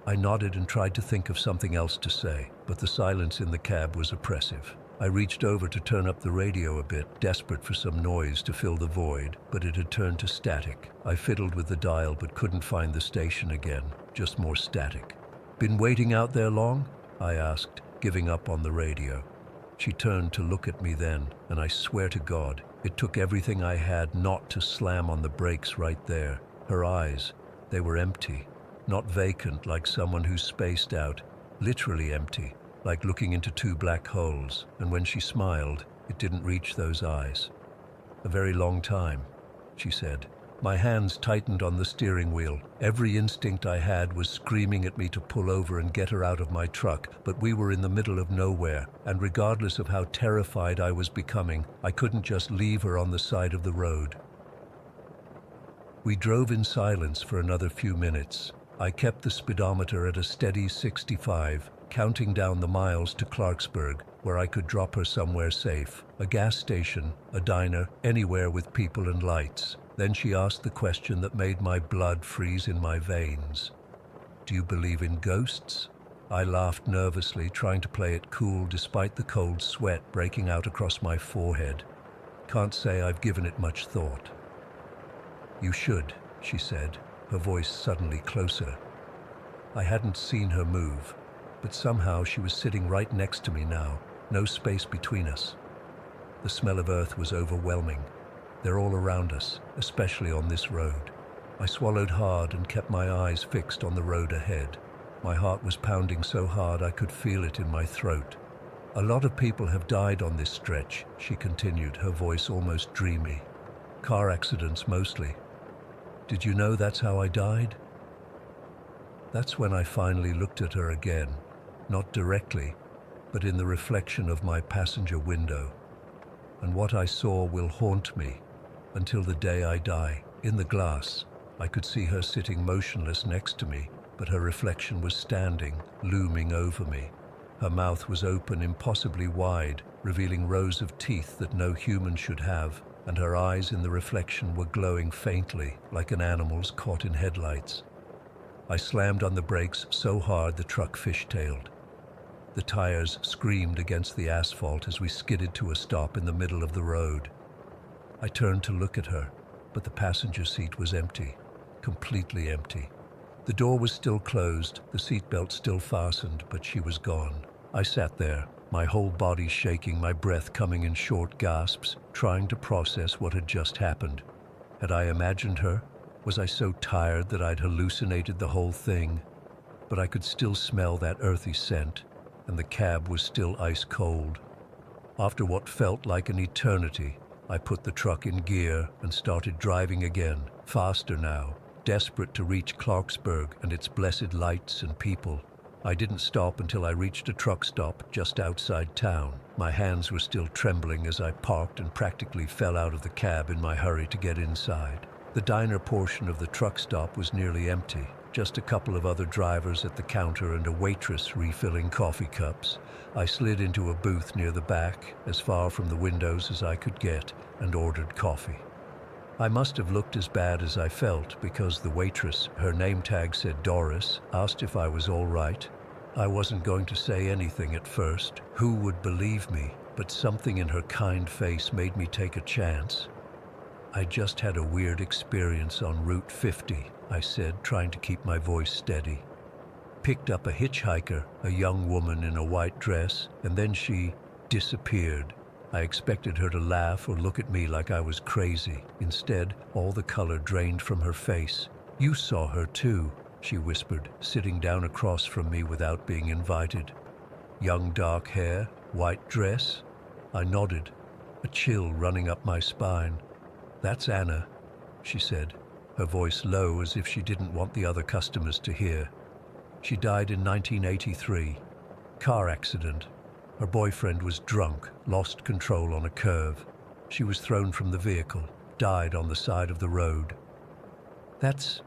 I nodded and tried to think of something else to say, but the silence in the cab was oppressive. I reached over to turn up the radio a bit, desperate for some noise to fill the void, but it had turned to static. I fiddled with the dial but couldn't find the station again, just more static. "Been waiting out there long?" I asked, giving up on the radio. She turned to look at me then, and I swear to God, it took everything I had not to slam on the brakes right there. Her eyes, they were empty, not vacant like someone who's spaced out, literally empty, like looking into two black holes, and when she smiled, it didn't reach those eyes. "A very long time," she said. My hands tightened on the steering wheel. Every instinct I had was screaming at me to pull over and get her out of my truck, but we were in the middle of nowhere, and regardless of how terrified I was becoming, I couldn't just leave her on the side of the road. We drove in silence for another few minutes. I kept the speedometer at a steady 65, counting down the miles to Clarksburg, where I could drop her somewhere safe, a gas station, a diner, anywhere with people and lights. Then she asked the question that made my blood freeze in my veins. "Do you believe in ghosts?" I laughed nervously, trying to play it cool despite the cold sweat breaking out across my forehead. "Can't say I've given it much thought." "You should," she said, her voice suddenly closer. I hadn't seen her move, but somehow she was sitting right next to me now, no space between us. The smell of earth was overwhelming. They're all around us, especially on this road. I swallowed hard and kept my eyes fixed on the road ahead. My heart was pounding so hard I could feel it in my throat. "A lot of people have died on this stretch," she continued, her voice almost dreamy. "Car accidents mostly. Did you know that's how I died?" That's when I finally looked at her again, not directly, but in the reflection of my passenger window. And what I saw will haunt me until the day I die. In the glass, I could see her sitting motionless next to me, but her reflection was standing, looming over me. Her mouth was open impossibly wide, revealing rows of teeth that no human should have, and her eyes in the reflection were glowing faintly, like an animal's caught in headlights. I slammed on the brakes so hard the truck fishtailed. The tires screamed against the asphalt as we skidded to a stop in the middle of the road. I turned to look at her, but the passenger seat was empty, completely empty. The door was still closed, the seatbelt still fastened, but she was gone. I sat there, my whole body shaking, my breath coming in short gasps, trying to process what had just happened. Had I imagined her? Was I so tired that I'd hallucinated the whole thing? But I could still smell that earthy scent, and the cab was still ice cold. After what felt like an eternity, I put the truck in gear and started driving again, faster now, desperate to reach Clarksburg and its blessed lights and people. I didn't stop until I reached a truck stop just outside town. My hands were still trembling as I parked and practically fell out of the cab in my hurry to get inside. The diner portion of the truck stop was nearly empty, just a couple of other drivers at the counter and a waitress refilling coffee cups. I slid into a booth near the back, as far from the windows as I could get, and ordered coffee. I must have looked as bad as I felt because the waitress, her name tag said Doris, asked if I was all right. I wasn't going to say anything at first. Who would believe me? But something in her kind face made me take a chance. "I just had a weird experience on Route 50, I said, trying to keep my voice steady. "Picked up a hitchhiker, a young woman in a white dress, and then she disappeared. I expected her to laugh or look at me like I was crazy. Instead, all the color drained from her face. "You saw her too," she whispered, sitting down across from me without being invited. "Young dark hair, white dress?" I nodded, a chill running up my spine. "That's Anna," she said, her voice low as if she didn't want the other customers to hear. "She died in 1983. Car accident. Her boyfriend was drunk, lost control on a curve. She was thrown from the vehicle, died on the side of the road." That's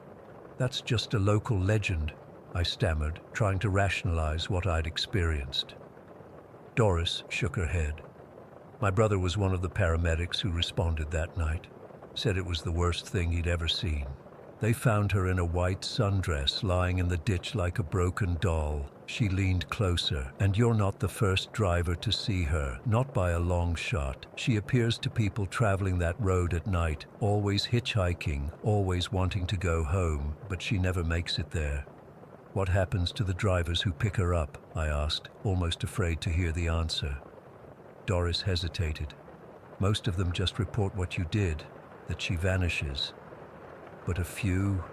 just a local legend," I stammered, trying to rationalize what I'd experienced. Doris shook her head. "My brother was one of the paramedics who responded that night. Said it was the worst thing he'd ever seen. They found her in a white sundress, lying in the ditch like a broken doll. She leaned closer, and you're not the first driver to see her, not by a long shot. She appears to people traveling that road at night, always hitchhiking, always wanting to go home, but she never makes it there. What happens to the drivers who pick her up? I asked, almost afraid to hear the answer. Doris hesitated. Most of them just report what you did, that she vanishes. But a few...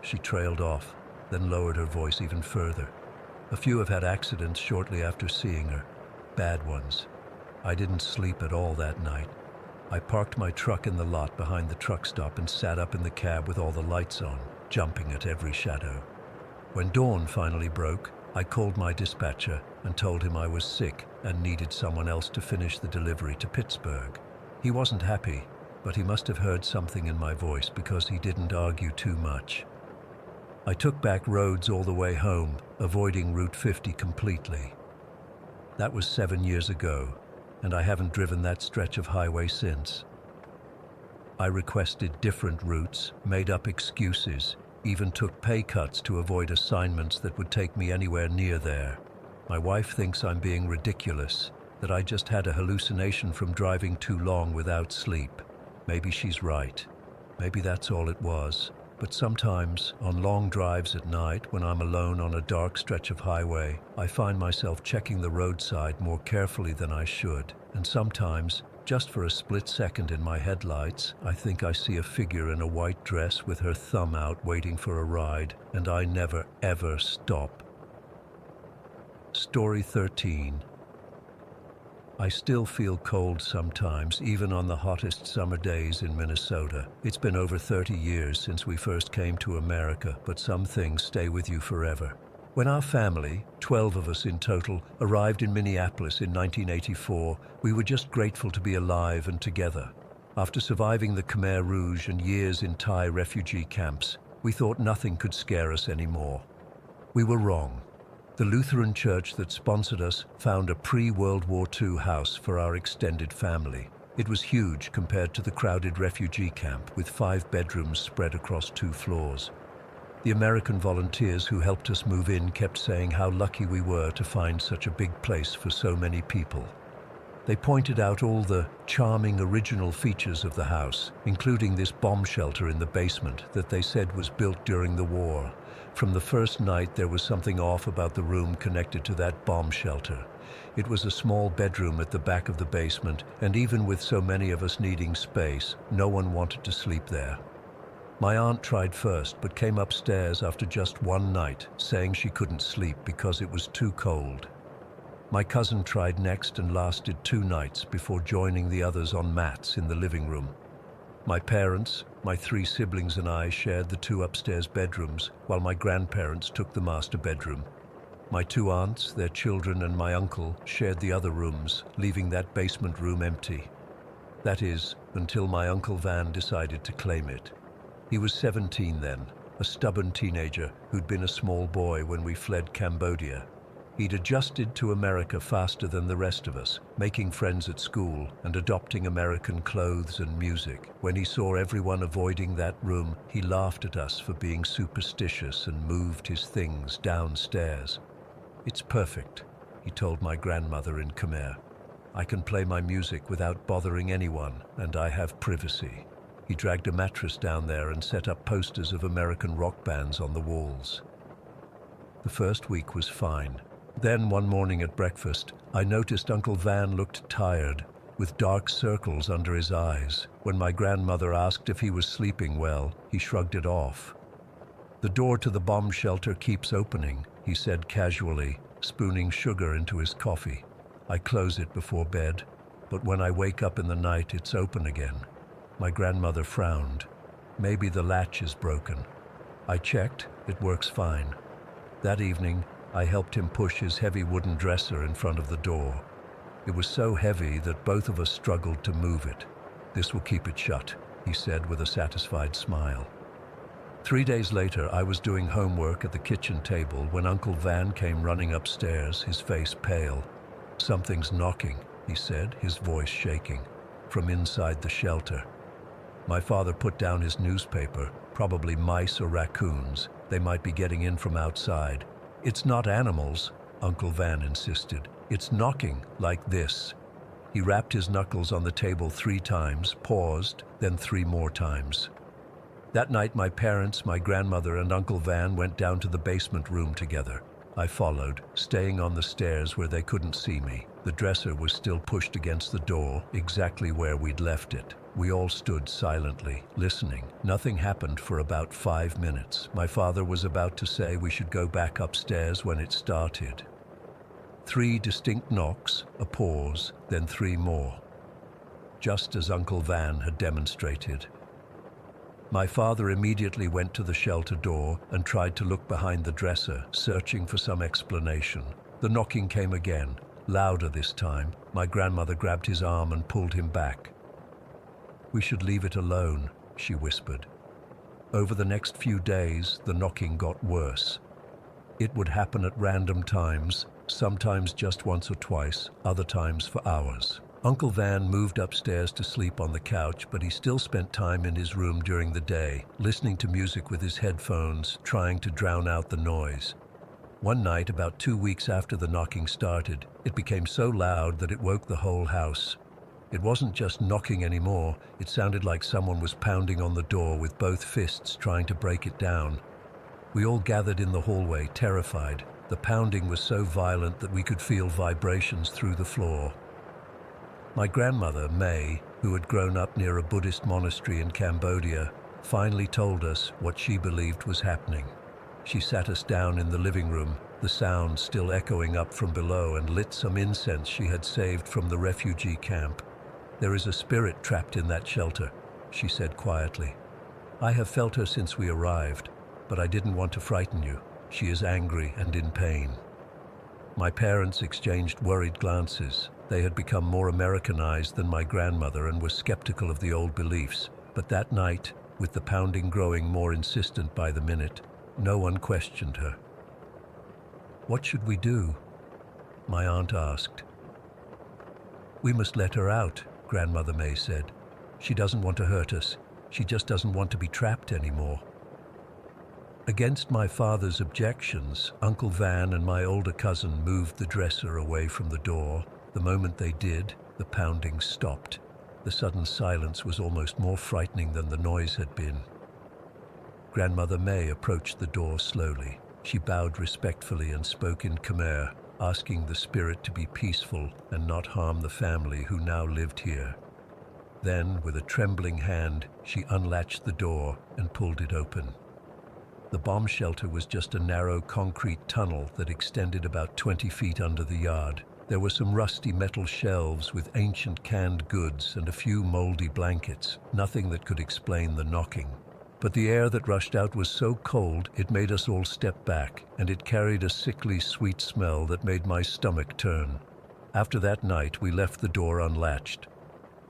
She trailed off, then lowered her voice even further. A few have had accidents shortly after seeing her. Bad ones. I didn't sleep at all that night. I parked my truck in the lot behind the truck stop and sat up in the cab with all the lights on, jumping at every shadow. When dawn finally broke, I called my dispatcher and told him I was sick and needed someone else to finish the delivery to Pittsburgh. He wasn't happy, but he must have heard something in my voice because he didn't argue too much. I took back roads all the way home, avoiding Route 50 completely. That was 7 years ago, and I haven't driven that stretch of highway since. I requested different routes, made up excuses, even took pay cuts to avoid assignments that would take me anywhere near there. My wife thinks I'm being ridiculous, that I just had a hallucination from driving too long without sleep. Maybe she's right. Maybe that's all it was. But sometimes, on long drives at night, when I'm alone on a dark stretch of highway, I find myself checking the roadside more carefully than I should. And sometimes, just for a split second in my headlights, I think I see a figure in a white dress with her thumb out waiting for a ride, and I never, ever stop. Story 13. I still feel cold sometimes, even on the hottest summer days in Minnesota. It's been over 30 years since we first came to America, but some things stay with you forever. When our family, 12 of us in total, arrived in Minneapolis in 1984, we were just grateful to be alive and together. After surviving the Khmer Rouge and years in Thai refugee camps, we thought nothing could scare us anymore. We were wrong. The Lutheran church that sponsored us found a pre-World War II house for our extended family. It was huge compared to the crowded refugee camp, with 5 bedrooms spread across 2 floors. The American volunteers who helped us move in kept saying how lucky we were to find such a big place for so many people. They pointed out all the charming original features of the house, including this bomb shelter in the basement that they said was built during the war. From the first night, there was something off about the room connected to that bomb shelter. It was a small bedroom at the back of the basement, and even with so many of us needing space, no one wanted to sleep there. My aunt tried first, but came upstairs after just one night, saying she couldn't sleep because it was too cold. My cousin tried next and lasted 2 nights before joining the others on mats in the living room. My parents, my 3 siblings and I shared the 2 upstairs bedrooms, while my grandparents took the master bedroom. My 2 aunts, their children, and my uncle shared the other rooms, leaving that basement room empty. That is, until my Uncle Van decided to claim it. He was 17 then, a stubborn teenager who'd been a small boy when we fled Cambodia. He'd adjusted to America faster than the rest of us, making friends at school and adopting American clothes and music. When he saw everyone avoiding that room, he laughed at us for being superstitious and moved his things downstairs. "It's perfect," he told my grandmother in Khmer. "I can play my music without bothering anyone, and I have privacy." He dragged a mattress down there and set up posters of American rock bands on the walls. The first week was fine. Then one morning at breakfast, I noticed Uncle Van looked tired, with dark circles under his eyes. When my grandmother asked if he was sleeping well, he shrugged it off. "The door to the bomb shelter keeps opening," he said casually, spooning sugar into his coffee. "I close it before bed, but when I wake up in the night, it's open again." My grandmother frowned. "Maybe the latch is broken." I checked. It works fine. That evening, I helped him push his heavy wooden dresser in front of the door. It was so heavy that both of us struggled to move it. "This will keep it shut," he said with a satisfied smile. 3 days later, I was doing homework at the kitchen table when Uncle Van came running upstairs, his face pale. "Something's knocking," he said, his voice shaking, from inside the shelter. My father put down his newspaper, Probably mice or raccoons. They might be getting in from outside. It's not animals, Uncle Van insisted. It's knocking, like this. He rapped his knuckles on the table 3 times, paused, then 3 more times. That night my parents, my grandmother, and Uncle Van went down to the basement room together. I followed, staying on the stairs where they couldn't see me. The dresser was still pushed against the door, exactly where we'd left it. We all stood silently, listening. Nothing happened for about 5 minutes. My father was about to say we should go back upstairs when it started. 3 distinct knocks, a pause, then 3 more. Just as Uncle Van had demonstrated. My father immediately went to the shelter door and tried to look behind the dresser, searching for some explanation. The knocking came again, louder this time. My grandmother grabbed his arm and pulled him back. "We should leave it alone," she whispered. Over the next few days, the knocking got worse. It would happen at random times, sometimes just once or twice, other times for hours. Uncle Van moved upstairs to sleep on the couch, but he still spent time in his room during the day, listening to music with his headphones, trying to drown out the noise. One night, about 2 weeks after the knocking started, it became so loud that it woke the whole house. It wasn't just knocking anymore, it sounded like someone was pounding on the door with both fists trying to break it down. We all gathered in the hallway, terrified. The pounding was so violent that we could feel vibrations through the floor. My grandmother, May, who had grown up near a Buddhist monastery in Cambodia, finally told us what she believed was happening. She sat us down in the living room, the sound still echoing up from below, and lit some incense she had saved from the refugee camp. "There is a spirit trapped in that shelter," she said quietly. "I have felt her since we arrived, but I didn't want to frighten you. She is angry and in pain." My parents exchanged worried glances. They had become more Americanized than my grandmother and were skeptical of the old beliefs. But that night, with the pounding growing more insistent by the minute, no one questioned her. "What should we do?" my aunt asked. "We must let her out," Grandmother May said. "She doesn't want to hurt us. She just doesn't want to be trapped anymore." Against my father's objections, Uncle Van and my older cousin moved the dresser away from the door. The moment they did, the pounding stopped. The sudden silence was almost more frightening than the noise had been. Grandmother May approached the door slowly. She bowed respectfully and spoke in Khmer, asking the spirit to be peaceful and not harm the family who now lived here. Then, with a trembling hand, she unlatched the door and pulled it open. The bomb shelter was just a narrow concrete tunnel that extended about 20 feet under the yard. There were some rusty metal shelves with ancient canned goods and a few moldy blankets, nothing that could explain the knocking. But the air that rushed out was so cold it made us all step back, and it carried a sickly sweet smell that made my stomach turn. After that night, we left the door unlatched.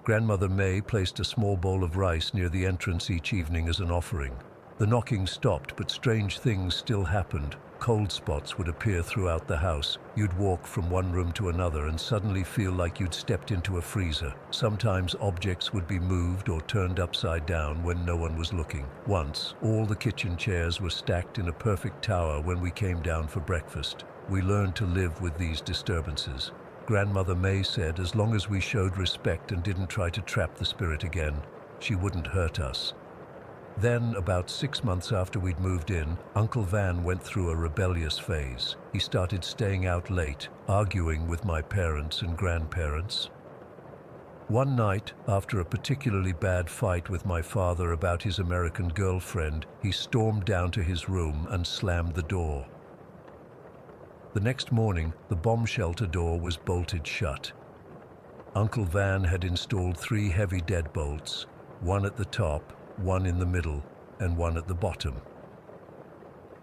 Grandmother May placed a small bowl of rice near the entrance each evening as an offering. The knocking stopped, but strange things still happened. Cold spots would appear throughout the house. You'd walk from one room to another and suddenly feel like you'd stepped into a freezer. Sometimes objects would be moved or turned upside down when no one was looking. Once, all the kitchen chairs were stacked in a perfect tower when we came down for breakfast. We learned to live with these disturbances. Grandmother May said as long as we showed respect and didn't try to trap the spirit again, she wouldn't hurt us. Then, about 6 months after we'd moved in, Uncle Van went through a rebellious phase. He started staying out late, arguing with my parents and grandparents. One night, after a particularly bad fight with my father about his American girlfriend, he stormed down to his room and slammed the door. The next morning, the bomb shelter door was bolted shut. Uncle Van had installed 3 heavy deadbolts, one at the top, one in the middle, and one at the bottom.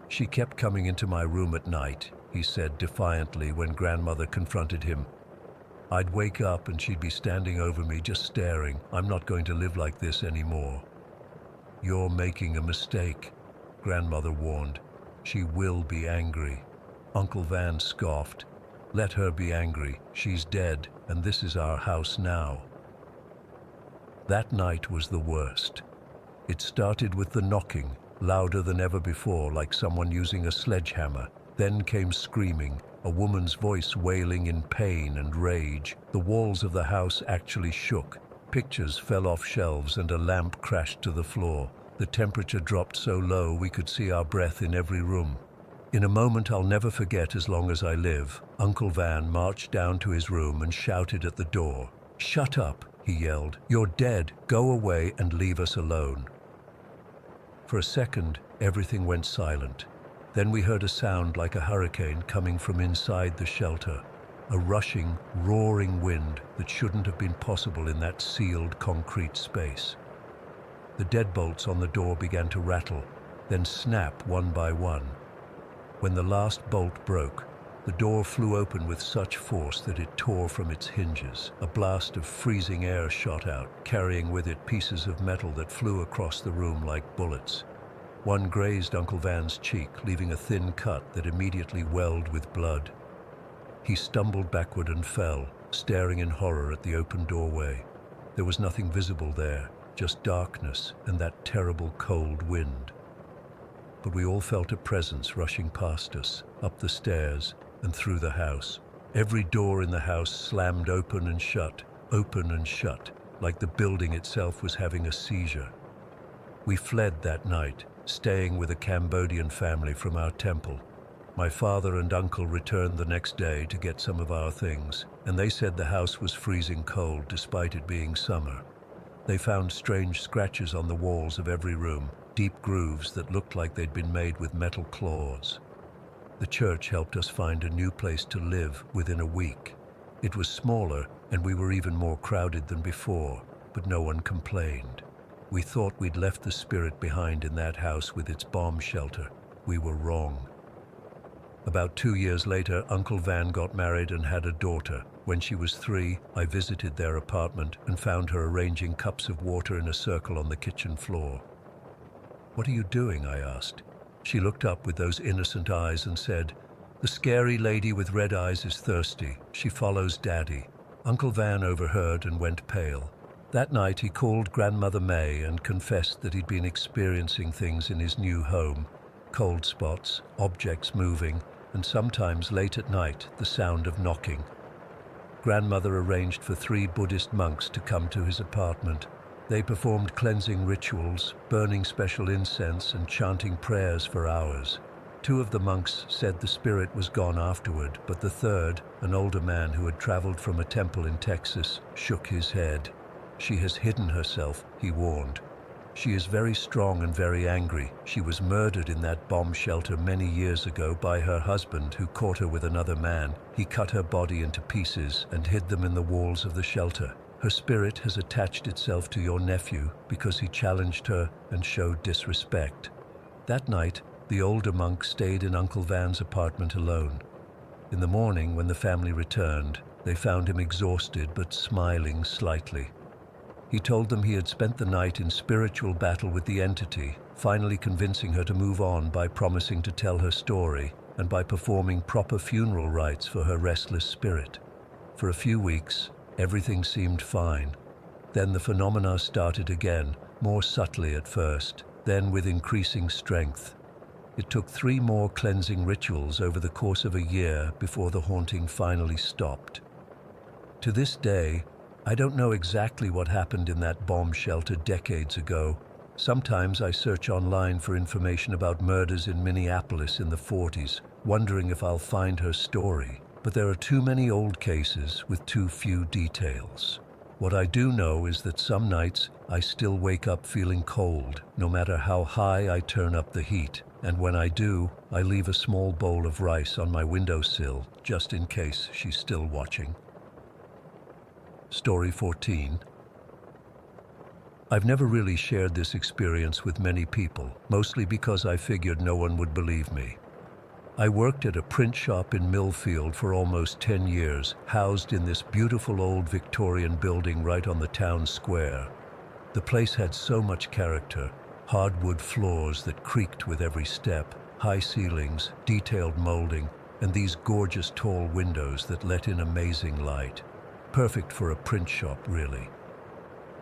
"She kept coming into my room at night," he said defiantly when Grandmother confronted him. "I'd wake up and she'd be standing over me just staring. I'm not going to live like this anymore." "You're making a mistake," Grandmother warned. "She will be angry." Uncle Van scoffed. "Let her be angry. She's dead, and this is our house now." That night was the worst. It started with the knocking, louder than ever before, like someone using a sledgehammer. Then came screaming, a woman's voice wailing in pain and rage. The walls of the house actually shook. Pictures fell off shelves and a lamp crashed to the floor. The temperature dropped so low we could see our breath in every room. In a moment I'll never forget as long as I live, Uncle Van marched down to his room and shouted at the door. "Shut up," he yelled. "You're dead. Go away and leave us alone." For a second, everything went silent. Then we heard a sound like a hurricane coming from inside the shelter. A rushing, roaring wind that shouldn't have been possible in that sealed concrete space. The deadbolts on the door began to rattle, then snap one by one. When the last bolt broke, the door flew open with such force that it tore from its hinges. A blast of freezing air shot out, carrying with it pieces of metal that flew across the room like bullets. One grazed Uncle Van's cheek, leaving a thin cut that immediately welled with blood. He stumbled backward and fell, staring in horror at the open doorway. There was nothing visible there, just darkness and that terrible cold wind. But we all felt a presence rushing past us, up the stairs and through the house. Every door in the house slammed open and shut, like the building itself was having a seizure. We fled that night, staying with a Cambodian family from our temple. My father and uncle returned the next day to get some of our things, and they said the house was freezing cold despite it being summer. They found strange scratches on the walls of every room, deep grooves that looked like they'd been made with metal claws. The church helped us find a new place to live within a week. It was smaller, and we were even more crowded than before, but no one complained. We thought we'd left the spirit behind in that house with its bomb shelter. We were wrong. About 2 years later, Uncle Van got married and had a daughter. When she was 3, I visited their apartment and found her arranging cups of water in a circle on the kitchen floor. "What are you doing?" I asked. She looked up with those innocent eyes and said, "The scary lady with red eyes is thirsty. She follows Daddy." Uncle Van overheard and went pale. That night he called Grandmother May and confessed that he'd been experiencing things in his new home. Cold spots, objects moving, and sometimes late at night, the sound of knocking. Grandmother arranged for 3 Buddhist monks to come to his apartment. They performed cleansing rituals, burning special incense and chanting prayers for hours. 2 of the monks said the spirit was gone afterward, but the third, an older man who had traveled from a temple in Texas, shook his head. "She has hidden herself," he warned. "She is very strong and very angry. She was murdered in that bomb shelter many years ago by her husband, who caught her with another man. He cut her body into pieces and hid them in the walls of the shelter. Her spirit has attached itself to your nephew because he challenged her and showed disrespect." That night, the older monk stayed in Uncle Van's apartment alone. In the morning, when the family returned, they found him exhausted but smiling slightly. He told them he had spent the night in spiritual battle with the entity, finally convincing her to move on by promising to tell her story and by performing proper funeral rites for her restless spirit. For a few weeks, everything seemed fine. Then the phenomena started again, more subtly at first, then with increasing strength. It took 3 more cleansing rituals over the course of a year before the haunting finally stopped. To this day, I don't know exactly what happened in that bomb shelter decades ago. Sometimes I search online for information about murders in Minneapolis in the 40s, wondering if I'll find her story. But there are too many old cases with too few details. What I do know is that some nights I still wake up feeling cold, no matter how high I turn up the heat. And when I do, I leave a small bowl of rice on my windowsill, just in case she's still watching. Story 14. I've never really shared this experience with many people, mostly because I figured no one would believe me. I worked at a print shop in Millfield for almost 10 years, housed in this beautiful old Victorian building right on the town square. The place had so much character: hardwood floors that creaked with every step, high ceilings, detailed molding, and these gorgeous tall windows that let in amazing light. Perfect for a print shop, really.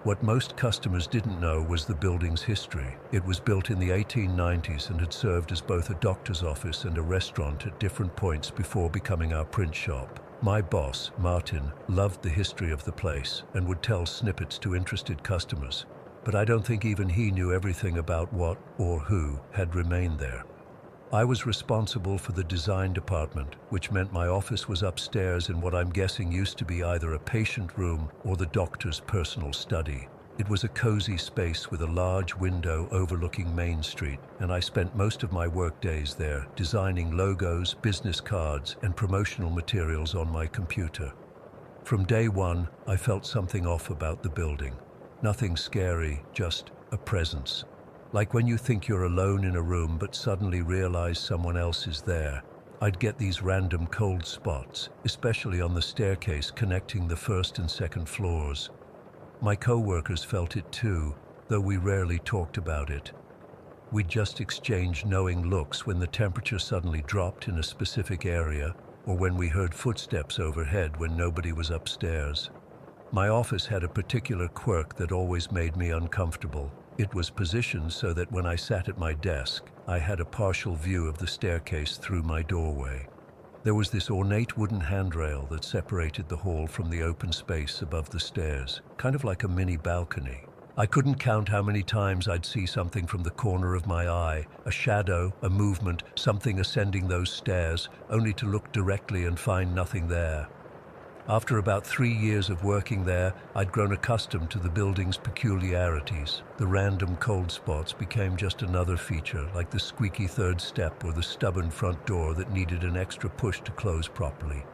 What most customers didn't know was the building's history. It was built in the 1890s and had served as both a doctor's office and a restaurant at different points before becoming our print shop. My boss, Martin, loved the history of the place and would tell snippets to interested customers, but I don't think even he knew everything about what or who had remained there. I was responsible for the design department, which meant my office was upstairs in what I'm guessing used to be either a patient room or the doctor's personal study. It was a cozy space with a large window overlooking Main Street, and I spent most of my work days there, designing logos, business cards, and promotional materials on my computer. From day one, I felt something off about the building. Nothing scary, just a presence. Like when you think you're alone in a room but suddenly realize someone else is there. I'd get these random cold spots, especially on the staircase connecting the first and second floors. My co-workers felt it too, though we rarely talked about it. We'd just exchange knowing looks when the temperature suddenly dropped in a specific area, or when we heard footsteps overhead when nobody was upstairs. My office had a particular quirk that always made me uncomfortable. It was positioned so that when I sat at my desk, I had a partial view of the staircase through my doorway. There was this ornate wooden handrail that separated the hall from the open space above the stairs, kind of like a mini balcony. I couldn't count how many times I'd see something from the corner of my eye, a shadow, a movement, something ascending those stairs, only to look directly and find nothing there. After about 3 years of working there, I'd grown accustomed to the building's peculiarities. The random cold spots became just another feature, like the squeaky third step or the stubborn front door that needed an extra push to close properly.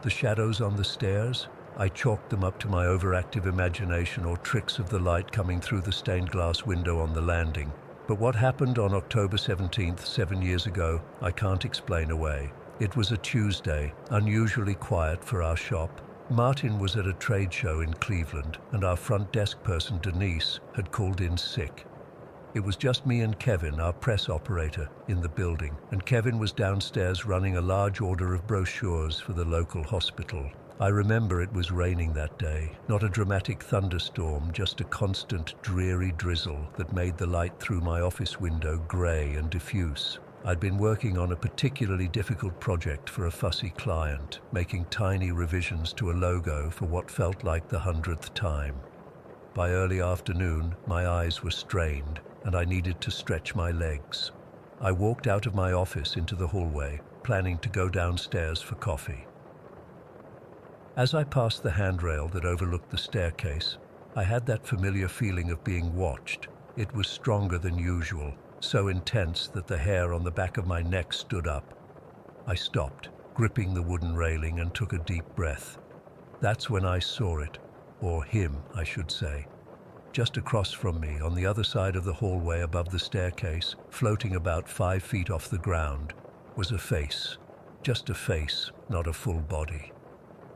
The shadows on the stairs? I chalked them up to my overactive imagination or tricks of the light coming through the stained glass window on the landing. But what happened on October 17th, 7 years ago, I can't explain away. It was a Tuesday, unusually quiet for our shop. Martin was at a trade show in Cleveland, and our front desk person, Denise, had called in sick. It was just me and Kevin, our press operator, in the building, and Kevin was downstairs running a large order of brochures for the local hospital. I remember it was raining that day, not a dramatic thunderstorm, just a constant, dreary drizzle that made the light through my office window gray and diffuse. I'd been working on a particularly difficult project for a fussy client, making tiny revisions to a logo for what felt like the 100th time. By early afternoon, my eyes were strained, and I needed to stretch my legs. I walked out of my office into the hallway, planning to go downstairs for coffee. As I passed the handrail that overlooked the staircase, I had that familiar feeling of being watched. It was stronger than usual, so intense that the hair on the back of my neck stood up. I stopped, gripping the wooden railing, and took a deep breath. That's when I saw it, or him, I should say. Just across from me, on the other side of the hallway above the staircase, floating about 5 feet off the ground, was a face. Just a face, not a full body.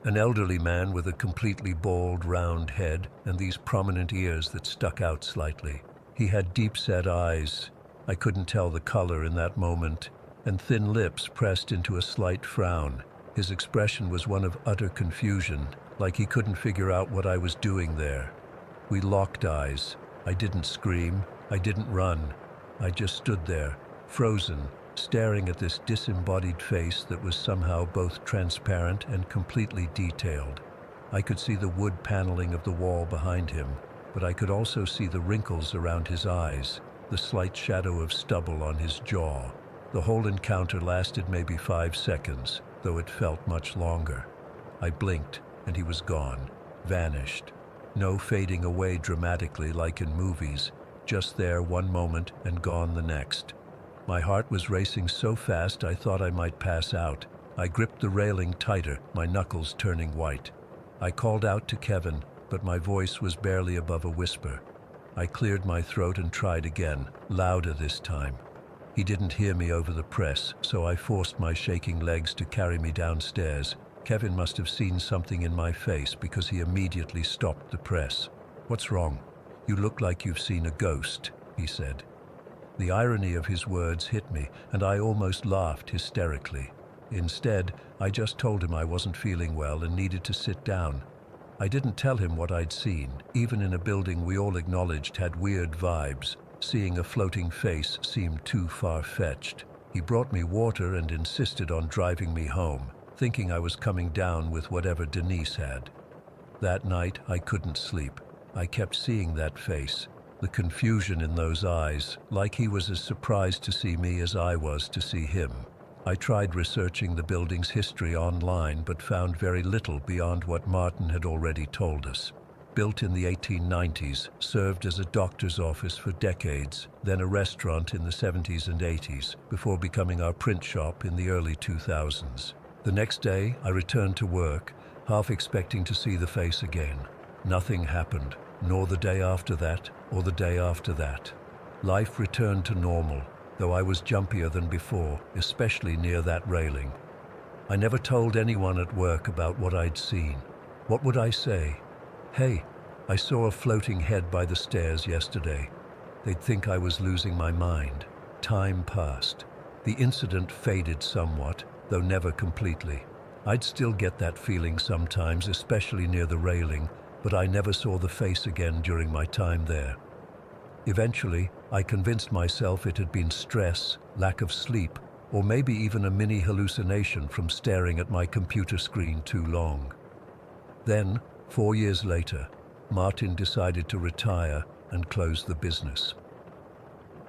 An elderly man with a completely bald, round head and these prominent ears that stuck out slightly. He had deep-set eyes. I couldn't tell the color in that moment, and thin lips pressed into a slight frown. His expression was one of utter confusion, like he couldn't figure out what I was doing there. We locked eyes. I didn't scream. I didn't run. I just stood there, frozen, staring at this disembodied face that was somehow both transparent and completely detailed. I could see the wood paneling of the wall behind him, but I could also see the wrinkles around his eyes, the slight shadow of stubble on his jaw. The whole encounter lasted maybe 5 seconds, though it felt much longer. I blinked, and he was gone, vanished. No fading away dramatically like in movies, just there one moment and gone the next. My heart was racing so fast I thought I might pass out. I gripped the railing tighter, my knuckles turning white. I called out to Kevin, but my voice was barely above a whisper. I cleared my throat and tried again, louder this time. He didn't hear me over the press, so I forced my shaking legs to carry me downstairs. Kevin must have seen something in my face because he immediately stopped the press. "What's wrong? You look like you've seen a ghost," he said. The irony of his words hit me, and I almost laughed hysterically. Instead, I just told him I wasn't feeling well and needed to sit down. I didn't tell him what I'd seen, even in a building we all acknowledged had weird vibes. Seeing a floating face seemed too far-fetched. He brought me water and insisted on driving me home, thinking I was coming down with whatever Denise had. That night, I couldn't sleep. I kept seeing that face, the confusion in those eyes, like he was as surprised to see me as I was to see him. I tried researching the building's history online, but found very little beyond what Martin had already told us. Built in the 1890s, served as a doctor's office for decades, then a restaurant in the 70s and 80s, before becoming our print shop in the early 2000s. The next day, I returned to work, half expecting to see the face again. Nothing happened, nor the day after that, or the day after that. Life returned to normal, though I was jumpier than before, especially near that railing. I never told anyone at work about what I'd seen. What would I say? Hey, I saw a floating head by the stairs yesterday. They'd think I was losing my mind. Time passed. The incident faded somewhat, though never completely. I'd still get that feeling sometimes, especially near the railing, but I never saw the face again during my time there. Eventually, I convinced myself it had been stress, lack of sleep, or maybe even a mini hallucination from staring at my computer screen too long. Then, 4 years later, Martin decided to retire and close the business.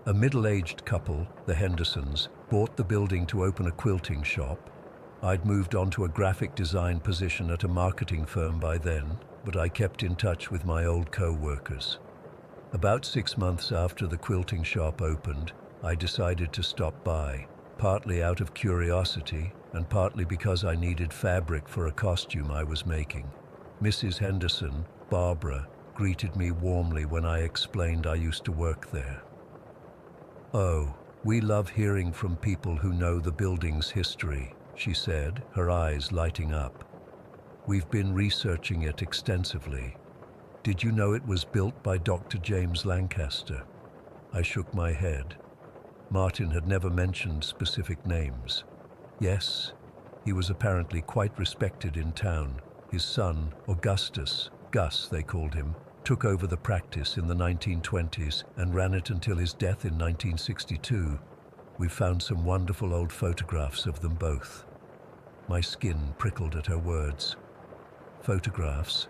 A middle-aged couple, the Hendersons, bought the building to open a quilting shop. I'd moved on to a graphic design position at a marketing firm by then, but I kept in touch with my old co-workers. About 6 months after the quilting shop opened, I decided to stop by, partly out of curiosity and partly because I needed fabric for a costume I was making. Mrs. Henderson, Barbara, greeted me warmly when I explained I used to work there. "Oh, we love hearing from people who know the building's history," she said, her eyes lighting up. "We've been researching it extensively. Did you know it was built by Dr. James Lancaster?" I shook my head. Martin had never mentioned specific names. Yes, he was apparently quite respected in town. His son, Augustus, Gus they called him, took over the practice in the 1920s and ran it until his death in 1962. We found some wonderful old photographs of them both. My skin prickled at her words. Photographs?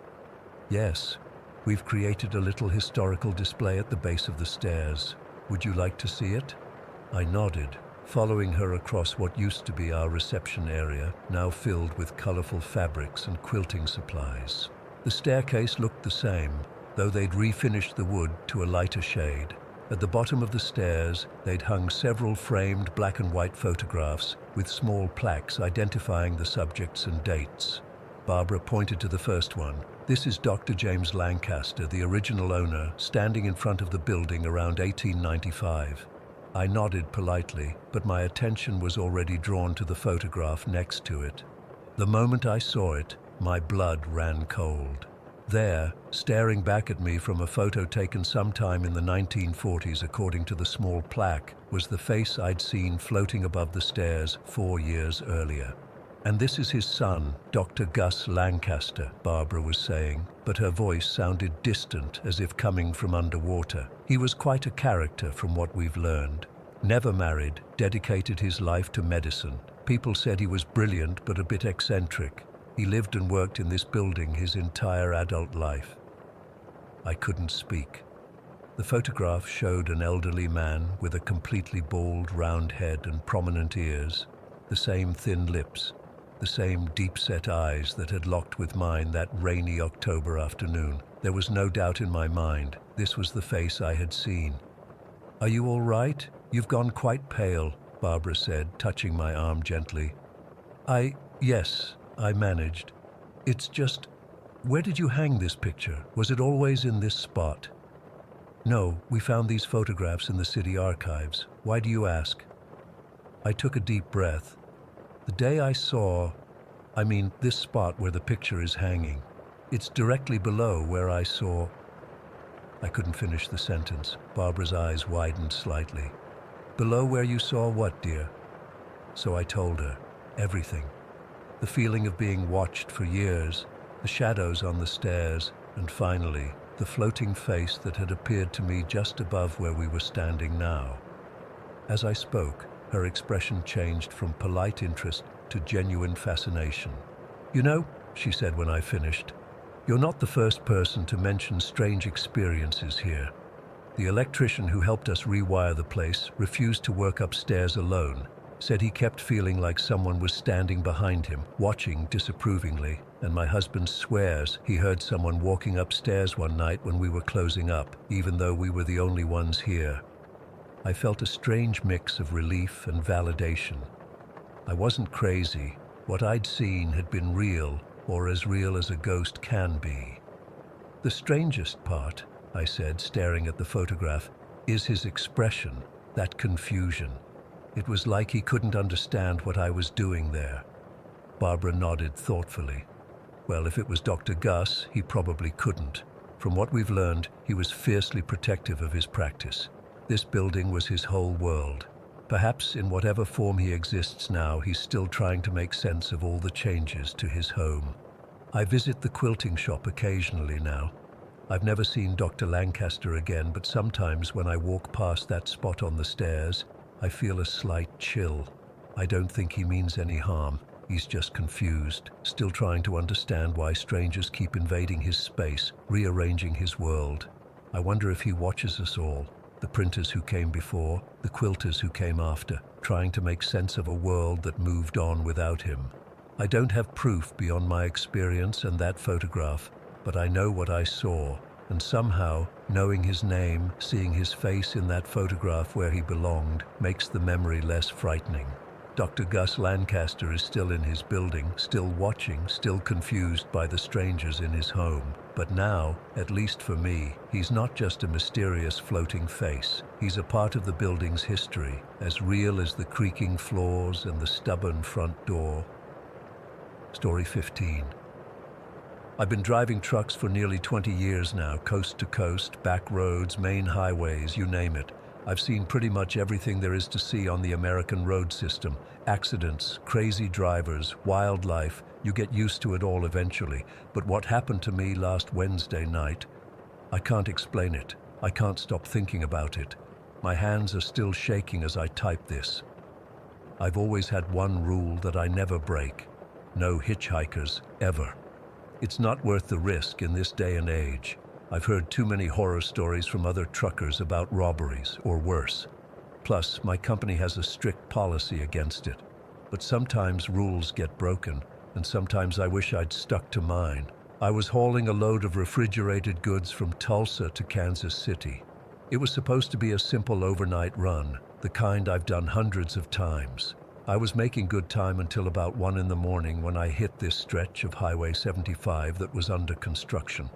Yes. We've created a little historical display at the base of the stairs. Would you like to see it? I nodded, following her across what used to be our reception area, now filled with colorful fabrics and quilting supplies. The staircase looked the same, though they'd refinished the wood to a lighter shade. At the bottom of the stairs, they'd hung several framed black and white photographs with small plaques identifying the subjects and dates. Barbara pointed to the first one. "This is Dr. James Lancaster, the original owner, standing in front of the building around 1895. I nodded politely, but my attention was already drawn to the photograph next to it. The moment I saw it, my blood ran cold. There, staring back at me from a photo taken sometime in the 1940s according to the small plaque, was the face I'd seen floating above the stairs 4 years earlier. "And this is his son, Dr. Gus Lancaster," Barbara was saying, but her voice sounded distant, as if coming from underwater. "He was quite a character from what we've learned. Never married, dedicated his life to medicine. People said he was brilliant but a bit eccentric. He lived and worked in this building his entire adult life." I couldn't speak. The photograph showed an elderly man with a completely bald, round head and prominent ears, the same thin lips, the same deep-set eyes that had locked with mine that rainy October afternoon. There was no doubt in my mind, this was the face I had seen. "Are you all right? You've gone quite pale," Barbara said, touching my arm gently. Yes, I managed. "It's just, where did you hang this picture? Was it always in this spot?" "No, we found these photographs in the city archives. Why do you ask?" I took a deep breath. "The day I saw, this spot where the picture is hanging. It's directly below where I saw—" I couldn't finish the sentence. Barbara's eyes widened slightly. "Below where you saw what, dear?" So I told her everything. The feeling of being watched for years, the shadows on the stairs, and finally, the floating face that had appeared to me just above where we were standing now. As I spoke, her expression changed from polite interest to genuine fascination. "You know," she said when I finished, "you're not the first person to mention strange experiences here. The electrician who helped us rewire the place refused to work upstairs alone, said he kept feeling like someone was standing behind him, watching disapprovingly, and my husband swears he heard someone walking upstairs one night when we were closing up, even though we were the only ones here." I felt a strange mix of relief and validation. I wasn't crazy. What I'd seen had been real, or as real as a ghost can be. "The strangest part," I said, staring at the photograph, "is his expression, that confusion. It was like he couldn't understand what I was doing there." Barbara nodded thoughtfully. "Well, if it was Dr. Gus, he probably couldn't. From what we've learned, he was fiercely protective of his practice. This building was his whole world. Perhaps in whatever form he exists now, he's still trying to make sense of all the changes to his home. I visit the quilting shop occasionally now. I've never seen Dr. Lancaster again, but sometimes when I walk past that spot on the stairs, I feel a slight chill. I don't think he means any harm. He's just confused, still trying to understand why strangers keep invading his space, rearranging his world. I wonder if he watches us all, the printers who came before, the quilters who came after, trying to make sense of a world that moved on without him. I don't have proof beyond my experience and that photograph, but I know what I saw, and somehow, knowing his name, seeing his face in that photograph where he belonged, makes the memory less frightening. Dr. Gus Lancaster is still in his building, still watching, still confused by the strangers in his home. But now, at least for me, he's not just a mysterious floating face. He's a part of the building's history, as real as the creaking floors and the stubborn front door. Story 15. I've been driving trucks for nearly 20 years now, coast to coast, back roads, main highways, you name it. I've seen pretty much everything there is to see on the American road system. Accidents, crazy drivers, wildlife. You get used to it all eventually. But what happened to me last Wednesday night, I can't explain it. I can't stop thinking about it. My hands are still shaking as I type this. I've always had one rule that I never break. No hitchhikers, ever. It's not worth the risk in this day and age. I've heard too many horror stories from other truckers about robberies, or worse. Plus, my company has a strict policy against it. But sometimes rules get broken, and sometimes I wish I'd stuck to mine. I was hauling a load of refrigerated goods from Tulsa to Kansas City. It was supposed to be a simple overnight run, the kind I've done hundreds of times. I was making good time until about 1 in the morning when I hit this stretch of Highway 75 that was under construction.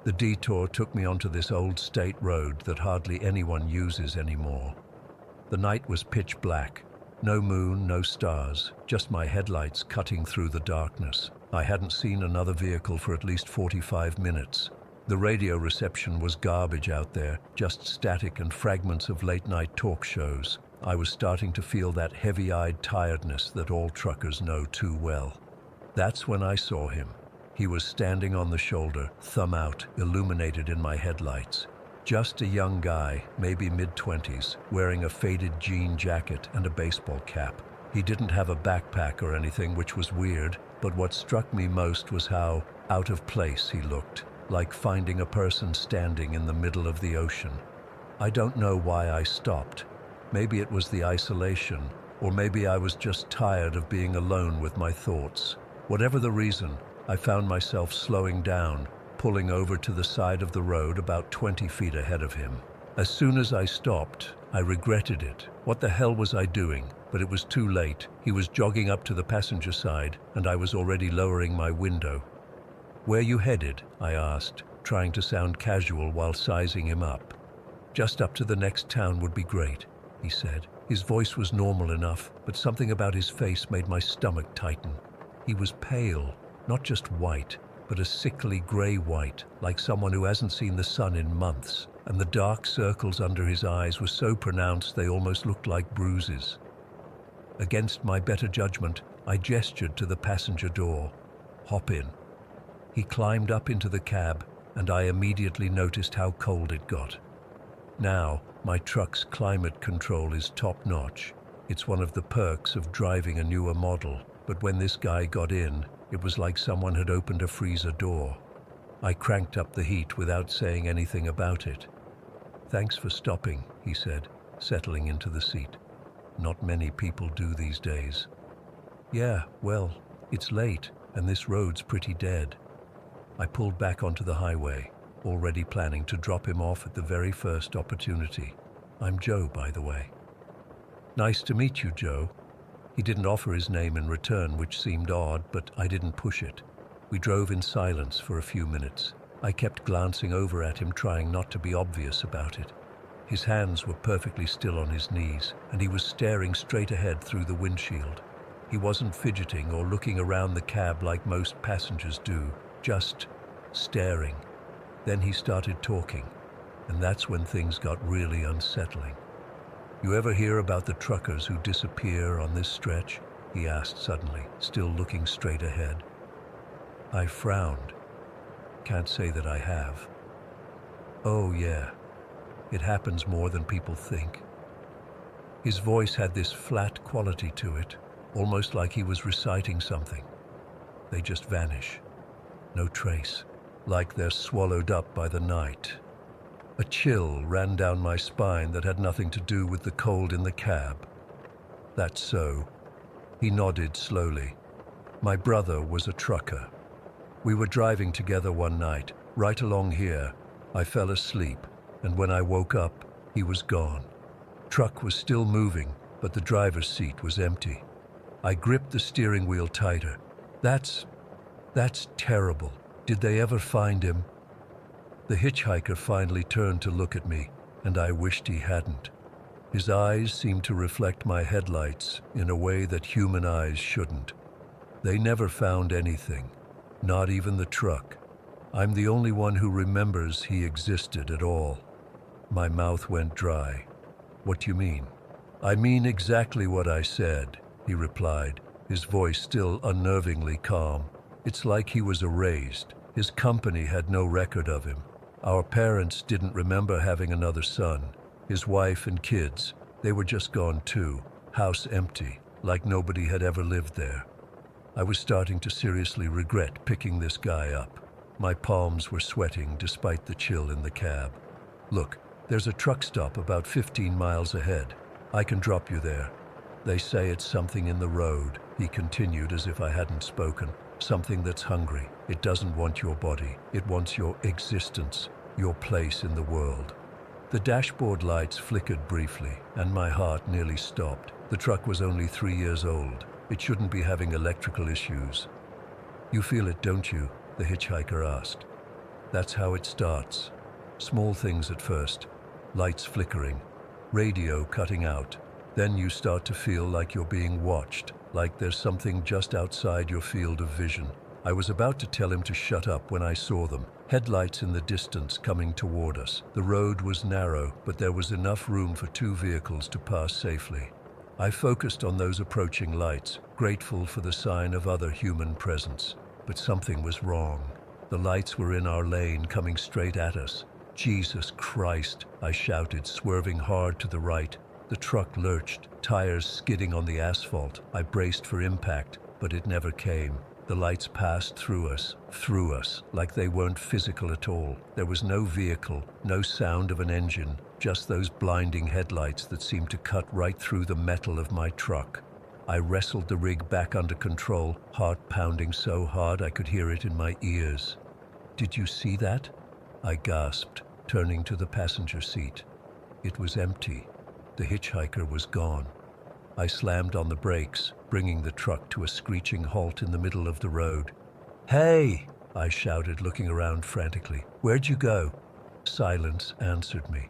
The detour took me onto this old state road that hardly anyone uses anymore. The night was pitch black. No moon, no stars, just my headlights cutting through the darkness. I hadn't seen another vehicle for at least 45 minutes. The radio reception was garbage out there, just static and fragments of late-night talk shows. I was starting to feel that heavy-eyed tiredness that all truckers know too well. That's when I saw him. He was standing on the shoulder, thumb out, illuminated in my headlights. Just a young guy, maybe mid-20s, wearing a faded jean jacket and a baseball cap. He didn't have a backpack or anything, which was weird, but what struck me most was how out of place he looked, like finding a person standing in the middle of the ocean. I don't know why I stopped. Maybe it was the isolation, or maybe I was just tired of being alone with my thoughts. Whatever the reason, I found myself slowing down, pulling over to the side of the road about 20 feet ahead of him. As soon as I stopped, I regretted it. What the hell was I doing? But it was too late. He was jogging up to the passenger side, and I was already lowering my window. "Where you headed?" I asked, trying to sound casual while sizing him up. "Just up to the next town would be great," he said. His voice was normal enough, but something about his face made my stomach tighten. He was pale, not just white, but a sickly gray-white, like someone who hasn't seen the sun in months, and the dark circles under his eyes were so pronounced they almost looked like bruises. Against my better judgment, I gestured to the passenger door. "Hop in." He climbed up into the cab, and I immediately noticed how cold it got. Now, my truck's climate control is top-notch. It's one of the perks of driving a newer model, but when this guy got in, it was like someone had opened a freezer door. I cranked up the heat without saying anything about it. "Thanks for stopping," he said, settling into the seat. "Not many people do these days." "Yeah, well, it's late, and this road's pretty dead." I pulled back onto the highway, already planning to drop him off at the very first opportunity. "I'm Joe, by the way." "Nice to meet you, Joe." He didn't offer his name in return, which seemed odd, but I didn't push it. We drove in silence for a few minutes. I kept glancing over at him, trying not to be obvious about it. His hands were perfectly still on his knees, and he was staring straight ahead through the windshield. He wasn't fidgeting or looking around the cab like most passengers do, just staring. Then he started talking, and that's when things got really unsettling. "You ever hear about the truckers who disappear on this stretch?" he asked suddenly, still looking straight ahead. I frowned. "Can't say that I have." "Oh yeah, it happens more than people think." His voice had this flat quality to it, almost like he was reciting something. "They just vanish. No trace. Like they're swallowed up by the night." A chill ran down my spine that had nothing to do with the cold in the cab. "That's so." He nodded slowly. "My brother was a trucker. We were driving together one night, right along here. I fell asleep, and when I woke up, he was gone. Truck was still moving, but the driver's seat was empty. I gripped the steering wheel tighter. That's terrible. Did they ever find him?" The hitchhiker finally turned to look at me, and I wished he hadn't. His eyes seemed to reflect my headlights in a way that human eyes shouldn't. "They never found anything, not even the truck. I'm the only one who remembers he existed at all." My mouth went dry. "What do you mean?" "I mean exactly what I said," he replied, his voice still unnervingly calm. "It's like he was erased. His company had no record of him. Our parents didn't remember having another son. His wife and kids, they were just gone too. House empty, like nobody had ever lived there." I was starting to seriously regret picking this guy up. My palms were sweating despite the chill in the cab. "Look, there's a truck stop about 15 miles ahead. I can drop you there. They say it's something in the road," he continued as if I hadn't spoken. "Something that's hungry. It doesn't want your body. It wants your existence, your place in the world." The dashboard lights flickered briefly, and my heart nearly stopped. The truck was only 3 years old. It shouldn't be having electrical issues. "You feel it, don't you?" the hitchhiker asked. "That's how it starts. Small things at first. Lights flickering, radio cutting out. Then you start to feel like you're being watched, like there's something just outside your field of vision." I was about to tell him to shut up when I saw them. Headlights in the distance coming toward us. The road was narrow, but there was enough room for 2 vehicles to pass safely. I focused on those approaching lights, grateful for the sign of other human presence. But something was wrong. The lights were in our lane, coming straight at us. "Jesus Christ," I shouted, swerving hard to the right. The truck lurched, tires skidding on the asphalt. I braced for impact, but it never came. The lights passed through us, like they weren't physical at all. There was no vehicle, no sound of an engine, just those blinding headlights that seemed to cut right through the metal of my truck. I wrestled the rig back under control, heart pounding so hard I could hear it in my ears. "Did you see that?" I gasped, turning to the passenger seat. It was empty. The hitchhiker was gone. I slammed on the brakes, bringing the truck to a screeching halt in the middle of the road. "Hey!" I shouted, looking around frantically. "Where'd you go?" Silence answered me.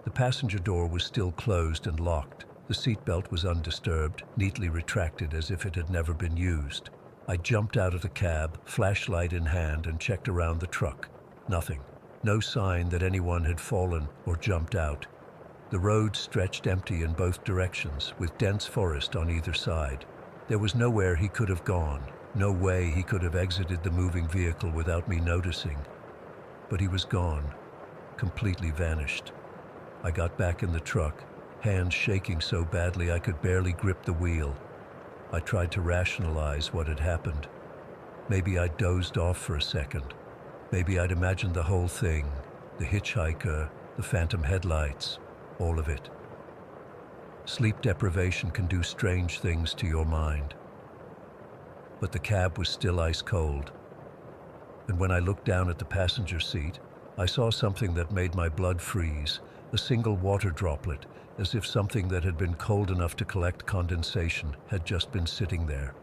The passenger door was still closed and locked. The seatbelt was undisturbed, neatly retracted as if it had never been used. I jumped out of the cab, flashlight in hand, and checked around the truck. Nothing. No sign that anyone had fallen or jumped out. The road stretched empty in both directions, with dense forest on either side. There was nowhere he could have gone. No way he could have exited the moving vehicle without me noticing. But he was gone, completely vanished. I got back in the truck, hands shaking so badly I could barely grip the wheel. I tried to rationalize what had happened. Maybe I'd dozed off for a second. Maybe I'd imagined the whole thing, the hitchhiker, the phantom headlights, all of it. Sleep deprivation can do strange things to your mind. But the cab was still ice cold. And when I looked down at the passenger seat, I saw something that made my blood freeze, a single water droplet, as if something that had been cold enough to collect condensation had just been sitting there.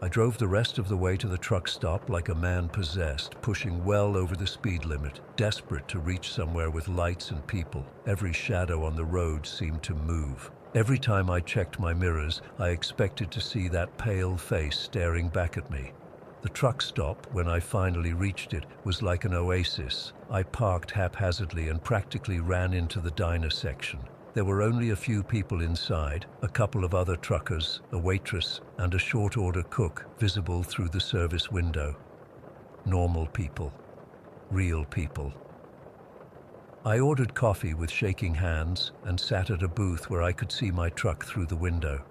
I drove the rest of the way to the truck stop like a man possessed, pushing well over the speed limit, desperate to reach somewhere with lights and people. Every shadow on the road seemed to move. Every time I checked my mirrors, I expected to see that pale face staring back at me. The truck stop, when I finally reached it, was like an oasis. I parked haphazardly and practically ran into the diner section. There were only a few people inside, a couple of other truckers, a waitress, and a short-order cook visible through the service window. Normal people. Real people. I ordered coffee with shaking hands and sat at a booth where I could see my truck through the window.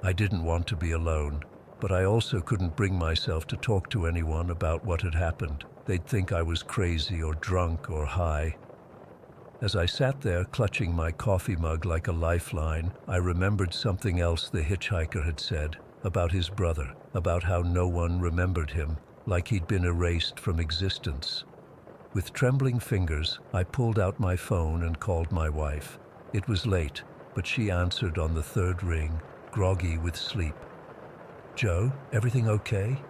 I didn't want to be alone, but I also couldn't bring myself to talk to anyone about what had happened. They'd think I was crazy or drunk or high. As I sat there clutching my coffee mug like a lifeline, I remembered something else the hitchhiker had said about his brother, about how no one remembered him, like he'd been erased from existence. With trembling fingers, I pulled out my phone and called my wife. It was late, but she answered on the third ring, groggy with sleep. "Joe, everything okay?"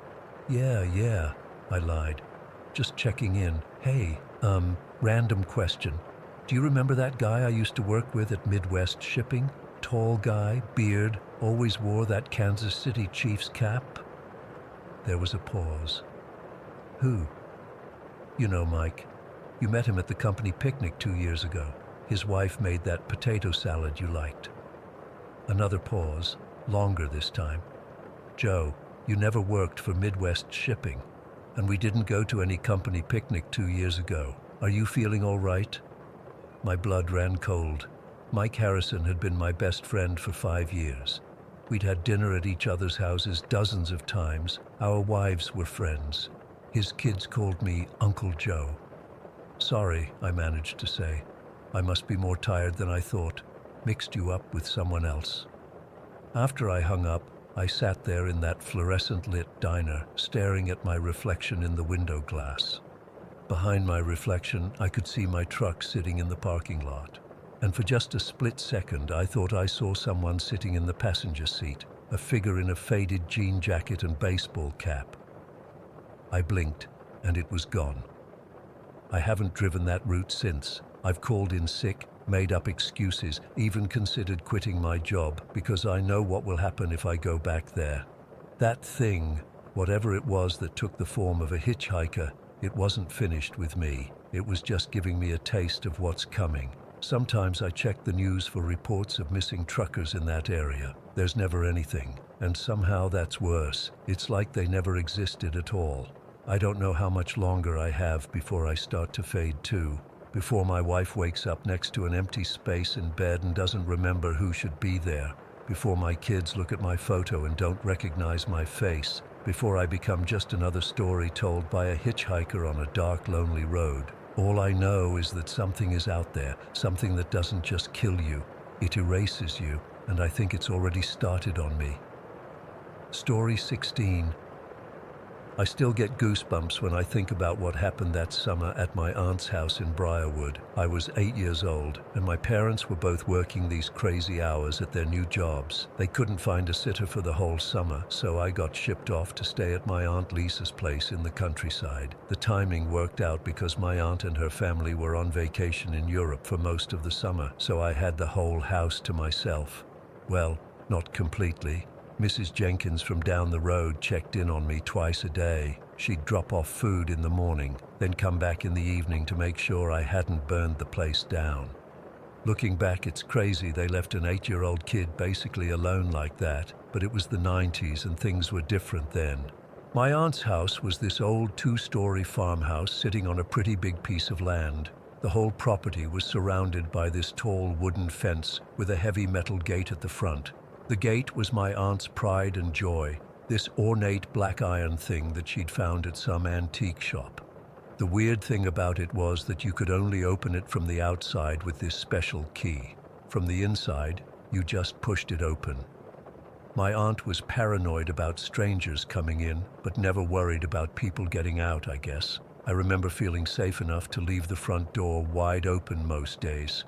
Yeah, I lied. "Just checking in. Hey, random question. Do you remember that guy I used to work with at Midwest Shipping? Tall guy, beard, always wore that Kansas City Chiefs cap?" There was a pause. "Who?" "You know Mike. You met him at the company picnic 2 years ago. His wife made that potato salad you liked." Another pause, longer this time. "Joe, you never worked for Midwest Shipping, and we didn't go to any company picnic 2 years ago. Are you feeling all right?" My blood ran cold. Mike Harrison had been my best friend for 5 years. We'd had dinner at each other's houses dozens of times. Our wives were friends. His kids called me Uncle Joe. "Sorry," I managed to say. "I must be more tired than I thought. Mixed you up with someone else." After I hung up, I sat there in that fluorescent-lit diner, staring at my reflection in the window glass. Behind my reflection, I could see my truck sitting in the parking lot. And for just a split second, I thought I saw someone sitting in the passenger seat, a figure in a faded jean jacket and baseball cap. I blinked, and it was gone. I haven't driven that route since. I've called in sick, made up excuses, even considered quitting my job because I know what will happen if I go back there. That thing, whatever it was that took the form of a hitchhiker, it wasn't finished with me. It was just giving me a taste of what's coming. Sometimes I check the news for reports of missing truckers in that area. There's never anything, and somehow that's worse. It's like they never existed at all. I don't know how much longer I have before I start to fade too. Before my wife wakes up next to an empty space in bed and doesn't remember who should be there. Before my kids look at my photo and don't recognize my face. Before I become just another story told by a hitchhiker on a dark, lonely road. All I know is that something is out there, something that doesn't just kill you. It erases you, and I think it's already started on me. Story 16. I still get goosebumps when I think about what happened that summer at my aunt's house in Briarwood. I was 8 years old, and my parents were both working these crazy hours at their new jobs. They couldn't find a sitter for the whole summer, so I got shipped off to stay at my Aunt Lisa's place in the countryside. The timing worked out because my aunt and her family were on vacation in Europe for most of the summer, so I had the whole house to myself. Well, not completely. Mrs. Jenkins from down the road checked in on me twice a day. She'd drop off food in the morning, then come back in the evening to make sure I hadn't burned the place down. Looking back, it's crazy they left an 8-year-old kid basically alone like that, but it was the 90s and things were different then. My aunt's house was this old two-story farmhouse sitting on a pretty big piece of land. The whole property was surrounded by this tall wooden fence with a heavy metal gate at the front. The gate was my aunt's pride and joy, this ornate black iron thing that she'd found at some antique shop. The weird thing about it was that you could only open it from the outside with this special key. From the inside, you just pushed it open. My aunt was paranoid about strangers coming in, but never worried about people getting out, I guess. I remember feeling safe enough to leave the front door wide open most days.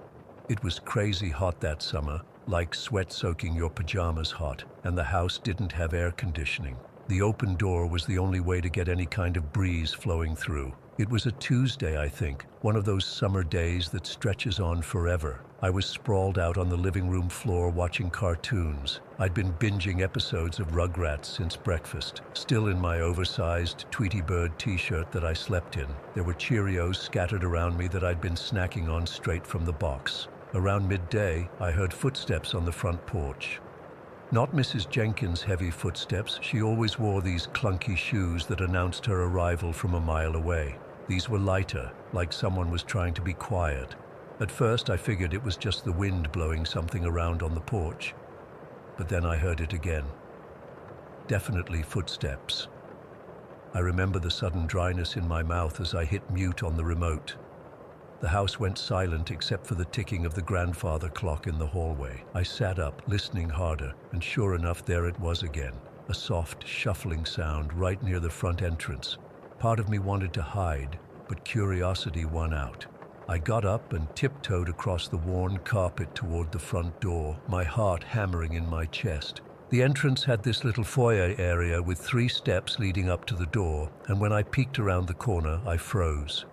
It was crazy hot that summer, like sweat soaking your pajamas hot, and the house didn't have air conditioning. The open door was the only way to get any kind of breeze flowing through. It was a Tuesday, I think, one of those summer days that stretches on forever. I was sprawled out on the living room floor watching cartoons. I'd been binging episodes of Rugrats since breakfast, still in my oversized Tweety Bird t-shirt that I slept in. There were Cheerios scattered around me that I'd been snacking on straight from the box. Around midday, I heard footsteps on the front porch. Not Mrs. Jenkins' heavy footsteps. She always wore these clunky shoes that announced her arrival from a mile away. These were lighter, like someone was trying to be quiet. At first, I figured it was just the wind blowing something around on the porch. But then I heard it again. Definitely footsteps. I remember the sudden dryness in my mouth as I hit mute on the remote. The house went silent except for the ticking of the grandfather clock in the hallway. I sat up, listening harder, and sure enough, there it was again. A soft, shuffling sound right near the front entrance. Part of me wanted to hide, but curiosity won out. I got up and tiptoed across the worn carpet toward the front door, my heart hammering in my chest. The entrance had this little foyer area with 3 steps leading up to the door, and when I peeked around the corner, I froze.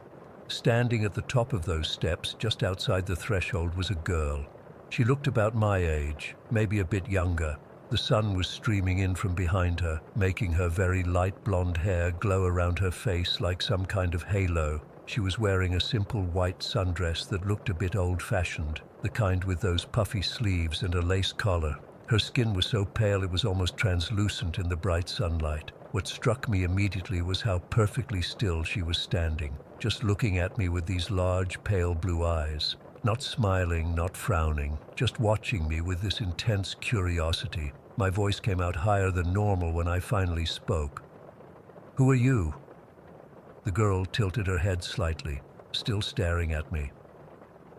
Standing at the top of those steps, just outside the threshold, was a girl. She looked about my age, maybe a bit younger. The sun was streaming in from behind her, making her very light blonde hair glow around her face like some kind of halo. She was wearing a simple white sundress that looked a bit old-fashioned, the kind with those puffy sleeves and a lace collar. Her skin was so pale it was almost translucent in the bright sunlight. What struck me immediately was how perfectly still she was standing, just looking at me with these large, pale blue eyes. Not smiling, not frowning, just watching me with this intense curiosity. My voice came out higher than normal when I finally spoke. "Who are you?" The girl tilted her head slightly, still staring at me.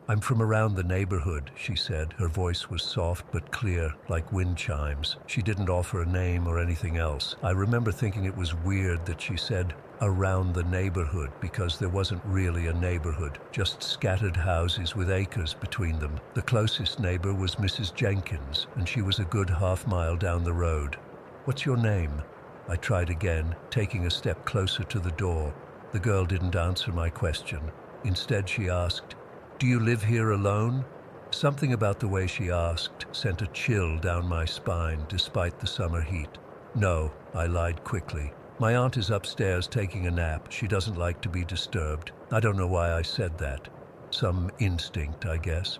"I'm from around the neighborhood," she said. Her voice was soft but clear, like wind chimes. She didn't offer a name or anything else. I remember thinking it was weird that she said around the neighborhood, because there wasn't really a neighborhood, just scattered houses with acres between them. The closest neighbor was Mrs. Jenkins, and she was a good half-mile down the road. "What's your name?" I tried again, taking a step closer to the door. The girl didn't answer my question. Instead, she asked, "Do you live here alone?" Something about the way she asked sent a chill down my spine despite the summer heat. "No," I lied quickly. "My aunt is upstairs taking a nap. She doesn't like to be disturbed." I don't know why I said that. Some instinct, I guess.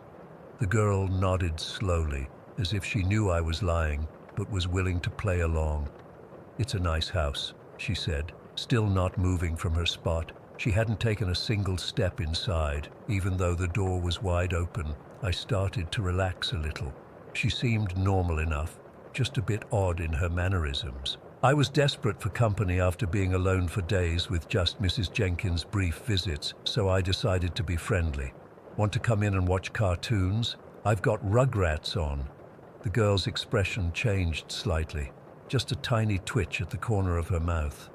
The girl nodded slowly, as if she knew I was lying, but was willing to play along. "It's a nice house," she said, still not moving from her spot. She hadn't taken a single step inside, even though the door was wide open. I started to relax a little. She seemed normal enough, just a bit odd in her mannerisms. I was desperate for company after being alone for days with just Mrs. Jenkins' brief visits, so I decided to be friendly. "Want to come in and watch cartoons? I've got Rugrats on." The girl's expression changed slightly, just a tiny twitch at the corner of her mouth.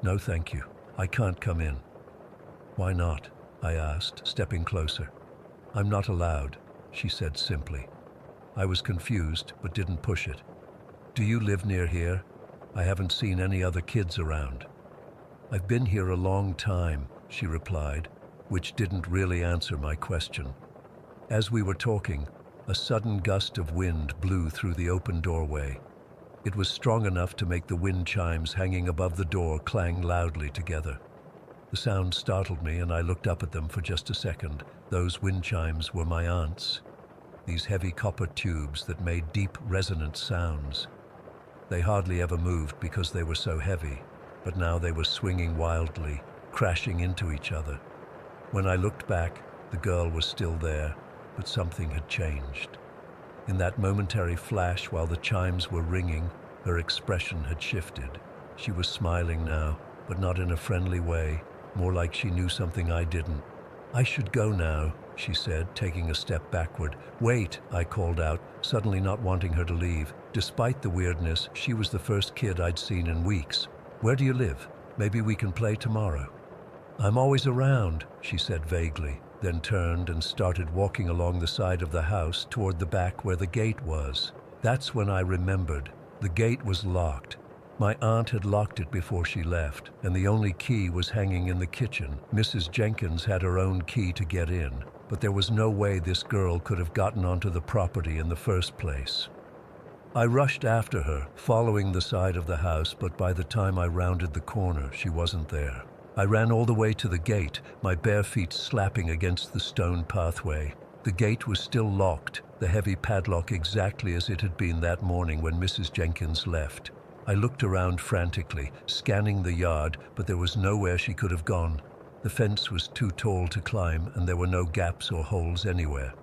"No, thank you. I can't come in." "Why not?" I asked, stepping closer. "I'm not allowed," she said simply. I was confused, but didn't push it. "Do you live near here? I haven't seen any other kids around." "I've been here a long time," she replied, which didn't really answer my question. As we were talking, a sudden gust of wind blew through the open doorway. It was strong enough to make the wind chimes hanging above the door clang loudly together. The sound startled me, and I looked up at them for just a second. Those wind chimes were my aunt's. These heavy copper tubes that made deep, resonant sounds. They hardly ever moved because they were so heavy, but now they were swinging wildly, crashing into each other. When I looked back, the girl was still there, but something had changed. In that momentary flash while the chimes were ringing, her expression had shifted. She was smiling now, but not in a friendly way, more like she knew something I didn't. "I should go now," she said, taking a step backward. "Wait," I called out, suddenly not wanting her to leave. Despite the weirdness, she was the first kid I'd seen in weeks. "Where do you live? Maybe we can play tomorrow." "I'm always around," she said vaguely, then turned and started walking along the side of the house toward the back where the gate was. That's when I remembered. The gate was locked. My aunt had locked it before she left, and the only key was hanging in the kitchen. Mrs. Jenkins had her own key to get in, but there was no way this girl could have gotten onto the property in the first place. I rushed after her, following the side of the house, but by the time I rounded the corner, she wasn't there. I ran all the way to the gate, my bare feet slapping against the stone pathway. The gate was still locked, the heavy padlock exactly as it had been that morning when Mrs. Jenkins left. I looked around frantically, scanning the yard, but there was nowhere she could have gone. The fence was too tall to climb, and there were no gaps or holes anywhere.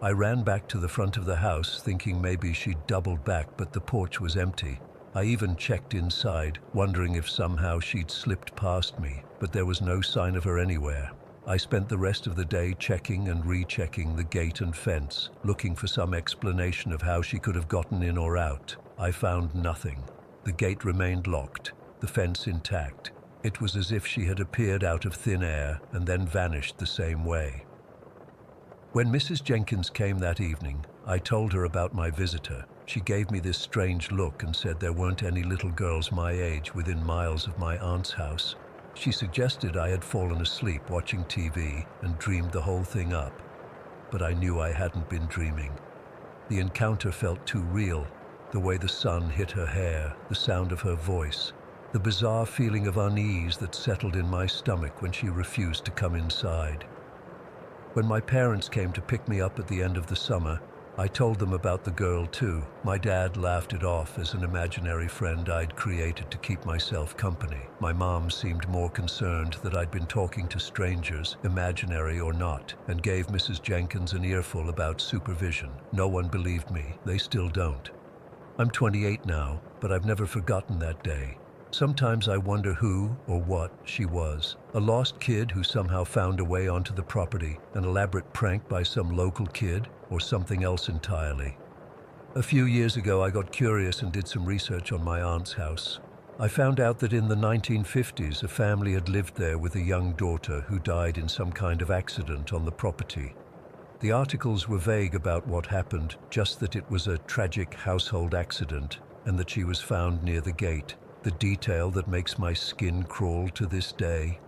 I ran back to the front of the house, thinking maybe she'd doubled back, but the porch was empty. I even checked inside, wondering if somehow she'd slipped past me, but there was no sign of her anywhere. I spent the rest of the day checking and rechecking the gate and fence, looking for some explanation of how she could have gotten in or out. I found nothing. The gate remained locked, the fence intact. It was as if she had appeared out of thin air and then vanished the same way. When Mrs. Jenkins came that evening, I told her about my visitor. She gave me this strange look and said there weren't any little girls my age within miles of my aunt's house. She suggested I had fallen asleep watching TV and dreamed the whole thing up. But I knew I hadn't been dreaming. The encounter felt too real. The way the sun hit her hair, the sound of her voice, the bizarre feeling of unease that settled in my stomach when she refused to come inside. When my parents came to pick me up at the end of the summer, I told them about the girl too. My dad laughed it off as an imaginary friend I'd created to keep myself company. My mom seemed more concerned that I'd been talking to strangers, imaginary or not, and gave Mrs. Jenkins an earful about supervision. No one believed me. They still don't. I'm 28 now, but I've never forgotten that day. Sometimes I wonder who or what she was. A lost kid who somehow found a way onto the property, an elaborate prank by some local kid, or something else entirely. A few years ago I got curious and did some research on my aunt's house. I found out that in the 1950s a family had lived there with a young daughter who died in some kind of accident on the property. The articles were vague about what happened, just that it was a tragic household accident and that she was found near the gate, the detail that makes my skin crawl to this day.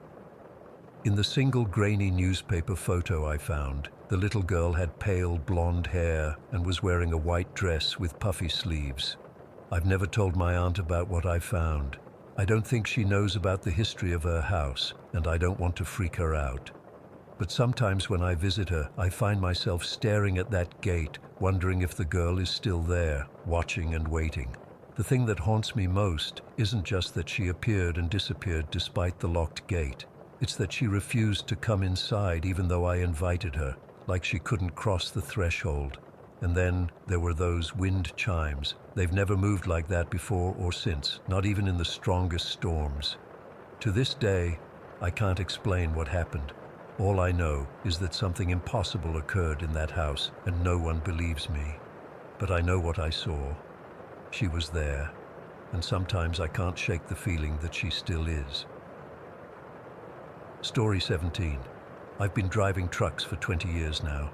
In the single grainy newspaper photo I found, the little girl had pale blonde hair and was wearing a white dress with puffy sleeves. I've never told my aunt about what I found. I don't think she knows about the history of her house, and I don't want to freak her out. But sometimes when I visit her, I find myself staring at that gate, wondering if the girl is still there, watching and waiting. The thing that haunts me most isn't just that she appeared and disappeared despite the locked gate. It's that she refused to come inside even though I invited her, like she couldn't cross the threshold. And then there were those wind chimes. They've never moved like that before or since, not even in the strongest storms. To this day, I can't explain what happened. All I know is that something impossible occurred in that house, and no one believes me. But I know what I saw. She was there, and sometimes I can't shake the feeling that she still is. Story 17. I've been driving trucks for 20 years now.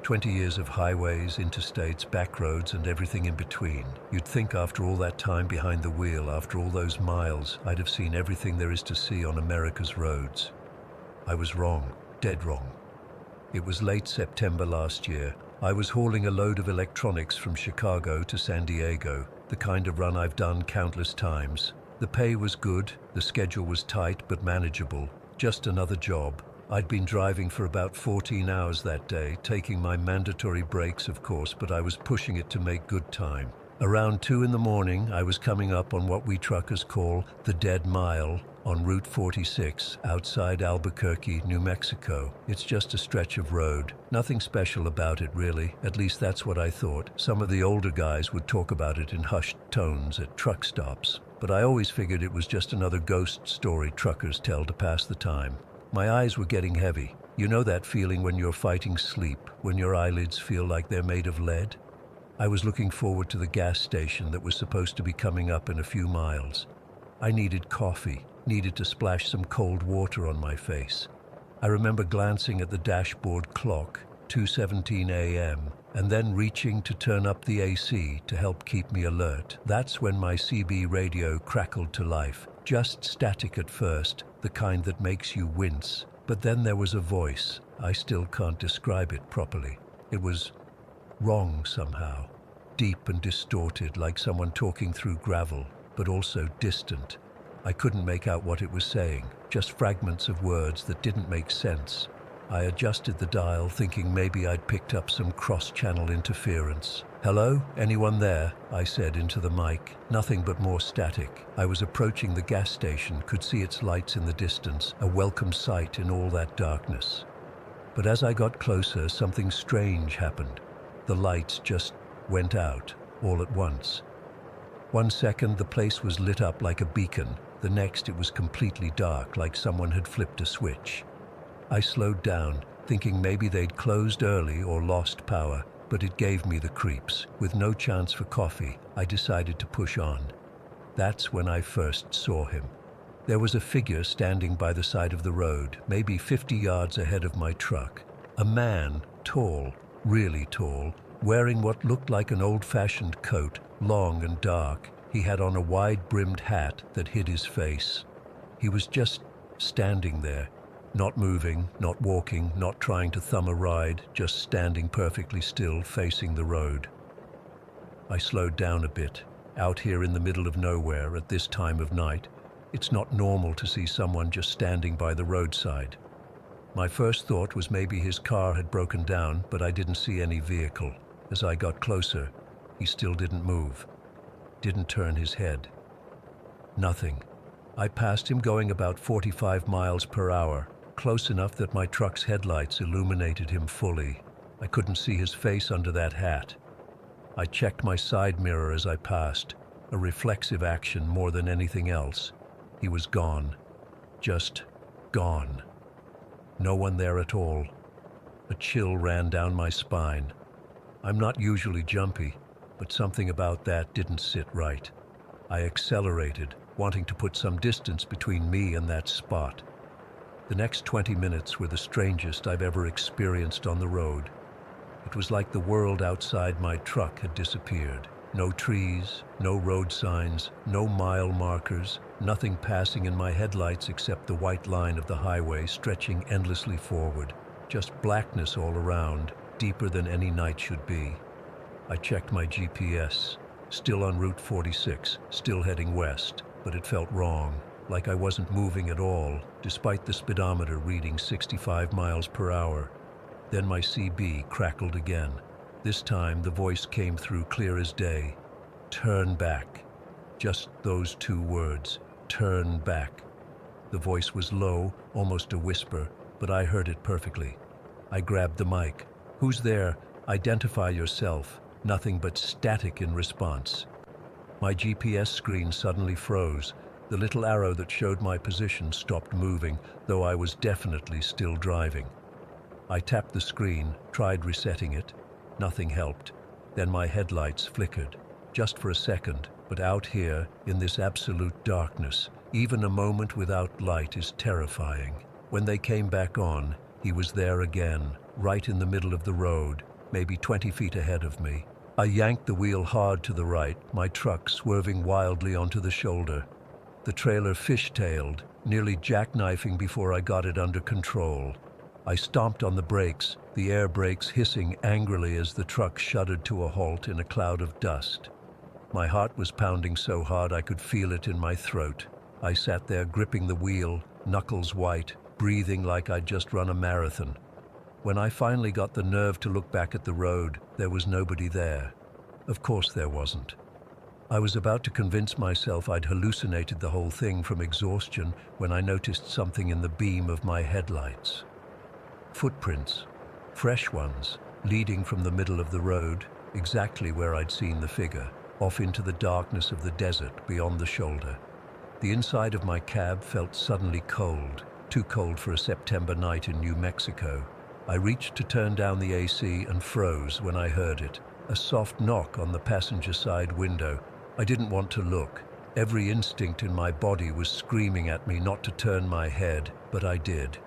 20 years of highways, interstates, back roads, and everything in between. You'd think after all that time behind the wheel, after all those miles, I'd have seen everything there is to see on America's roads. I was wrong, dead wrong. It was late September last year. I was hauling a load of electronics from Chicago to San Diego, the kind of run I've done countless times. The pay was good, the schedule was tight but manageable, just another job. I'd been driving for about 14 hours that day, taking my mandatory breaks of course, but I was pushing it to make good time. Around 2 in the morning, I was coming up on what we truckers call the Dead Mile on Route 46 outside Albuquerque, New Mexico. It's just a stretch of road. Nothing special about it, really. At least that's what I thought. Some of the older guys would talk about it in hushed tones at truck stops. But I always figured it was just another ghost story truckers tell to pass the time. My eyes were getting heavy. You know that feeling when you're fighting sleep, when your eyelids feel like they're made of lead? I was looking forward to the gas station that was supposed to be coming up in a few miles. I needed coffee, needed to splash some cold water on my face. I remember glancing at the dashboard clock, 2:17 a.m., and then reaching to turn up the AC to help keep me alert. That's when my CB radio crackled to life. Just static at first, the kind that makes you wince. But then there was a voice. I still can't describe it properly. It was wrong somehow, deep and distorted, like someone talking through gravel, but also distant. I couldn't make out what it was saying, just fragments of words that didn't make sense. I adjusted the dial, thinking maybe I'd picked up some cross-channel interference. "Hello? Anyone there?" I said into the mic. Nothing but more static. I was approaching the gas station, could see its lights in the distance, a welcome sight in all that darkness. But as I got closer, something strange happened. The lights just went out, all at once. 1 second, the place was lit up like a beacon. The next, it was completely dark, like someone had flipped a switch. I slowed down, thinking maybe they'd closed early or lost power, but it gave me the creeps. With no chance for coffee, I decided to push on. That's when I first saw him. There was a figure standing by the side of the road, maybe 50 yards ahead of my truck. A man, tall, really tall, wearing what looked like an old-fashioned coat, long and dark. He had on a wide-brimmed hat that hid his face. He was just standing there, not moving, not walking, not trying to thumb a ride, just standing perfectly still, facing the road. I slowed down a bit. Out here in the middle of nowhere at this time of night, it's not normal to see someone just standing by the roadside. My first thought was maybe his car had broken down, but I didn't see any vehicle. As I got closer, he still didn't move, didn't turn his head. Nothing. I passed him going about 45 miles per hour, close enough that my truck's headlights illuminated him fully. I couldn't see his face under that hat. I checked my side mirror as I passed, a reflexive action more than anything else. He was gone. Just gone. No one there at all. A chill ran down my spine. I'm not usually jumpy, but something about that didn't sit right. I accelerated, wanting to put some distance between me and that spot. The next 20 minutes were the strangest I've ever experienced on the road. It was like the world outside my truck had disappeared. No trees, no road signs, no mile markers, nothing passing in my headlights except the white line of the highway stretching endlessly forward. Just blackness all around, deeper than any night should be. I checked my GPS. Still on Route 46, still heading west, but it felt wrong, like I wasn't moving at all, despite the speedometer reading 65 miles per hour. Then my CB crackled again. This time the voice came through clear as day. "Turn back." Just those 2 words, "turn back." The voice was low, almost a whisper, but I heard it perfectly. I grabbed the mic. "Who's there? Identify yourself." Nothing but static in response. My GPS screen suddenly froze. The little arrow that showed my position stopped moving, though I was definitely still driving. I tapped the screen, tried resetting it. Nothing helped. Then my headlights flickered. Just for a second, but out here, in this absolute darkness, even a moment without light is terrifying. When they came back on, he was there again, right in the middle of the road, maybe 20 feet ahead of me. I yanked the wheel hard to the right, my truck swerving wildly onto the shoulder. The trailer fishtailed, nearly jackknifing before I got it under control. I stomped on the brakes, the air brakes hissing angrily as the truck shuddered to a halt in a cloud of dust. My heart was pounding so hard I could feel it in my throat. I sat there gripping the wheel, knuckles white, breathing like I'd just run a marathon. When I finally got the nerve to look back at the road, there was nobody there. Of course there wasn't. I was about to convince myself I'd hallucinated the whole thing from exhaustion when I noticed something in the beam of my headlights. Footprints, fresh ones, leading from the middle of the road, exactly where I'd seen the figure, off into the darkness of the desert beyond the shoulder. The inside of my cab felt suddenly cold, too cold for a September night in New Mexico. I reached to turn down the AC and froze when I heard it, a soft knock on the passenger side window. I didn't want to look. Every instinct in my body was screaming at me not to turn my head, but I did.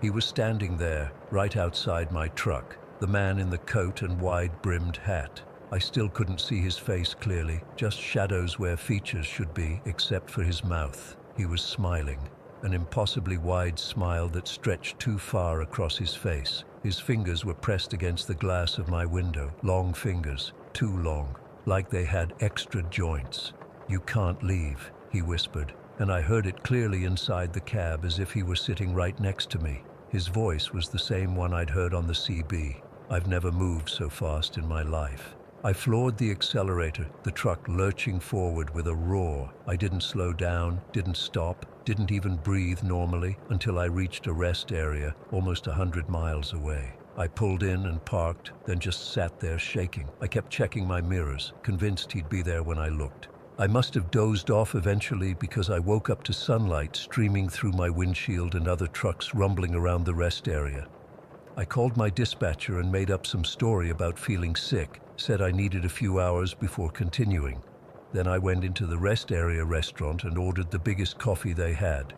He was standing there, right outside my truck, the man in the coat and wide-brimmed hat. I still couldn't see his face clearly, just shadows where features should be, except for his mouth. He was smiling, an impossibly wide smile that stretched too far across his face. His fingers were pressed against the glass of my window, long fingers, too long, like they had extra joints. "You can't leave," he whispered, and I heard it clearly inside the cab as if he were sitting right next to me. His voice was the same one I'd heard on the CB. I've never moved so fast in my life. I floored the accelerator, the truck lurching forward with a roar. I didn't slow down, didn't stop, didn't even breathe normally until I reached a rest area almost 100 miles away. I pulled in and parked, then just sat there shaking. I kept checking my mirrors, convinced he'd be there when I looked. I must have dozed off eventually because I woke up to sunlight streaming through my windshield and other trucks rumbling around the rest area. I called my dispatcher and made up some story about feeling sick, said I needed a few hours before continuing. Then I went into the rest area restaurant and ordered the biggest coffee they had.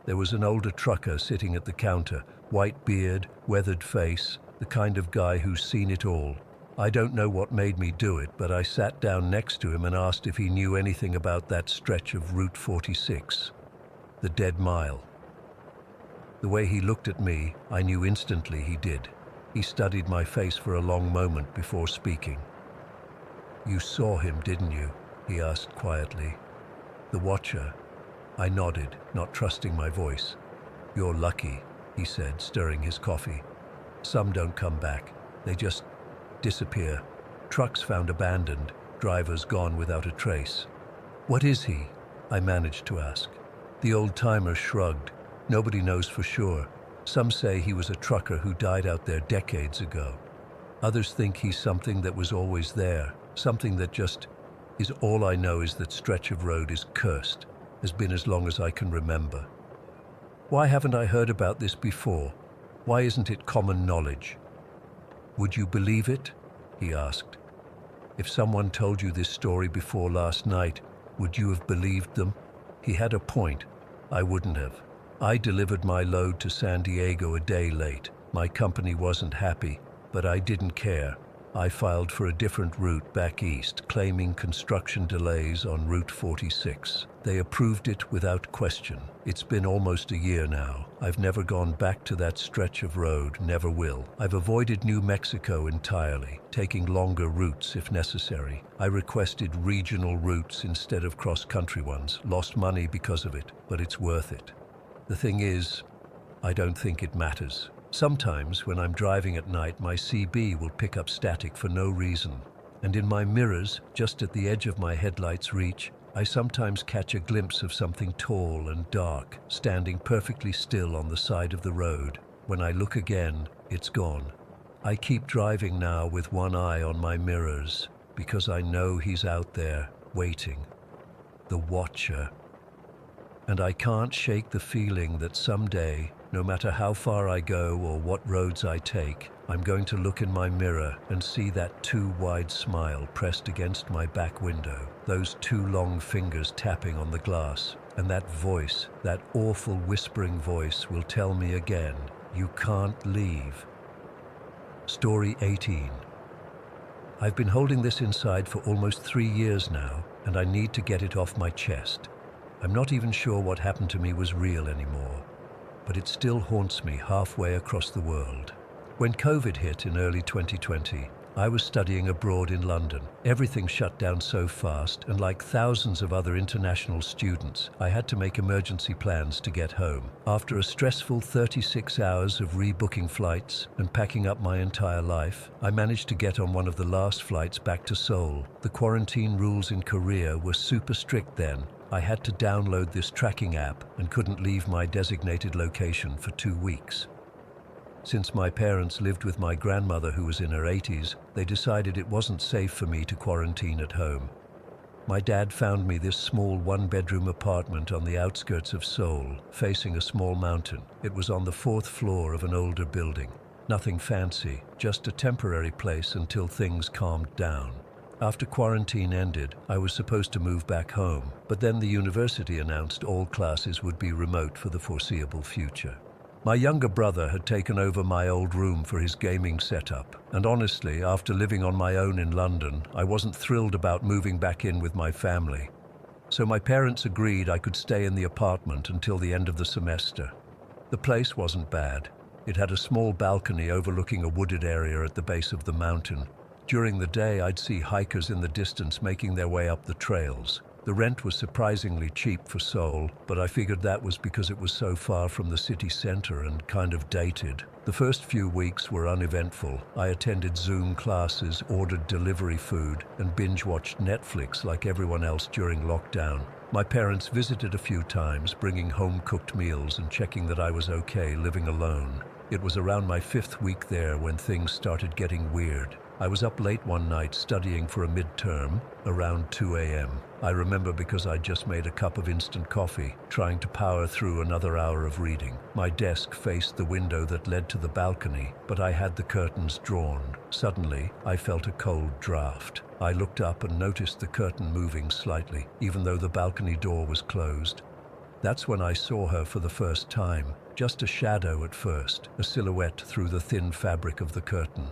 There was an older trucker sitting at the counter, white beard, weathered face, the kind of guy who's seen it all. I don't know what made me do it, but I sat down next to him and asked if he knew anything about that stretch of Route 46, the Dead Mile. The way he looked at me, I knew instantly he did. He studied my face for a long moment before speaking. "You saw him, didn't you?" he asked quietly. "The Watcher." I nodded, not trusting my voice. "You're lucky," he said, stirring his coffee. "Some don't come back. They just disappear. Trucks found abandoned, drivers gone without a trace." "What is he?" I managed to ask. The old-timer shrugged. "Nobody knows for sure. Some say he was a trucker who died out there decades ago. Others think he's something that was always there, something that just is. All I know is that stretch of road is cursed, has been as long as I can remember." "Why haven't I heard about this before? Why isn't it common knowledge?" "Would you believe it?" he asked. "If someone told you this story before last night, would you have believed them?" He had a point. I wouldn't have. I delivered my load to San Diego a day late. My company wasn't happy, but I didn't care. I filed for a different route back east, claiming construction delays on Route 46. They approved it without question. It's been almost a year now. I've never gone back to that stretch of road, never will. I've avoided New Mexico entirely, taking longer routes if necessary. I requested regional routes instead of cross-country ones, lost money because of it, but it's worth it. The thing is, I don't think it matters. Sometimes when I'm driving at night, my CB will pick up static for no reason. And in my mirrors, just at the edge of my headlight's reach, I sometimes catch a glimpse of something tall and dark, standing perfectly still on the side of the road. When I look again, it's gone. I keep driving now with one eye on my mirrors, because I know he's out there, waiting. The Watcher. And I can't shake the feeling that someday, no matter how far I go or what roads I take, I'm going to look in my mirror and see that too wide smile pressed against my back window, those two long fingers tapping on the glass, and that voice, that awful whispering voice will tell me again, "You can't leave." Story 18. I've been holding this inside for almost 3 years now, and I need to get it off my chest. I'm not even sure what happened to me was real anymore, but it still haunts me halfway across the world. When COVID hit in early 2020, I was studying abroad in London. Everything shut down so fast, and like thousands of other international students, I had to make emergency plans to get home. After a stressful 36 hours of rebooking flights and packing up my entire life, I managed to get on one of the last flights back to Seoul. The quarantine rules in Korea were super strict then. I had to download this tracking app and couldn't leave my designated location for 2 weeks. Since my parents lived with my grandmother who was in her 80s, they decided it wasn't safe for me to quarantine at home. My dad found me this small one-bedroom apartment on the outskirts of Seoul, facing a small mountain. It was on the 4th floor of an older building. Nothing fancy, just a temporary place until things calmed down. After quarantine ended, I was supposed to move back home, but then the university announced all classes would be remote for the foreseeable future. My younger brother had taken over my old room for his gaming setup, and honestly, after living on my own in London, I wasn't thrilled about moving back in with my family. So my parents agreed I could stay in the apartment until the end of the semester. The place wasn't bad. It had a small balcony overlooking a wooded area at the base of the mountain. During the day, I'd see hikers in the distance making their way up the trails. The rent was surprisingly cheap for Seoul, but I figured that was because it was so far from the city center and kind of dated. The first few weeks were uneventful. I attended Zoom classes, ordered delivery food, and binge-watched Netflix like everyone else during lockdown. My parents visited a few times, bringing home-cooked meals and checking that I was okay living alone. It was around my 5th week there when things started getting weird. I was up late one night studying for a midterm, around 2 a.m. I remember because I'd just made a cup of instant coffee, trying to power through another hour of reading. My desk faced the window that led to the balcony, but I had the curtains drawn. Suddenly, I felt a cold draft. I looked up and noticed the curtain moving slightly, even though the balcony door was closed. That's when I saw her for the first time. Just a shadow at first, a silhouette through the thin fabric of the curtain.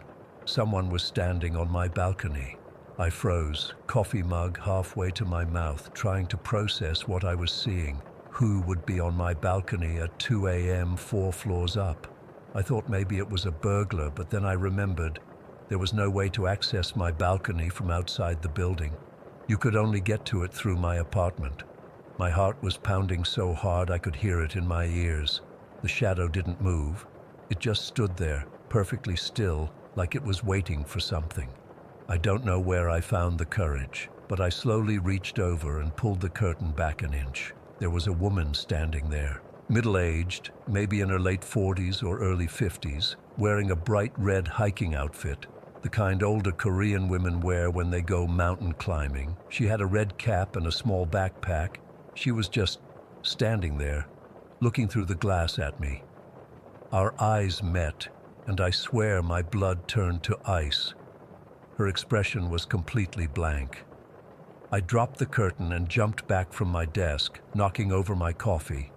Someone was standing on my balcony. I froze, coffee mug halfway to my mouth, trying to process what I was seeing. Who would be on my balcony at 2 a.m., 4 floors up? I thought maybe it was a burglar, but then I remembered there was no way to access my balcony from outside the building. You could only get to it through my apartment. My heart was pounding so hard I could hear it in my ears. The shadow didn't move. It just stood there, perfectly still, like it was waiting for something. I don't know where I found the courage, but I slowly reached over and pulled the curtain back an inch. There was a woman standing there, middle-aged, maybe in her late 40s or early 50s, wearing a bright red hiking outfit, the kind older Korean women wear when they go mountain climbing. She had a red cap and a small backpack. She was just standing there, looking through the glass at me. Our eyes met, and I swear my blood turned to ice. Her expression was completely blank. I dropped the curtain and jumped back from my desk, knocking over my coffee.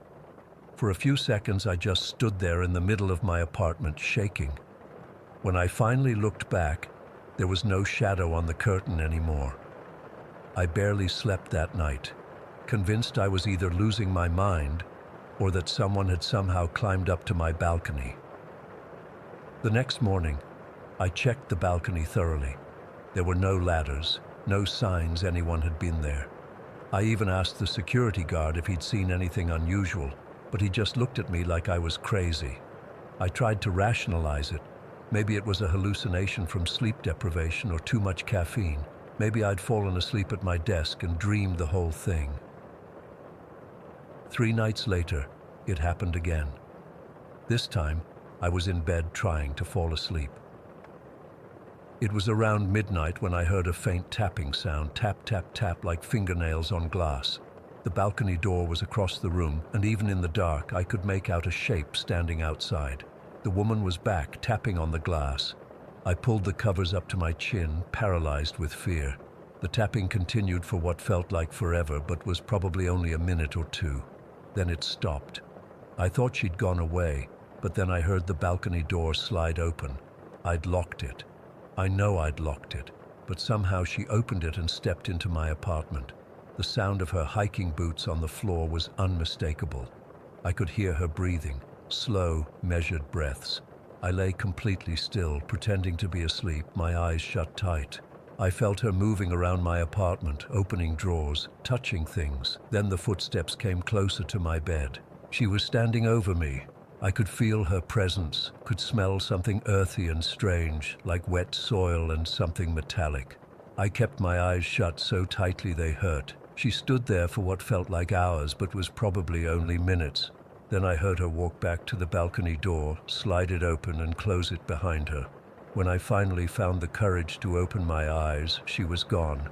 For a few seconds, I just stood there in the middle of my apartment, shaking. When I finally looked back, there was no shadow on the curtain anymore. I barely slept that night, convinced I was either losing my mind or that someone had somehow climbed up to my balcony. The next morning, I checked the balcony thoroughly. There were no ladders, no signs anyone had been there. I even asked the security guard if he'd seen anything unusual, but he just looked at me like I was crazy. I tried to rationalize it. Maybe it was a hallucination from sleep deprivation or too much caffeine. Maybe I'd fallen asleep at my desk and dreamed the whole thing. 3 nights later, it happened again. This time, I was in bed trying to fall asleep. It was around midnight when I heard a faint tapping sound, tap, tap, tap, like fingernails on glass. The balcony door was across the room, and even in the dark, I could make out a shape standing outside. The woman was back, tapping on the glass. I pulled the covers up to my chin, paralyzed with fear. The tapping continued for what felt like forever, but was probably only a minute or 2. Then it stopped. I thought she'd gone away, but then I heard the balcony door slide open. I'd locked it. I know I'd locked it, but somehow she opened it and stepped into my apartment. The sound of her hiking boots on the floor was unmistakable. I could hear her breathing, slow, measured breaths. I lay completely still, pretending to be asleep, my eyes shut tight. I felt her moving around my apartment, opening drawers, touching things. Then the footsteps came closer to my bed. She was standing over me. I could feel her presence, could smell something earthy and strange, like wet soil and something metallic. I kept my eyes shut so tightly they hurt. She stood there for what felt like hours, but was probably only minutes. Then I heard her walk back to the balcony door, slide it open and close it behind her. When I finally found the courage to open my eyes, she was gone.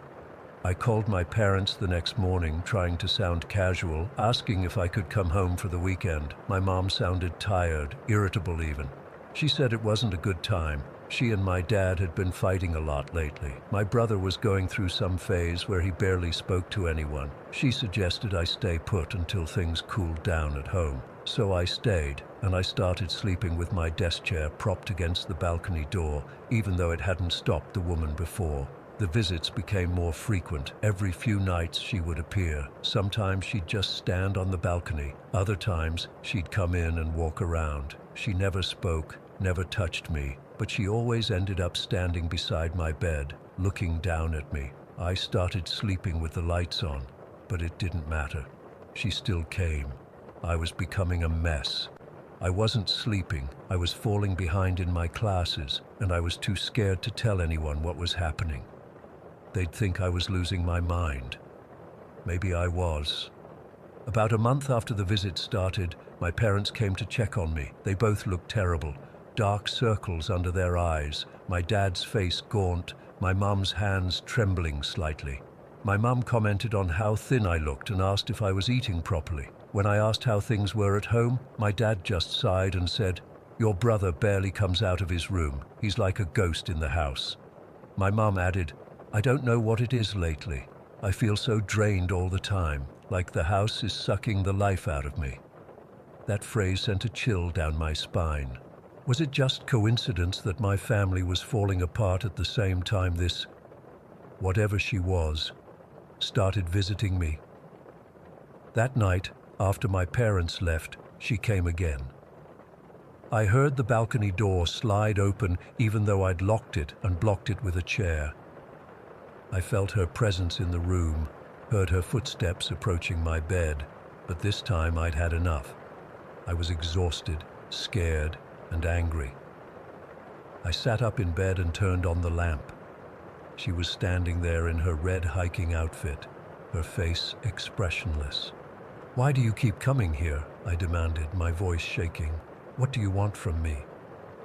I called my parents the next morning, trying to sound casual, asking if I could come home for the weekend. My mom sounded tired, irritable even. She said it wasn't a good time. She and my dad had been fighting a lot lately. My brother was going through some phase where he barely spoke to anyone. She suggested I stay put until things cooled down at home. So I stayed, and I started sleeping with my desk chair propped against the balcony door, even though it hadn't stopped the woman before. The visits became more frequent. Every few nights she would appear. Sometimes she'd just stand on the balcony. Other times she'd come in and walk around. She never spoke, never touched me, but she always ended up standing beside my bed, looking down at me. I started sleeping with the lights on, but it didn't matter. She still came. I was becoming a mess. I wasn't sleeping. I was falling behind in my classes, and I was too scared to tell anyone what was happening. They'd think I was losing my mind. Maybe I was. About a month after the visit started, my parents came to check on me. They both looked terrible. Dark circles under their eyes, my dad's face gaunt, my mum's hands trembling slightly. My mum commented on how thin I looked and asked if I was eating properly. When I asked how things were at home, my dad just sighed and said, "Your brother barely comes out of his room. He's like a ghost in the house." My mum added, "I don't know what it is lately. I feel so drained all the time, like the house is sucking the life out of me." That phrase sent a chill down my spine. Was it just coincidence that my family was falling apart at the same time this, whatever she was, started visiting me? That night, after my parents left, she came again. I heard the balcony door slide open even though I'd locked it and blocked it with a chair. I felt her presence in the room, heard her footsteps approaching my bed, but this time I'd had enough. I was exhausted, scared, and angry. I sat up in bed and turned on the lamp. She was standing there in her red hiking outfit, her face expressionless. "Why do you keep coming here?" I demanded, my voice shaking. "What do you want from me?"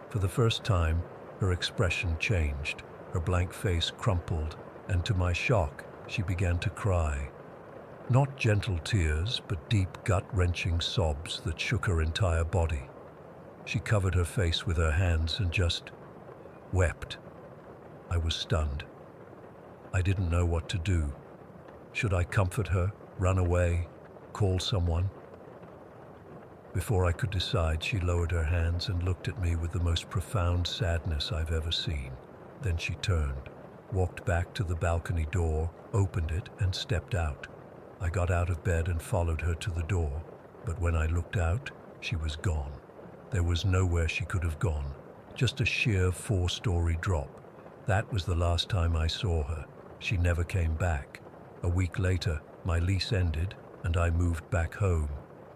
For the first time, her expression changed. Her blank face crumpled, and to my shock, she began to cry. Not gentle tears, but deep, gut-wrenching sobs that shook her entire body. She covered her face with her hands and just wept. I was stunned. I didn't know what to do. Should I comfort her, run away, call someone? Before I could decide, she lowered her hands and looked at me with the most profound sadness I've ever seen. Then she turned, walked back to the balcony door, opened it, and stepped out. I got out of bed and followed her to the door, but when I looked out, she was gone. There was nowhere she could have gone, just a sheer 4-story drop. That was the last time I saw her. She never came back. A week later, my lease ended, and I moved back home.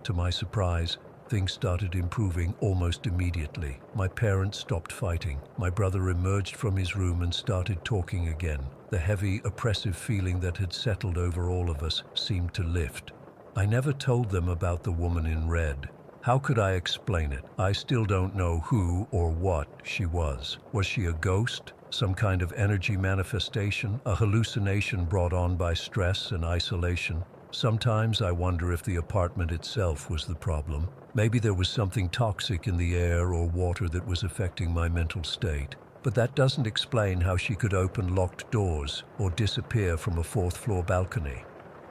To my surprise, things started improving almost immediately. My parents stopped fighting. My brother emerged from his room and started talking again. The heavy, oppressive feeling that had settled over all of us seemed to lift. I never told them about the woman in red. How could I explain it? I still don't know who or what she was. Was she a ghost? Some kind of energy manifestation? A hallucination brought on by stress and isolation? Sometimes I wonder if the apartment itself was the problem. Maybe there was something toxic in the air or water that was affecting my mental state. But that doesn't explain how she could open locked doors or disappear from a 4th-floor balcony.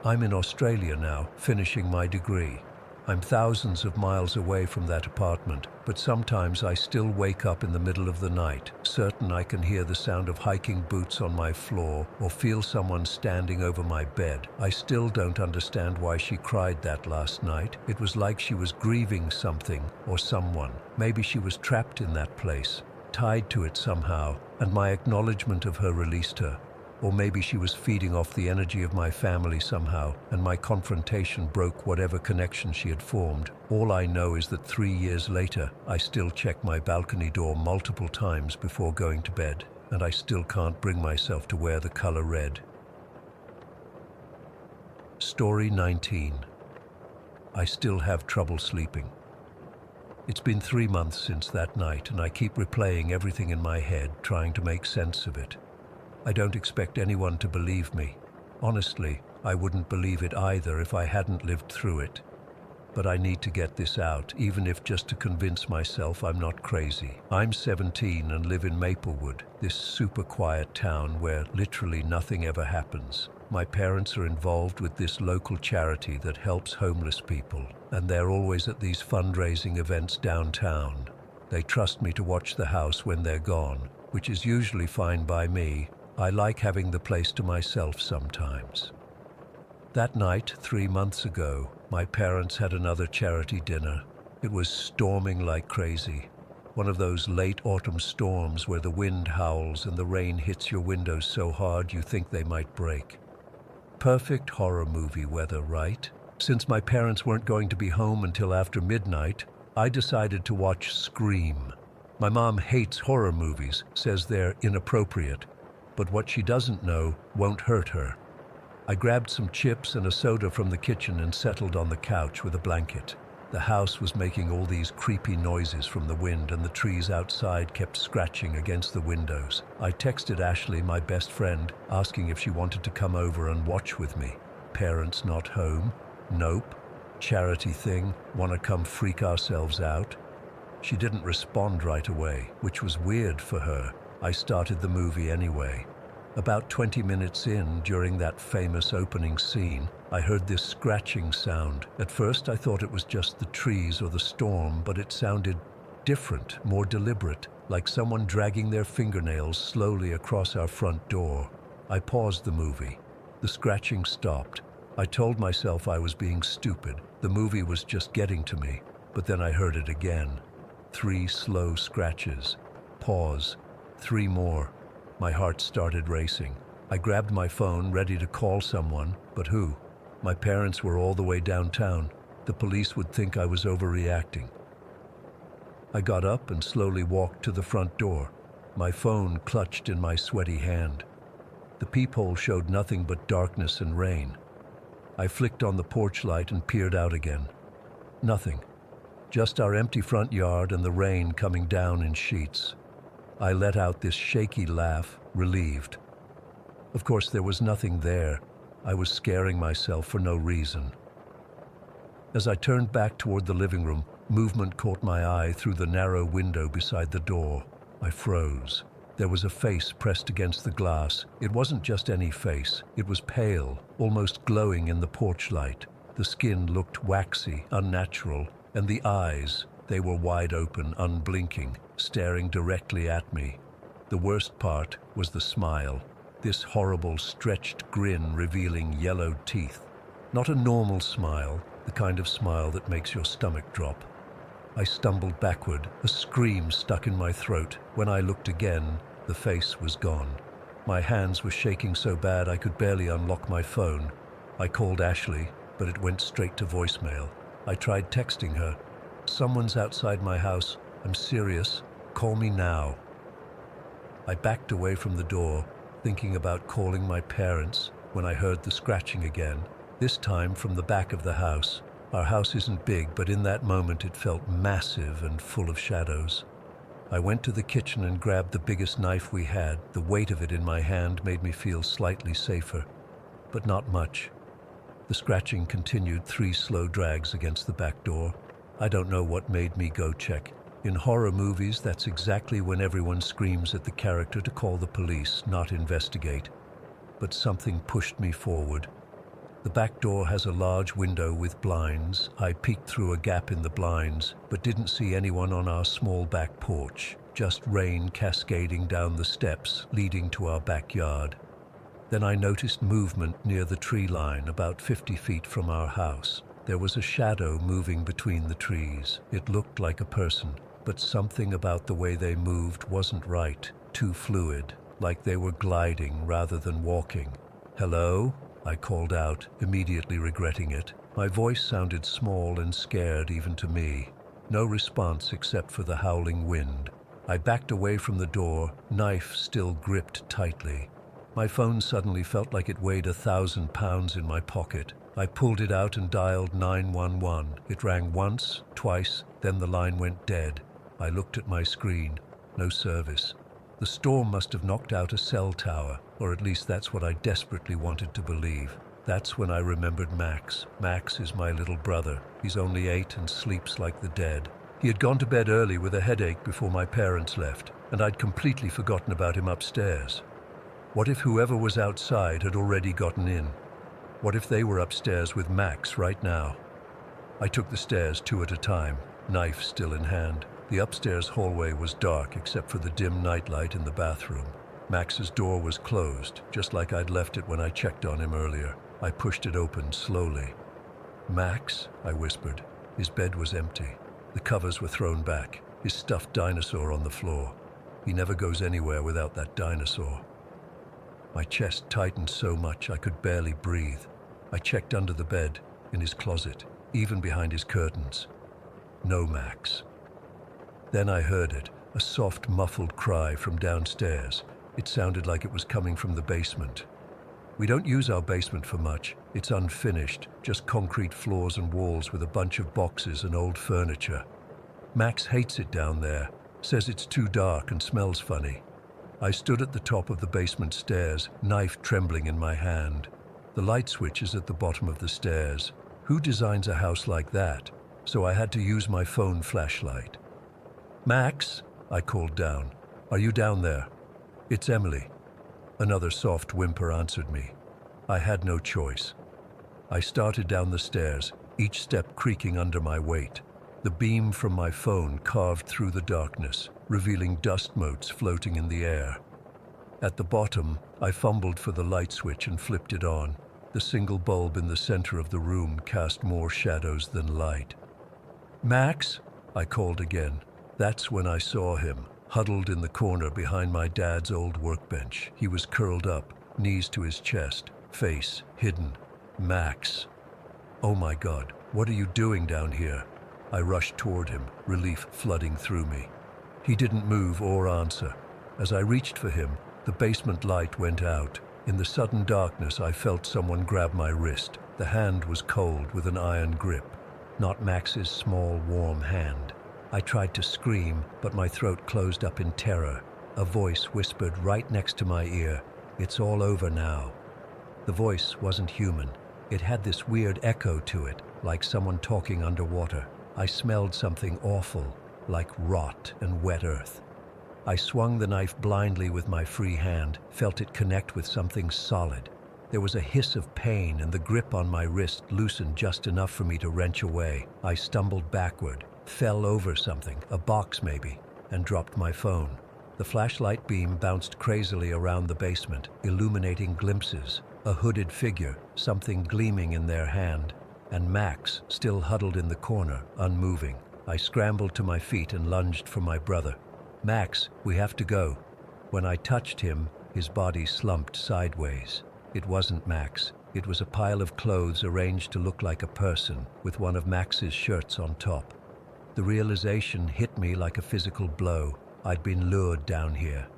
I'm in Australia now, finishing my degree. I'm thousands of miles away from that apartment, but sometimes I still wake up in the middle of the night, certain I can hear the sound of hiking boots on my floor or feel someone standing over my bed. I still don't understand why she cried that last night. It was like she was grieving something or someone. Maybe she was trapped in that place, tied to it somehow, and my acknowledgement of her released her. Or maybe she was feeding off the energy of my family somehow, and my confrontation broke whatever connection she had formed. All I know is that 3 years later, I still check my balcony door multiple times before going to bed, and I still can't bring myself to wear the color red. Story 19. I still have trouble sleeping. It's been 3 months since that night, and I keep replaying everything in my head, trying to make sense of it. I don't expect anyone to believe me. Honestly, I wouldn't believe it either if I hadn't lived through it. But I need to get this out, even if just to convince myself I'm not crazy. I'm 17 and live in Maplewood, this super quiet town where literally nothing ever happens. My parents are involved with this local charity that helps homeless people, and they're always at these fundraising events downtown. They trust me to watch the house when they're gone, which is usually fine by me. I like having the place to myself sometimes. That night, 3 months ago, my parents had another charity dinner. It was storming like crazy. One of those late autumn storms where the wind howls and the rain hits your windows so hard you think they might break. Perfect horror movie weather, right? Since my parents weren't going to be home until after midnight, I decided to watch Scream. My mom hates horror movies, says they're inappropriate. But what she doesn't know won't hurt her. I grabbed some chips and a soda from the kitchen and settled on the couch with a blanket. The house was making all these creepy noises from the wind, and the trees outside kept scratching against the windows. I texted Ashley, my best friend, asking if she wanted to come over and watch with me. Parents not home? Nope. Charity thing? Wanna come freak ourselves out? She didn't respond right away, which was weird for her. I started the movie anyway. About 20 minutes in, during that famous opening scene, I heard this scratching sound. At first I thought it was just the trees or the storm, but it sounded different, more deliberate, like someone dragging their fingernails slowly across our front door. I paused the movie. The scratching stopped. I told myself I was being stupid. The movie was just getting to me. But then I heard it again. 3 slow scratches. Pause. 3 more. My heart started racing. I grabbed my phone, ready to call someone, but who? My parents were all the way downtown. The police would think I was overreacting. I got up and slowly walked to the front door, my phone clutched in my sweaty hand. The peephole showed nothing but darkness and rain. I flicked on the porch light and peered out again. Nothing. Just our empty front yard and the rain coming down in sheets. I let out this shaky laugh, relieved. Of course, there was nothing there. I was scaring myself for no reason. As I turned back toward the living room, movement caught my eye through the narrow window beside the door. I froze. There was a face pressed against the glass. It wasn't just any face. It was pale, almost glowing in the porch light. The skin looked waxy, unnatural, and the eyes, they were wide open, unblinking, staring directly at me. The worst part was the smile, this horrible stretched grin revealing yellowed teeth. Not a normal smile, the kind of smile that makes your stomach drop. I stumbled backward, a scream stuck in my throat. When I looked again, the face was gone. My hands were shaking so bad I could barely unlock my phone. I called Ashley, but it went straight to voicemail. I tried texting her. "Someone's outside my house. I'm serious. Call me now." I backed away from the door, thinking about calling my parents, when I heard the scratching again, this time from the back of the house. Our house isn't big, but in that moment it felt massive and full of shadows. I went to the kitchen and grabbed the biggest knife we had. The weight of it in my hand made me feel slightly safer, but not much. The scratching continued, 3 slow drags against the back door. I don't know what made me go check. In horror movies, that's exactly when everyone screams at the character to call the police, not investigate. But something pushed me forward. The back door has a large window with blinds. I peeked through a gap in the blinds, but didn't see anyone on our small back porch, just rain cascading down the steps leading to our backyard. Then I noticed movement near the tree line about 50 feet from our house. There was a shadow moving between the trees. It looked like a person, but something about the way they moved wasn't right, too fluid, like they were gliding rather than walking. "Hello?" I called out, immediately regretting it. My voice sounded small and scared even to me. No response except for the howling wind. I backed away from the door, knife still gripped tightly. My phone suddenly felt like it weighed 1,000 pounds in my pocket. I pulled it out and dialed 911. It rang once, twice, then the line went dead. I looked at my screen. No service. The storm must have knocked out a cell tower, or at least that's what I desperately wanted to believe. That's when I remembered Max. Max is my little brother. He's only 8 and sleeps like the dead. He had gone to bed early with a headache before my parents left, and I'd completely forgotten about him upstairs. What if whoever was outside had already gotten in? What if they were upstairs with Max right now? I took the stairs 2 at a time, knife still in hand. The upstairs hallway was dark except for the dim nightlight in the bathroom. Max's door was closed, just like I'd left it when I checked on him earlier. I pushed it open slowly. "Max?" I whispered. His bed was empty. The covers were thrown back, his stuffed dinosaur on the floor. He never goes anywhere without that dinosaur. My chest tightened so much I could barely breathe. I checked under the bed, in his closet, even behind his curtains. No Max. Then I heard it, a soft, muffled cry from downstairs. It sounded like it was coming from the basement. We don't use our basement for much. It's unfinished, just concrete floors and walls with a bunch of boxes and old furniture. Max hates it down there, says it's too dark and smells funny. I stood at the top of the basement stairs, knife trembling in my hand. The light switch is at the bottom of the stairs. Who designs a house like that? So I had to use my phone flashlight. "Max?" I called down. "Are you down there?" "It's Emily." Another soft whimper answered me. I had no choice. I started down the stairs, each step creaking under my weight. The beam from my phone carved through the darkness, revealing dust motes floating in the air. At the bottom, I fumbled for the light switch and flipped it on. The single bulb in the center of the room cast more shadows than light. "Max?" I called again. That's when I saw him, huddled in the corner behind my dad's old workbench. He was curled up, knees to his chest, face hidden. Max. "Oh my God, what are you doing down here?" I rushed toward him, relief flooding through me. He didn't move or answer. As I reached for him, the basement light went out. In the sudden darkness, I felt someone grab my wrist. The hand was cold with an iron grip, not Max's small, warm hand. I tried to scream, but my throat closed up in terror. A voice whispered right next to my ear, "It's all over now." The voice wasn't human. It had this weird echo to it, like someone talking underwater. I smelled something awful, like rot and wet earth. I swung the knife blindly with my free hand, felt it connect with something solid. There was a hiss of pain and the grip on my wrist loosened just enough for me to wrench away. I stumbled backward, fell over something, a box maybe, and dropped my phone. The flashlight beam bounced crazily around the basement, illuminating glimpses, a hooded figure, something gleaming in their hand, and Max still huddled in the corner, unmoving. I scrambled to my feet and lunged for my brother. "Max, we have to go." When I touched him, his body slumped sideways. It wasn't Max. It was a pile of clothes arranged to look like a person, with one of Max's shirts on top. The realization hit me like a physical blow. I'd been lured down here.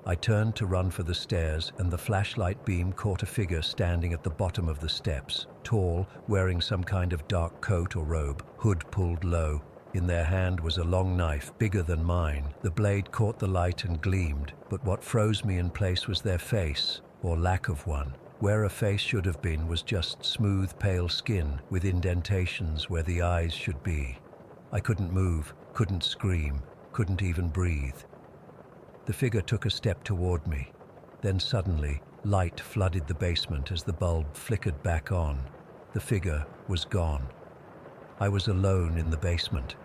I turned to run for the stairs, and the flashlight beam caught a figure standing at the bottom of the steps, tall, wearing some kind of dark coat or robe, hood pulled low. In their hand was a long knife, bigger than mine. The blade caught the light and gleamed, but what froze me in place was their face, or lack of one. Where a face should have been was just smooth, pale skin, with indentations where the eyes should be. I couldn't move, couldn't scream, couldn't even breathe. The figure took a step toward me. Then suddenly, Light flooded the basement as the bulb flickered back on. The figure was gone. I was alone in the basement.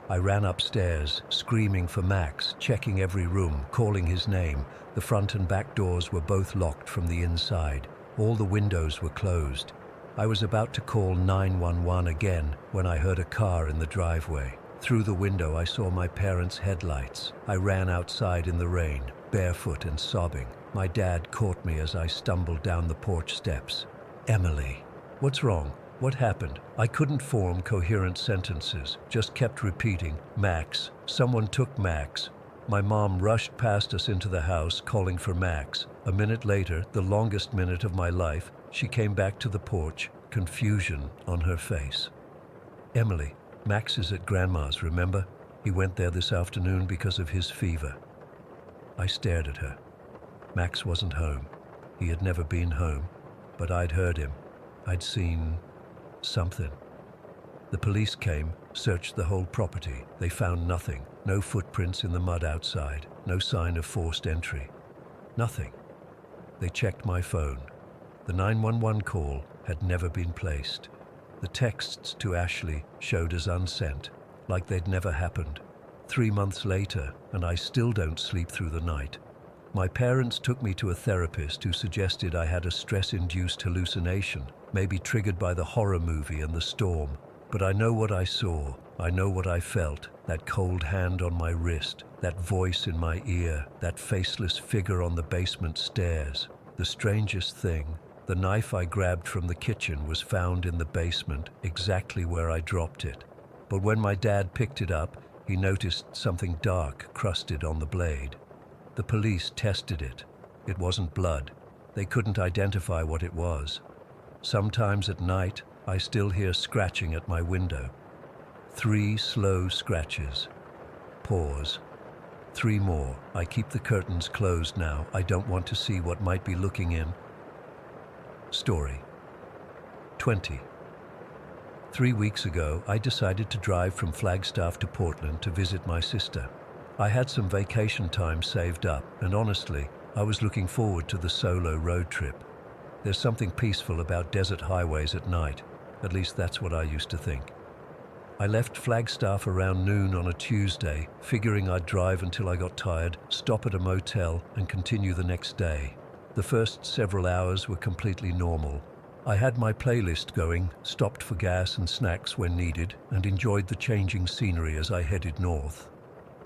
I ran upstairs, screaming for Max, checking every room, calling his name. The front and back doors were both locked from the inside. All the windows were closed. I was about to call 911 again when I heard a car in the driveway. Through the window, I saw my parents' headlights. I ran outside in the rain, barefoot and sobbing. My dad caught me as I stumbled down the porch steps. "Emily, what's wrong? What happened?" I couldn't form coherent sentences, just kept repeating, "Max, someone took Max." My mom rushed past us into the house, calling for Max. A minute later, the longest minute of my life, she came back to the porch, confusion on her face. "Emily, Max is at Grandma's, remember? He went there this afternoon because of his fever." I stared at her. Max wasn't home. He had never been home, but I'd heard him. I'd seen something. The police came, searched the whole property. They found nothing. No footprints in the mud outside. No sign of forced entry. Nothing. They checked my phone. The 911 call had never been placed. The texts to Ashley showed as unsent, like they'd never happened. 3 months later, and I still don't sleep through the night. My parents took me to a therapist who suggested I had a stress-induced hallucination, maybe triggered by the horror movie and the storm. But I know what I saw. I know what I felt. That cold hand on my wrist, that voice in my ear, that faceless figure on the basement stairs. The strangest thing, the knife I grabbed from the kitchen was found in the basement, exactly where I dropped it. But when my dad picked it up, he noticed something dark crusted on the blade. The police tested it. It wasn't blood. They couldn't identify what it was. Sometimes at night, I still hear scratching at my window. 3 slow scratches. Pause. 3 more. I keep the curtains closed now. I don't want to see what might be looking in. Story 20. 3 weeks ago, I decided to drive from Flagstaff to Portland to visit my sister. I had some vacation time saved up, and honestly, I was looking forward to the solo road trip. There's something peaceful about desert highways at night. At least that's what I used to think. I left Flagstaff around noon on a Tuesday, figuring I'd drive until I got tired, stop at a motel, and continue the next day. The first several hours were completely normal. I had my playlist going, stopped for gas and snacks when needed, and enjoyed the changing scenery as I headed north.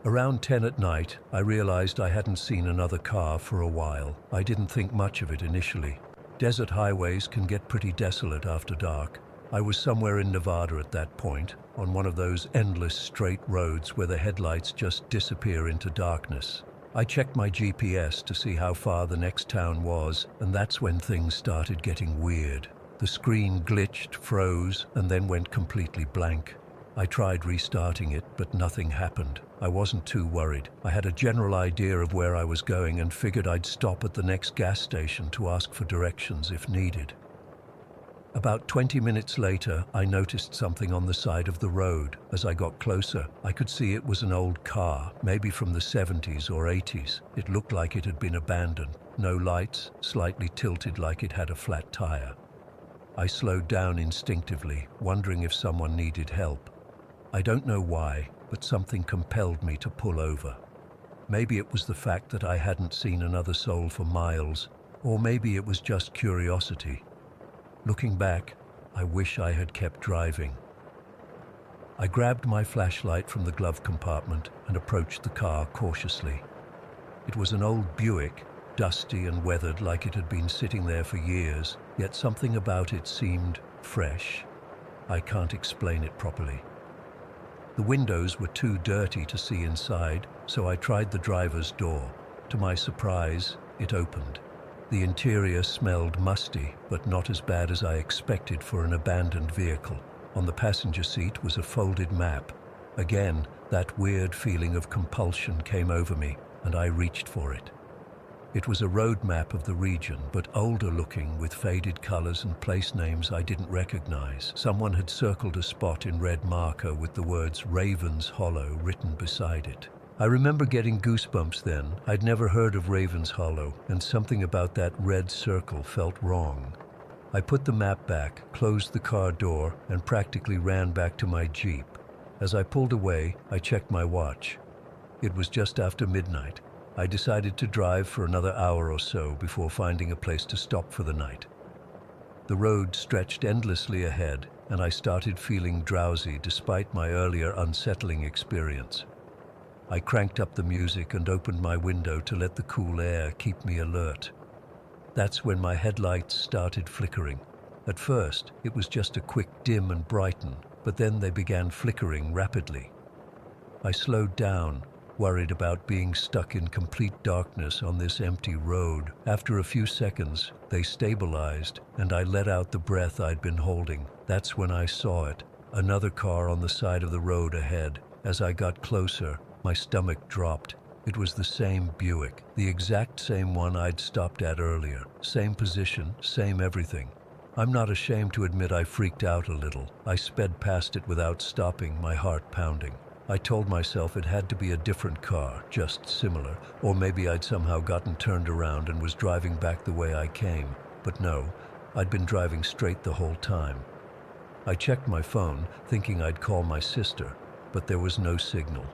Around 10 at night, I realized I hadn't seen another car for a while. I didn't think much of it initially. Desert highways can get pretty desolate after dark. I was somewhere in Nevada at that point, on one of those endless straight roads where the headlights just disappear into darkness. I checked my GPS to see how far the next town was, and that's when things started getting weird. The screen glitched, froze, and then went completely blank. I tried restarting it, but nothing happened. I wasn't too worried. I had a general idea of where I was going and figured I'd stop at the next gas station to ask for directions if needed. About 20 minutes later, I noticed something on the side of the road. As I got closer, I could see it was an old car, maybe from the 70s or 80s. It looked like it had been abandoned. No lights, slightly tilted like it had a flat tire. I slowed down instinctively, wondering if someone needed help. I don't know why, but something compelled me to pull over. Maybe it was the fact that I hadn't seen another soul for miles, or maybe it was just curiosity. Looking back, I wish I had kept driving. I grabbed my flashlight from the glove compartment and approached the car cautiously. It was an old Buick, dusty and weathered like it had been sitting there for years, yet something about it seemed fresh. I can't explain it properly. The windows were too dirty to see inside, so I tried the driver's door. To my surprise, it opened. The interior smelled musty, but not as bad as I expected for an abandoned vehicle. On the passenger seat was a folded map. Again, that weird feeling of compulsion came over me, and I reached for it. It was a road map of the region, but older looking with faded colors and place names I didn't recognize. Someone had circled a spot in red marker with the words Ravens Hollow written beside it. I remember getting goosebumps then. I'd never heard of Raven's Hollow, and something about that red circle felt wrong. I put the map back, closed the car door, and practically ran back to my Jeep. As I pulled away, I checked my watch. It was just after midnight. I decided to drive for another hour or so before finding a place to stop for the night. The road stretched endlessly ahead, and I started feeling drowsy despite my earlier unsettling experience. I cranked up the music and opened my window to let the cool air keep me alert. That's when my headlights started flickering. At first, it was just a quick dim and brighten, but then they began flickering rapidly. I slowed down, worried about being stuck in complete darkness on this empty road. After a few seconds, they stabilized, and I let out the breath I'd been holding. That's when I saw it, another car on the side of the road ahead. As I got closer, my stomach dropped. It was the same Buick, the exact same one I'd stopped at earlier. Same position, same everything. I'm not ashamed to admit I freaked out a little. I sped past it without stopping, my heart pounding. I told myself it had to be a different car, just similar, or maybe I'd somehow gotten turned around and was driving back the way I came. But no, I'd been driving straight the whole time. I checked my phone, thinking I'd call my sister, but there was no signal.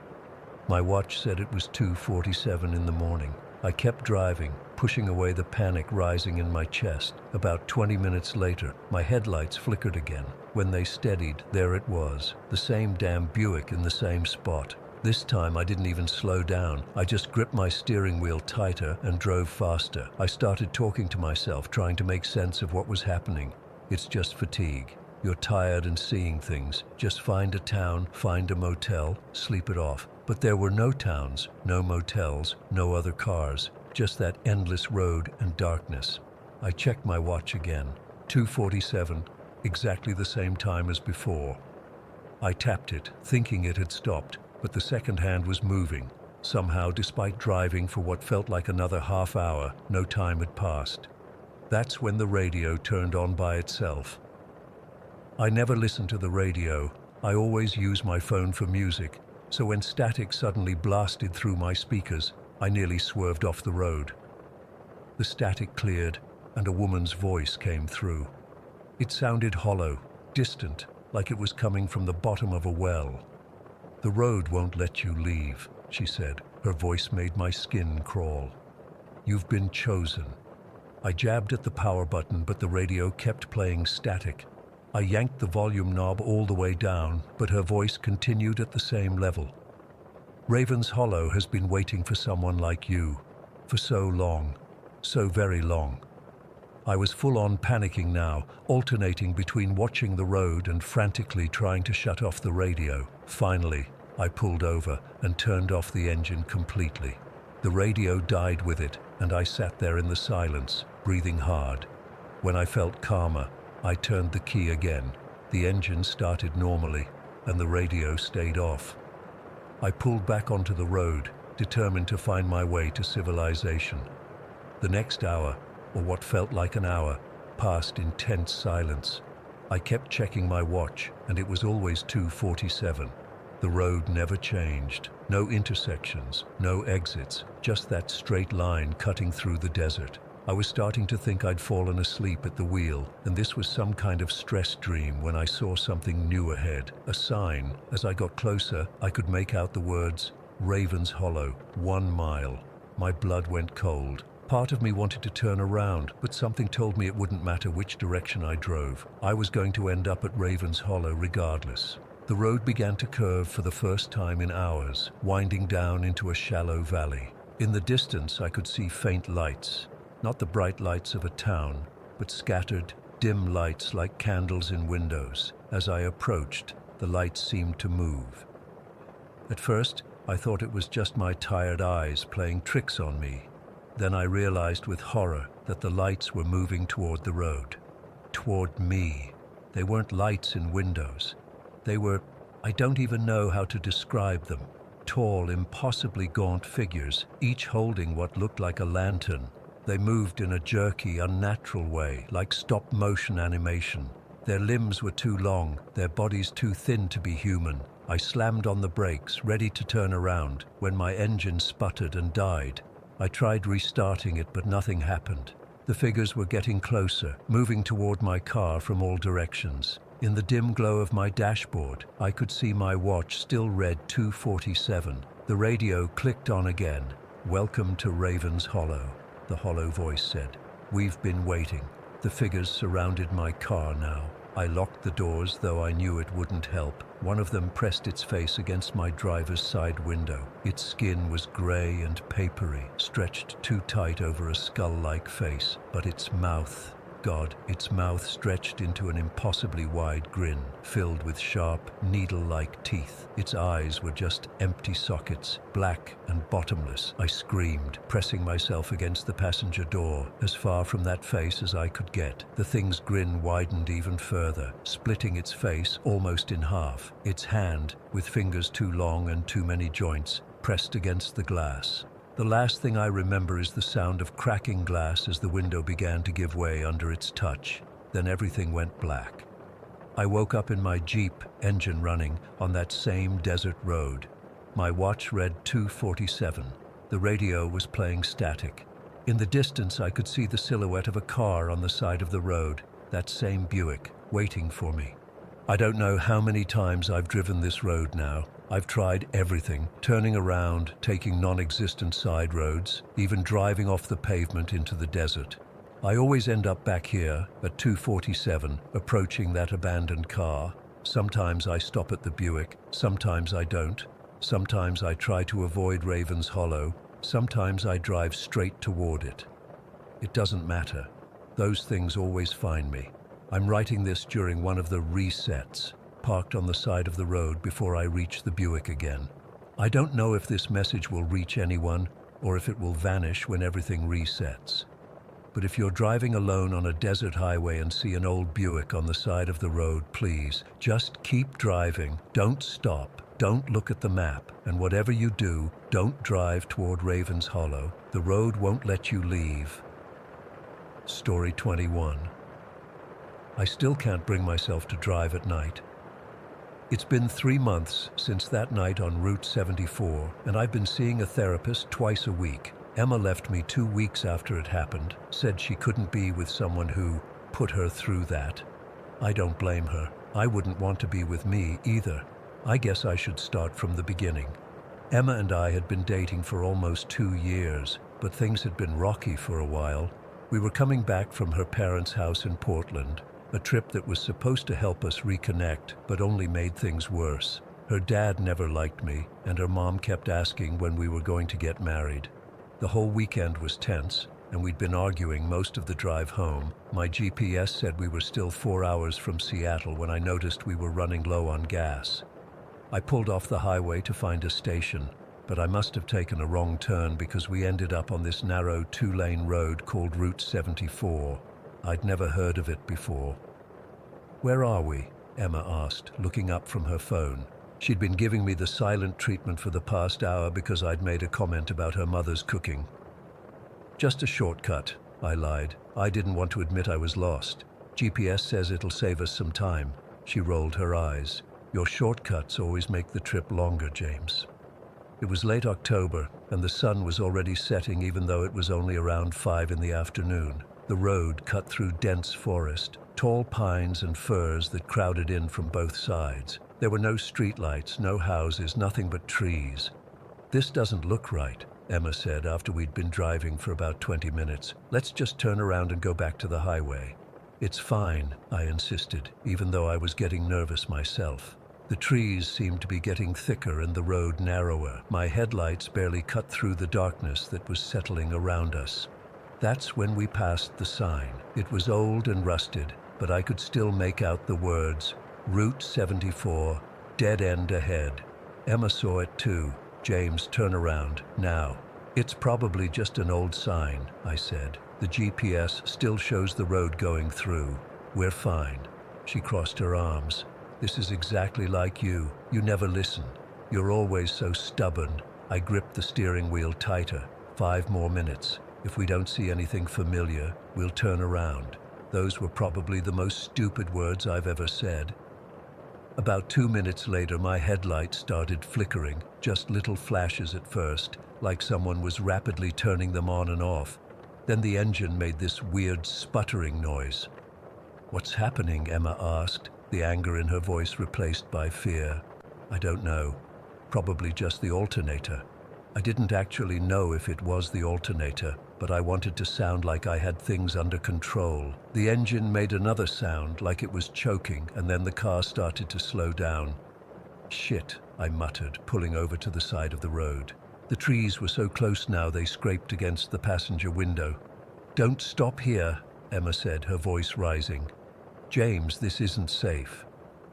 My watch said it was 2:47 in the morning. I kept driving, pushing away the panic rising in my chest. About 20 minutes later, my headlights flickered again. When they steadied, there it was, the same damn Buick in the same spot. This time I didn't even slow down. I just gripped my steering wheel tighter and drove faster. I started talking to myself, trying to make sense of what was happening. It's just fatigue. You're tired and seeing things. Just find a town, find a motel, sleep it off. But there were no towns, no motels, no other cars, just that endless road and darkness. I checked my watch again. 2:47, exactly the same time as before. I tapped it, thinking it had stopped, but the second hand was moving. Somehow, despite driving for what felt like another half hour, no time had passed. That's when the radio turned on by itself. I never listen to the radio. I always use my phone for music. So when static suddenly blasted through my speakers, I nearly swerved off the road. The static cleared, and a woman's voice came through. It sounded hollow, distant, like it was coming from the bottom of a well. "The road won't let you leave," she said. Her voice made my skin crawl. "You've been chosen." I jabbed at the power button, but the radio kept playing static. I yanked the volume knob all the way down, but her voice continued at the same level. "Raven's Hollow has been waiting for someone like you, for so long, so very long." I was full-on panicking now, alternating between watching the road and frantically trying to shut off the radio. Finally, I pulled over and turned off the engine completely. The radio died with it, and I sat there in the silence, breathing hard. When I felt calmer, I turned the key again. The engine started normally, and the radio stayed off. I pulled back onto the road, determined to find my way to civilization. The next hour, or what felt like an hour, passed in tense silence. I kept checking my watch, and it was always 2:47. The road never changed. No intersections, no exits, just that straight line cutting through the desert. I was starting to think I'd fallen asleep at the wheel, and this was some kind of stress dream when I saw something new ahead. A sign. As I got closer, I could make out the words, "Raven's Hollow, 1 mile." My blood went cold. Part of me wanted to turn around, but something told me it wouldn't matter which direction I drove. I was going to end up at Raven's Hollow regardless. The road began to curve for the first time in hours, winding down into a shallow valley. In the distance, I could see faint lights. Not the bright lights of a town, but scattered, dim lights like candles in windows. As I approached, the lights seemed to move. At first, I thought it was just my tired eyes playing tricks on me. Then I realized with horror that the lights were moving toward the road. Toward me. They weren't lights in windows. They were, I don't even know how to describe them. Tall, impossibly gaunt figures, each holding what looked like a lantern. They moved in a jerky, unnatural way, like stop-motion animation. Their limbs were too long, their bodies too thin to be human. I slammed on the brakes, ready to turn around, when my engine sputtered and died. I tried restarting it, but nothing happened. The figures were getting closer, moving toward my car from all directions. In the dim glow of my dashboard, I could see my watch still read 2:47. The radio clicked on again. "Welcome to Raven's Hollow," the hollow voice said. "We've been waiting." The figures surrounded my car now. I locked the doors, though I knew it wouldn't help. One of them pressed its face against my driver's side window. Its skin was gray and papery, stretched too tight over a skull-like face. But its mouth, God, its mouth stretched into an impossibly wide grin, filled with sharp, needle-like teeth. Its eyes were just empty sockets, black and bottomless. I screamed, pressing myself against the passenger door, as far from that face as I could get. The thing's grin widened even further, splitting its face almost in half. Its hand, with fingers too long and too many joints, pressed against the glass. The last thing I remember is the sound of cracking glass as the window began to give way under its touch. Then everything went black. I woke up in my Jeep, engine running, on that same desert road. My watch read 2:47. The radio was playing static. In the distance, I could see the silhouette of a car on the side of the road, that same Buick, waiting for me. I don't know how many times I've driven this road now. I've tried everything, turning around, taking non-existent side roads, even driving off the pavement into the desert. I always end up back here at 2:47, approaching that abandoned car. Sometimes I stop at the Buick, sometimes I don't. Sometimes I try to avoid Raven's Hollow, sometimes I drive straight toward it. It doesn't matter. Those things always find me. I'm writing this during one of the resets, parked on the side of the road before I reach the Buick again. I don't know if this message will reach anyone or if it will vanish when everything resets. But if you're driving alone on a desert highway and see an old Buick on the side of the road, please, just keep driving. Don't stop. Don't look at the map. And whatever you do, don't drive toward Raven's Hollow. The road won't let you leave. Story 21. I still can't bring myself to drive at night. It's been 3 months since that night on Route 74, and I've been seeing a therapist twice a week. Emma left me 2 weeks after it happened, said she couldn't be with someone who put her through that. I don't blame her. I wouldn't want to be with me either. I guess I should start from the beginning. Emma and I had been dating for almost 2 years, but things had been rocky for a while. We were coming back from her parents' house in Portland, a trip that was supposed to help us reconnect, but only made things worse. Her dad never liked me, and her mom kept asking when we were going to get married. The whole weekend was tense, and we'd been arguing most of the drive home. My GPS said we were still 4 hours from Seattle when I noticed we were running low on gas. I pulled off the highway to find a station, but I must have taken a wrong turn because we ended up on this narrow 2-lane road called Route 74. I'd never heard of it before. "Where are we?" Emma asked, looking up from her phone. She'd been giving me the silent treatment for the past hour because I'd made a comment about her mother's cooking. "Just a shortcut," I lied. I didn't want to admit I was lost. "GPS says it'll save us some time." She rolled her eyes. "Your shortcuts always make the trip longer, James." It was late October, and the sun was already setting even though it was only around 5 in the afternoon. The road cut through dense forest, tall pines and firs that crowded in from both sides. There were no streetlights, no houses, nothing but trees. "This doesn't look right," Emma said after we'd been driving for about 20 minutes. "Let's just turn around and go back to the highway." "It's fine," I insisted, even though I was getting nervous myself. The trees seemed to be getting thicker and the road narrower. My headlights barely cut through the darkness that was settling around us. That's when we passed the sign. It was old and rusted, but I could still make out the words, "Route 74, dead end ahead." Emma saw it too. "James, turn around, now." "It's probably just an old sign," I said. "The GPS still shows the road going through. We're fine." She crossed her arms. "This is exactly like you. You never listen. You're always so stubborn." I gripped the steering wheel tighter. 5 more minutes. If we don't see anything familiar, we'll turn around. Those were probably the most stupid words I've ever said. About 2 minutes later, my headlights started flickering, just little flashes at first, like someone was rapidly turning them on and off. Then the engine made this weird sputtering noise. "What's happening?" Emma asked, the anger in her voice replaced by fear. "I don't know. Probably just the alternator." I didn't actually know if it was the alternator, but I wanted to sound like I had things under control. The engine made another sound, like it was choking, and then the car started to slow down. "Shit," I muttered, pulling over to the side of the road. The trees were so close now they scraped against the passenger window. "Don't stop here," Emma said, her voice rising. "James, this isn't safe.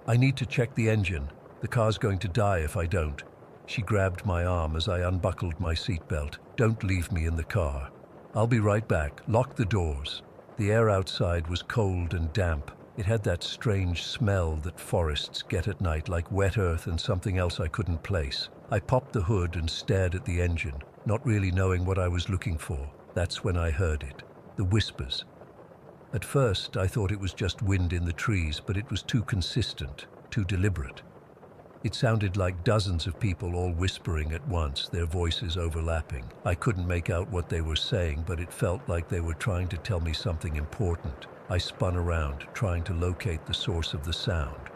I need to check the engine. The car's going to die if I don't." She grabbed my arm as I unbuckled my seatbelt. "Don't leave me in the car." "I'll be right back. Lock the doors." The air outside was cold and damp. It had that strange smell that forests get at night, like wet earth and something else I couldn't place. I popped the hood and stared at the engine, not really knowing what I was looking for. That's when I heard it. The whispers. At first, I thought it was just wind in the trees, but it was too consistent, too deliberate. It sounded like dozens of people all whispering at once, their voices overlapping. I couldn't make out what they were saying, but it felt like they were trying to tell me something important. I spun around, trying to locate the source of the sound.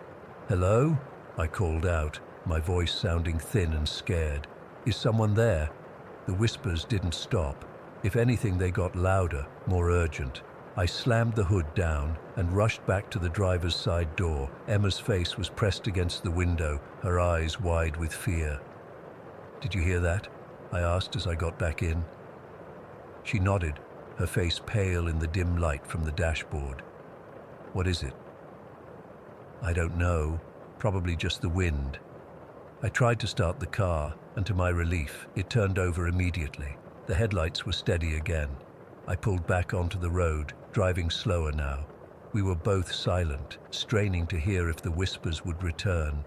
"Hello?" I called out, my voice sounding thin and scared. "Is someone there?" The whispers didn't stop. If anything, they got louder, more urgent. I slammed the hood down and rushed back to the driver's side door. Emma's face was pressed against the window, her eyes wide with fear. "Did you hear that?" I asked as I got back in. She nodded, her face pale in the dim light from the dashboard. "What is it?" "I don't know. Probably just the wind." I tried to start the car, and to my relief, it turned over immediately. The headlights were steady again. I pulled back onto the road, driving slower now. We were both silent, straining to hear if the whispers would return.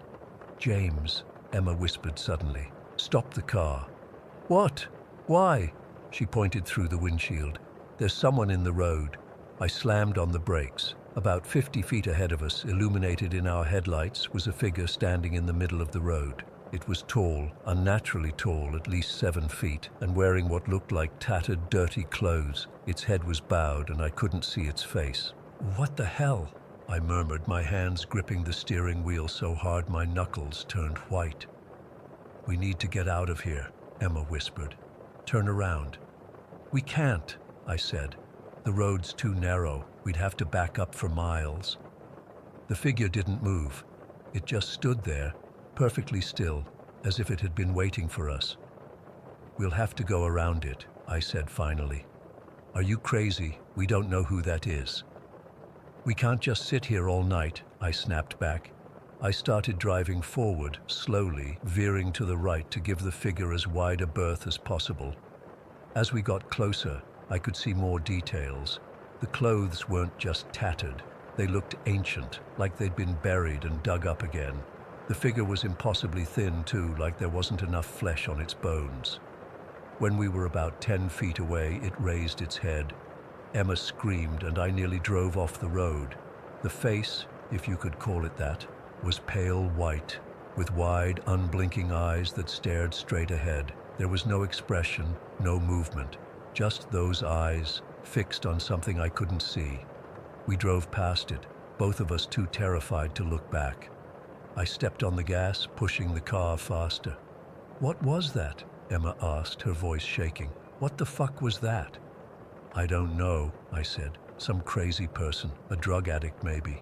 "James," Emma whispered suddenly. "Stop the car." "What? Why?" She pointed through the windshield. "There's someone in the road." I slammed on the brakes. About 50 feet ahead of us, illuminated in our headlights, was a figure standing in the middle of the road. It was tall, unnaturally tall, at least 7 feet, and wearing what looked like tattered, dirty clothes. Its head was bowed, and I couldn't see its face. "What the hell?" I murmured, my hands gripping the steering wheel so hard my knuckles turned white. "We need to get out of here," Emma whispered. "Turn around." "We can't," I said. "The road's too narrow. We'd have to back up for miles." The figure didn't move. It just stood there, perfectly still, as if it had been waiting for us. "We'll have to go around it," I said finally. "Are you crazy? We don't know who that is." "We can't just sit here all night," I snapped back. I started driving forward, slowly, veering to the right to give the figure as wide a berth as possible. As we got closer, I could see more details. The clothes weren't just tattered. They looked ancient, like they'd been buried and dug up again. The figure was impossibly thin too, like there wasn't enough flesh on its bones. When we were about 10 feet away, it raised its head. Emma screamed, and I nearly drove off the road. The face, if you could call it that, was pale white, with wide, unblinking eyes that stared straight ahead. There was no expression, no movement, just those eyes, fixed on something I couldn't see. We drove past it, both of us too terrified to look back. I stepped on the gas, pushing the car faster. "What was that?" Emma asked, her voice shaking. "What the fuck was that?" "I don't know," I said. "Some crazy person, a drug addict maybe."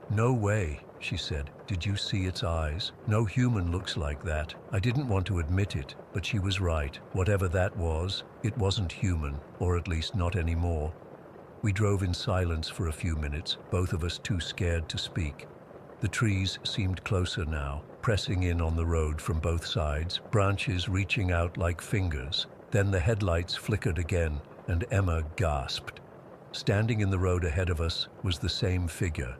"No way," she said. "Did you see its eyes? No human looks like that." I didn't want to admit it, but she was right. Whatever that was, it wasn't human, or at least not anymore. We drove in silence for a few minutes, both of us too scared to speak. The trees seemed closer now, pressing in on the road from both sides, branches reaching out like fingers. Then the headlights flickered again, and Emma gasped. Standing in the road ahead of us was the same figure.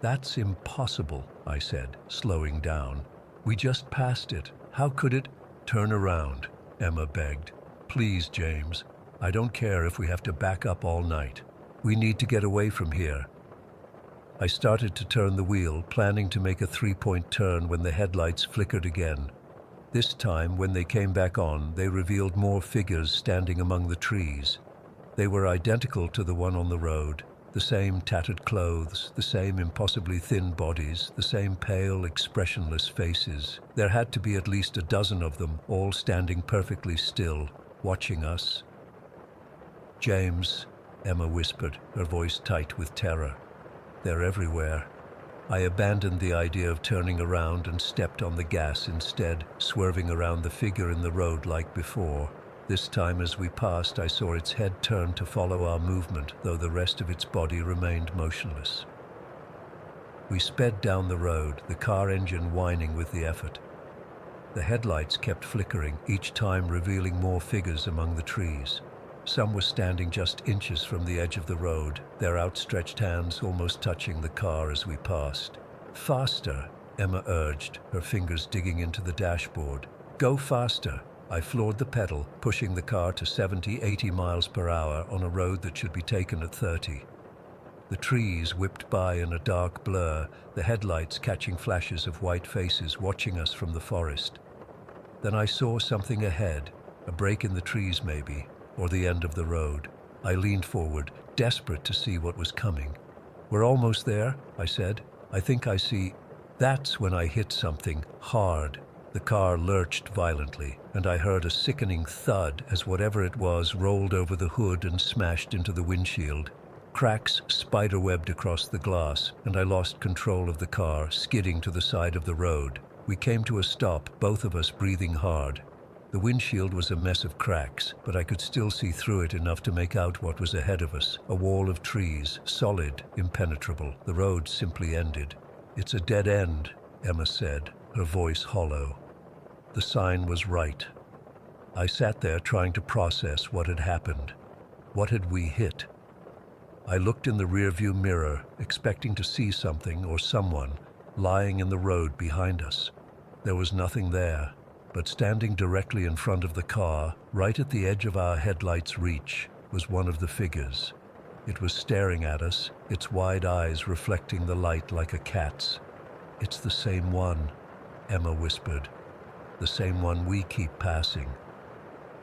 "That's impossible," I said, slowing down. "We just passed it. How could it—" "Turn around," Emma begged. "Please, James. I don't care if we have to back up all night." We need to get away from here. I started to turn the wheel, planning to make a three-point turn when the headlights flickered again. This time, when they came back on, they revealed more figures standing among the trees. They were identical to the one on the road. The same tattered clothes, the same impossibly thin bodies, the same pale, expressionless faces. There had to be at least a dozen of them, all standing perfectly still, watching us. "James," Emma whispered, her voice tight with terror. "They're everywhere." I abandoned the idea of turning around and stepped on the gas instead, swerving around the figure in the road like before. This time as we passed, I saw its head turn to follow our movement, though the rest of its body remained motionless. We sped down the road, the car engine whining with the effort. The headlights kept flickering, each time revealing more figures among the trees. Some were standing just inches from the edge of the road, their outstretched hands almost touching the car as we passed. "Faster," Emma urged, her fingers digging into the dashboard. "Go faster." I floored the pedal, pushing the car to 70-80 miles per hour on a road that should be taken at 30. The trees whipped by in a dark blur, the headlights catching flashes of white faces watching us from the forest. Then I saw something ahead, a break in the trees maybe, or the end of the road. I leaned forward, desperate to see what was coming. "We're almost there," I said. "I think I see." That's when I hit something hard. The car lurched violently, and I heard a sickening thud as whatever it was rolled over the hood and smashed into the windshield. Cracks spiderwebbed across the glass, and I lost control of the car, skidding to the side of the road. We came to a stop, both of us breathing hard. The windshield was a mess of cracks, but I could still see through it enough to make out what was ahead of us. A wall of trees, solid, impenetrable. The road simply ended. "It's a dead end," Emma said, her voice hollow. The sign was right. I sat there trying to process what had happened. What had we hit? I looked in the rearview mirror, expecting to see something or someone lying in the road behind us. There was nothing there, but standing directly in front of the car, right at the edge of our headlights' reach, was one of the figures. It was staring at us, its wide eyes reflecting the light like a cat's. "It's the same one," Emma whispered. "The same one we keep passing."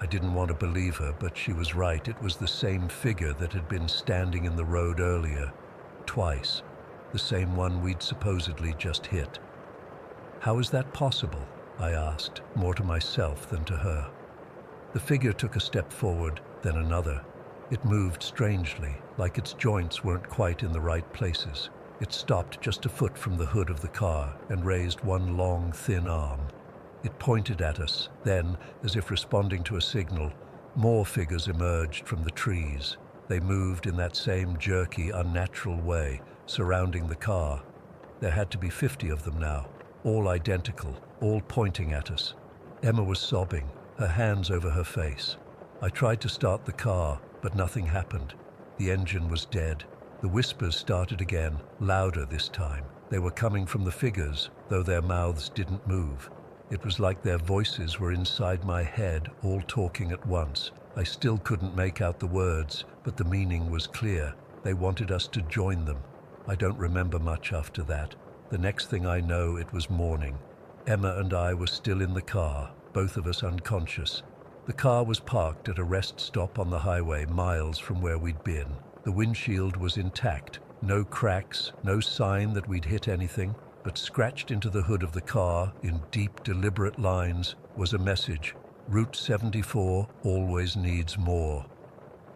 I didn't want to believe her, but she was right. It was the same figure that had been standing in the road earlier, twice. The same one we'd supposedly just hit. "How is that possible?" I asked, more to myself than to her. The figure took a step forward, then another. It moved strangely, like its joints weren't quite in the right places. It stopped just a foot from the hood of the car and raised one long, thin arm. It pointed at us. Then, as if responding to a signal, more figures emerged from the trees. They moved in that same jerky, unnatural way, surrounding the car. There had to be 50 of them now, all identical, all pointing at us. Emma was sobbing, her hands over her face. I tried to start the car, but nothing happened. The engine was dead. The whispers started again, louder this time. They were coming from the figures, though their mouths didn't move. It was like their voices were inside my head, all talking at once. I still couldn't make out the words, but the meaning was clear. They wanted us to join them. I don't remember much after that. The next thing I know, it was morning. Emma and I were still in the car, both of us unconscious. The car was parked at a rest stop on the highway, miles from where we'd been. The windshield was intact, no cracks, no sign that we'd hit anything. But scratched into the hood of the car, in deep, deliberate lines, was a message: Route 74 always needs more.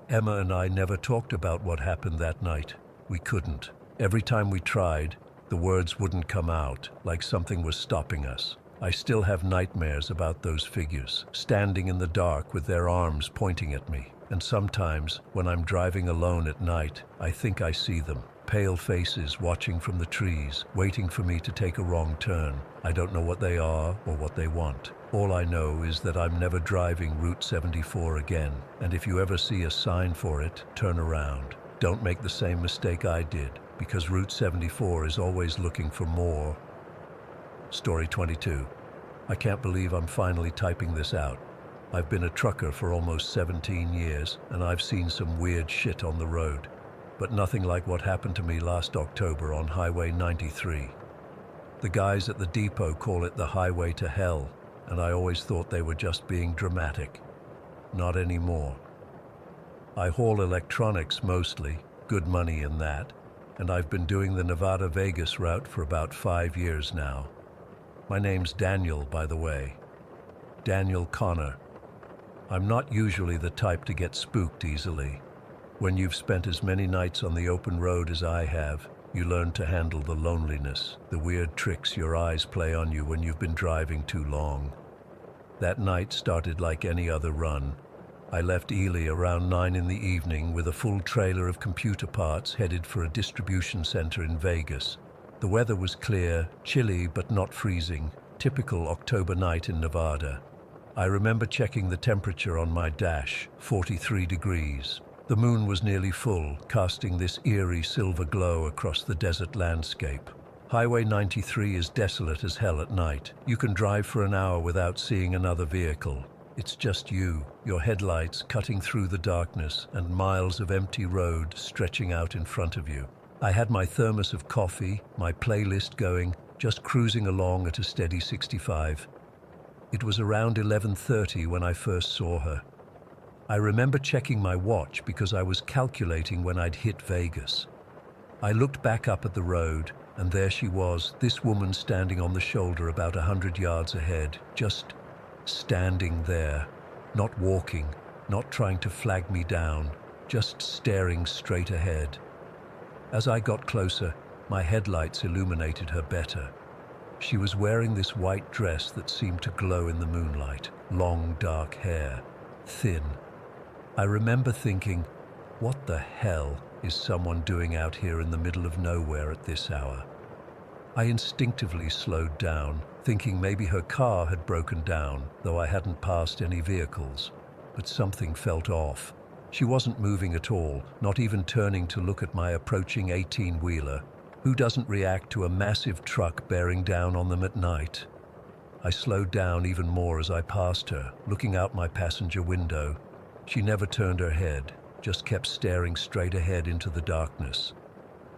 Emma and I never talked about what happened that night. We couldn't. Every time we tried, the words wouldn't come out, like something was stopping us. I still have nightmares about those figures, standing in the dark with their arms pointing at me. And sometimes, when I'm driving alone at night, I think I see them. Pale faces watching from the trees, waiting for me to take a wrong turn. I don't know what they are or what they want. All I know is that I'm never driving Route 74 again. And if you ever see a sign for it, turn around. Don't make the same mistake I did, because Route 74 is always looking for more. Story 22. I can't believe I'm finally typing this out. I've been a trucker for almost 17 years, and I've seen some weird shit on the road. but nothing like what happened to me last October on Highway 93. The guys at the depot call it the highway to hell, and I always thought they were just being dramatic. Not anymore. I haul electronics mostly, good money in that, and I've been doing the Nevada-Vegas route for about 5 years now. My name's Daniel, by the way. Daniel Connor. I'm not usually the type to get spooked easily. When you've spent as many nights on the open road as I have, you learn to handle the loneliness, the weird tricks your eyes play on you when you've been driving too long. That night started like any other run. I left Ely around 9 in the evening with a full trailer of computer parts headed for a distribution center in Vegas. The weather was clear, chilly but not freezing, typical October night in Nevada. I remember checking the temperature on my dash, 43 degrees. The moon was nearly full, casting this eerie silver glow across the desert landscape. Highway 93 is desolate as hell at night. You can drive for an hour without seeing another vehicle. It's just you, your headlights cutting through the darkness, and miles of empty road stretching out in front of you. I had my thermos of coffee, my playlist going, just cruising along at a steady 65. It was around 11:30 when I first saw her. I remember checking my watch because I was calculating when I'd hit Vegas. I looked back up at the road, and there she was, this woman standing on the shoulder about 100 yards ahead, just standing there, not walking, not trying to flag me down, just staring straight ahead. As I got closer, my headlights illuminated her better. She was wearing this white dress that seemed to glow in the moonlight, long dark hair, thin. I remember thinking, what the hell is someone doing out here in the middle of nowhere at this hour? I instinctively slowed down, thinking maybe her car had broken down, though I hadn't passed any vehicles. But something felt off. She wasn't moving at all, not even turning to look at my approaching 18-wheeler. Who doesn't react to a massive truck bearing down on them at night? I slowed down even more as I passed her, looking out my passenger window. She never turned her head, just kept staring straight ahead into the darkness.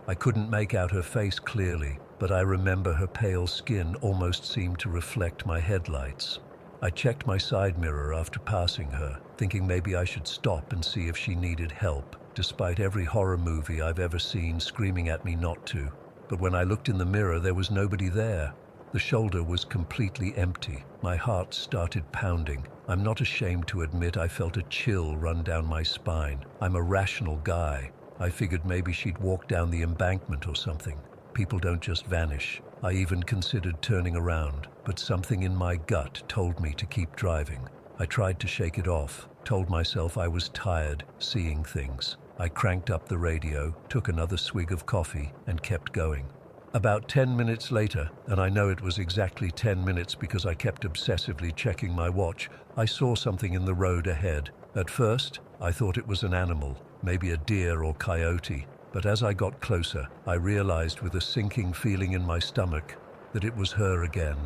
I couldn't make out her face clearly, but I remember her pale skin almost seemed to reflect my headlights. I checked my side mirror after passing her, thinking maybe I should stop and see if she needed help, despite every horror movie I've ever seen screaming at me not to. But when I looked in the mirror, there was nobody there. The shoulder was completely empty. My heart started pounding. I'm not ashamed to admit I felt a chill run down my spine. I'm a rational guy. I figured maybe she'd walk down the embankment or something. People don't just vanish. I even considered turning around, but something in my gut told me to keep driving. I tried to shake it off, told myself I was tired, seeing things. I cranked up the radio, took another swig of coffee, and kept going. About 10 minutes later, and I know it was exactly 10 minutes because I kept obsessively checking my watch, I saw something in the road ahead. At first, I thought it was an animal, maybe a deer or coyote, but as I got closer, I realized with a sinking feeling in my stomach that it was her again.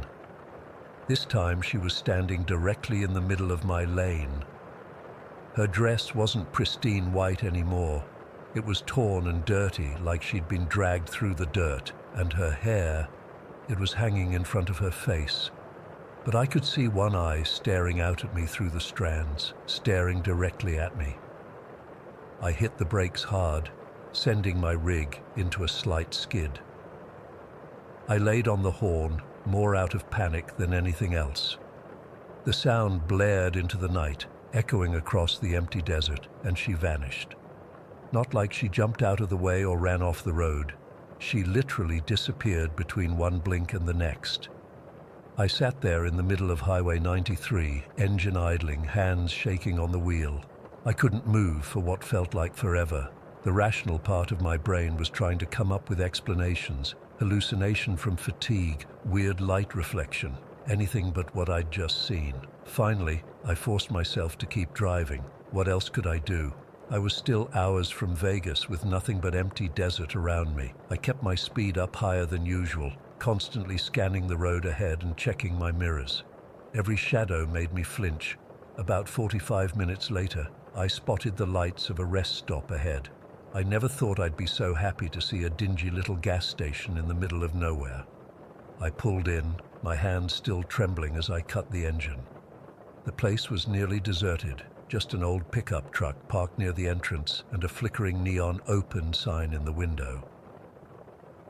This time she was standing directly in the middle of my lane. Her dress wasn't pristine white anymore. It was torn and dirty, like she'd been dragged through the dirt, and her hair, it was hanging in front of her face. But I could see one eye staring out at me through the strands, staring directly at me. I hit the brakes hard, sending my rig into a slight skid. I laid on the horn, more out of panic than anything else. The sound blared into the night, echoing across the empty desert, and she vanished. Not like she jumped out of the way or ran off the road. She literally disappeared between one blink and the next. I sat there in the middle of Highway 93, engine idling, hands shaking on the wheel. I couldn't move for what felt like forever. The rational part of my brain was trying to come up with explanations, hallucination from fatigue, weird light reflection, anything but what I'd just seen. Finally, I forced myself to keep driving. What else could I do? I was still hours from Vegas with nothing but empty desert around me. I kept my speed up higher than usual, constantly scanning the road ahead and checking my mirrors. Every shadow made me flinch. About 45 minutes later, I spotted the lights of a rest stop ahead. I never thought I'd be so happy to see a dingy little gas station in the middle of nowhere. I pulled in, my hands still trembling as I cut the engine. The place was nearly deserted, just an old pickup truck parked near the entrance and a flickering neon "open" sign in the window.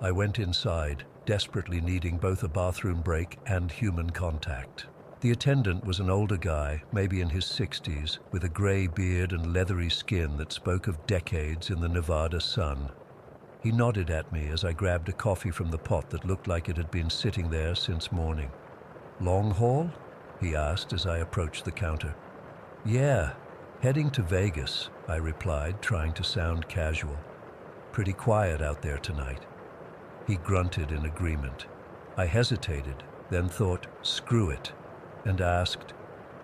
I went inside, desperately needing both a bathroom break and human contact. The attendant was an older guy, maybe in his 60s, with a gray beard and leathery skin that spoke of decades in the Nevada sun. He nodded at me as I grabbed a coffee from the pot that looked like it had been sitting there since morning. "Long haul?" he asked as I approached the counter. "Yeah, heading to Vegas," I replied, trying to sound casual. "Pretty quiet out there tonight." He grunted in agreement. I hesitated, then thought, screw it, and asked,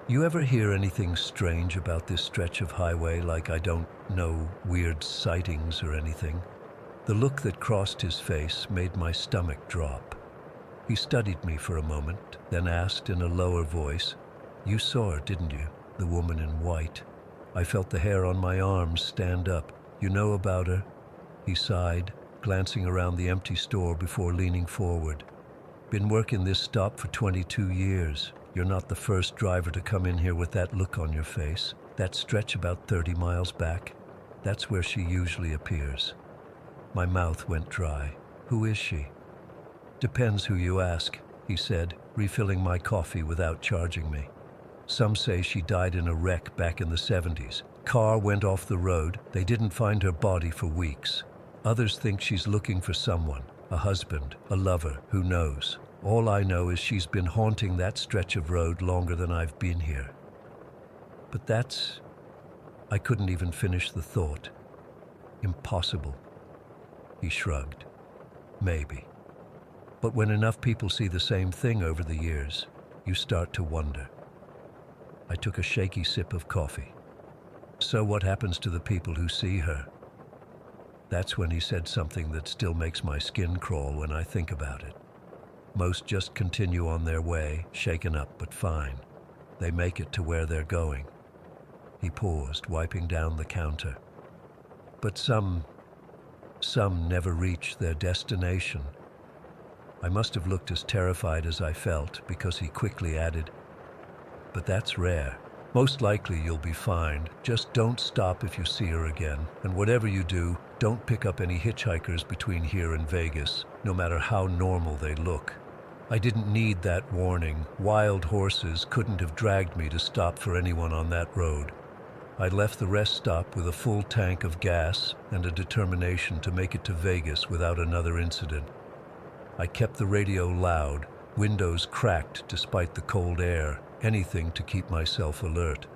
"You ever hear anything strange about this stretch of highway, like, I don't know, weird sightings or anything?" The look that crossed his face made my stomach drop. He studied me for a moment, then asked in a lower voice, "You saw her, didn't you? The woman in white?" I felt the hair on my arms stand up. "You know about her?" He sighed, glancing around the empty store before leaning forward. "Been working this stop for 22 years. You're not the first driver to come in here with that look on your face. That stretch about 30 miles back, that's where she usually appears." My mouth went dry. "Who is she?" "Depends who you ask," he said, refilling my coffee without charging me. "Some say she died in a wreck back in the 70s. Car went off the road. They didn't find her body for weeks. Others think she's looking for someone, a husband, a lover, who knows. All I know is she's been haunting that stretch of road longer than I've been here." "But that's..." I couldn't even finish the thought. "Impossible." He shrugged. "Maybe. But when enough people see the same thing over the years, you start to wonder." I took a shaky sip of coffee. "So what happens to the people who see her?" That's when he said something that still makes my skin crawl when I think about it. "Most just continue on their way, shaken up but fine. They make it to where they're going." He paused, wiping down the counter. "But some never reach their destination." I must have looked as terrified as I felt, because he quickly added, "But that's rare. Most likely you'll be fine. Just don't stop if you see her again. And whatever you do, don't pick up any hitchhikers between here and Vegas, no matter how normal they look." I didn't need that warning. Wild horses couldn't have dragged me to stop for anyone on that road. I left the rest stop with a full tank of gas and a determination to make it to Vegas without another incident. I kept the radio loud, windows cracked despite the cold air, anything to keep myself alert.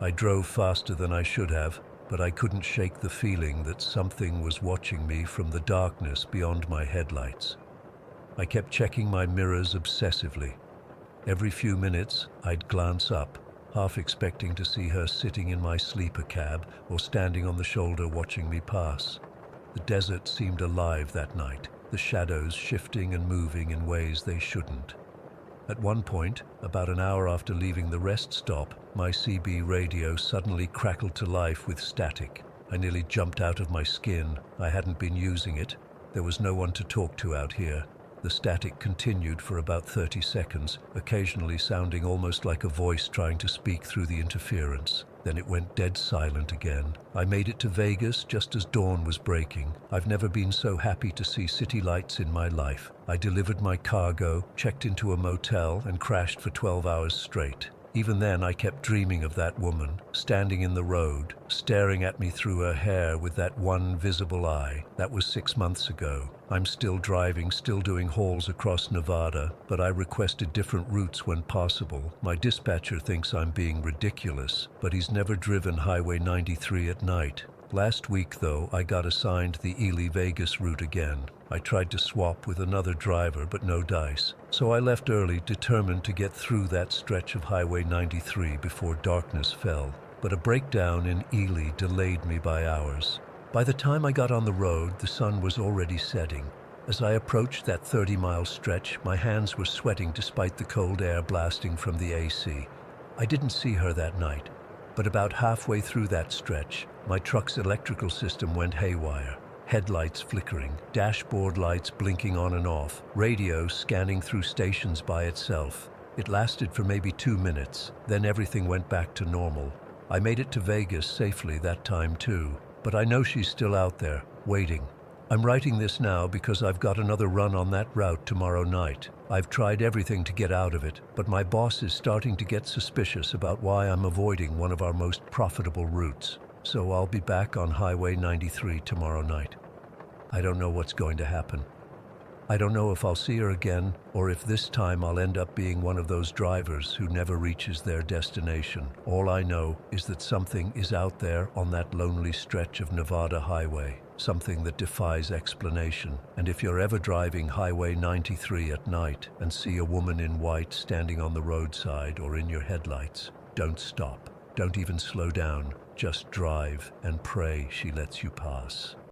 I drove faster than I should have, but I couldn't shake the feeling that something was watching me from the darkness beyond my headlights. I kept checking my mirrors obsessively. Every few minutes, I'd glance up, half expecting to see her sitting in my sleeper cab or standing on the shoulder watching me pass. The desert seemed alive that night, the shadows shifting and moving in ways they shouldn't. At one point, about an hour after leaving the rest stop, my CB radio suddenly crackled to life with static. I nearly jumped out of my skin. I hadn't been using it. There was no one to talk to out here. The static continued for about 30 seconds, occasionally sounding almost like a voice trying to speak through the interference. Then it went dead silent again. I made it to Vegas just as dawn was breaking. I've never been so happy to see city lights in my life. I delivered my cargo, checked into a motel, and crashed for 12 hours straight. Even then, I kept dreaming of that woman, standing in the road, staring at me through her hair with that one visible eye. That was 6 months ago. I'm still driving, still doing hauls across Nevada, but I requested different routes when possible. My dispatcher thinks I'm being ridiculous, but he's never driven Highway 93 at night. Last week, though, I got assigned the Ely-Vegas route again. I tried to swap with another driver, but no dice. So I left early, determined to get through that stretch of Highway 93 before darkness fell. But a breakdown in Ely delayed me by hours. By the time I got on the road, the sun was already setting. As I approached that 30-mile stretch, my hands were sweating despite the cold air blasting from the AC. I didn't see her that night, but about halfway through that stretch, My truck's electrical system went haywire. Headlights flickering, dashboard lights blinking on and off, radio scanning through stations by itself. It lasted for maybe 2 minutes, then everything went back to normal. I made it to Vegas safely that time too, but I know she's still out there, waiting. I'm writing this now because I've got another run on that route tomorrow night. I've tried everything to get out of it, but my boss is starting to get suspicious about why I'm avoiding one of our most profitable routes. So I'll be back on Highway 93 tomorrow night. I don't know what's going to happen. I don't know if I'll see her again, or if this time I'll end up being one of those drivers who never reaches their destination. All I know is that something is out there on that lonely stretch of Nevada highway, something that defies explanation. And if you're ever driving Highway 93 at night and see a woman in white standing on the roadside or in your headlights, don't stop. Don't even slow down. Just drive and pray she lets you pass.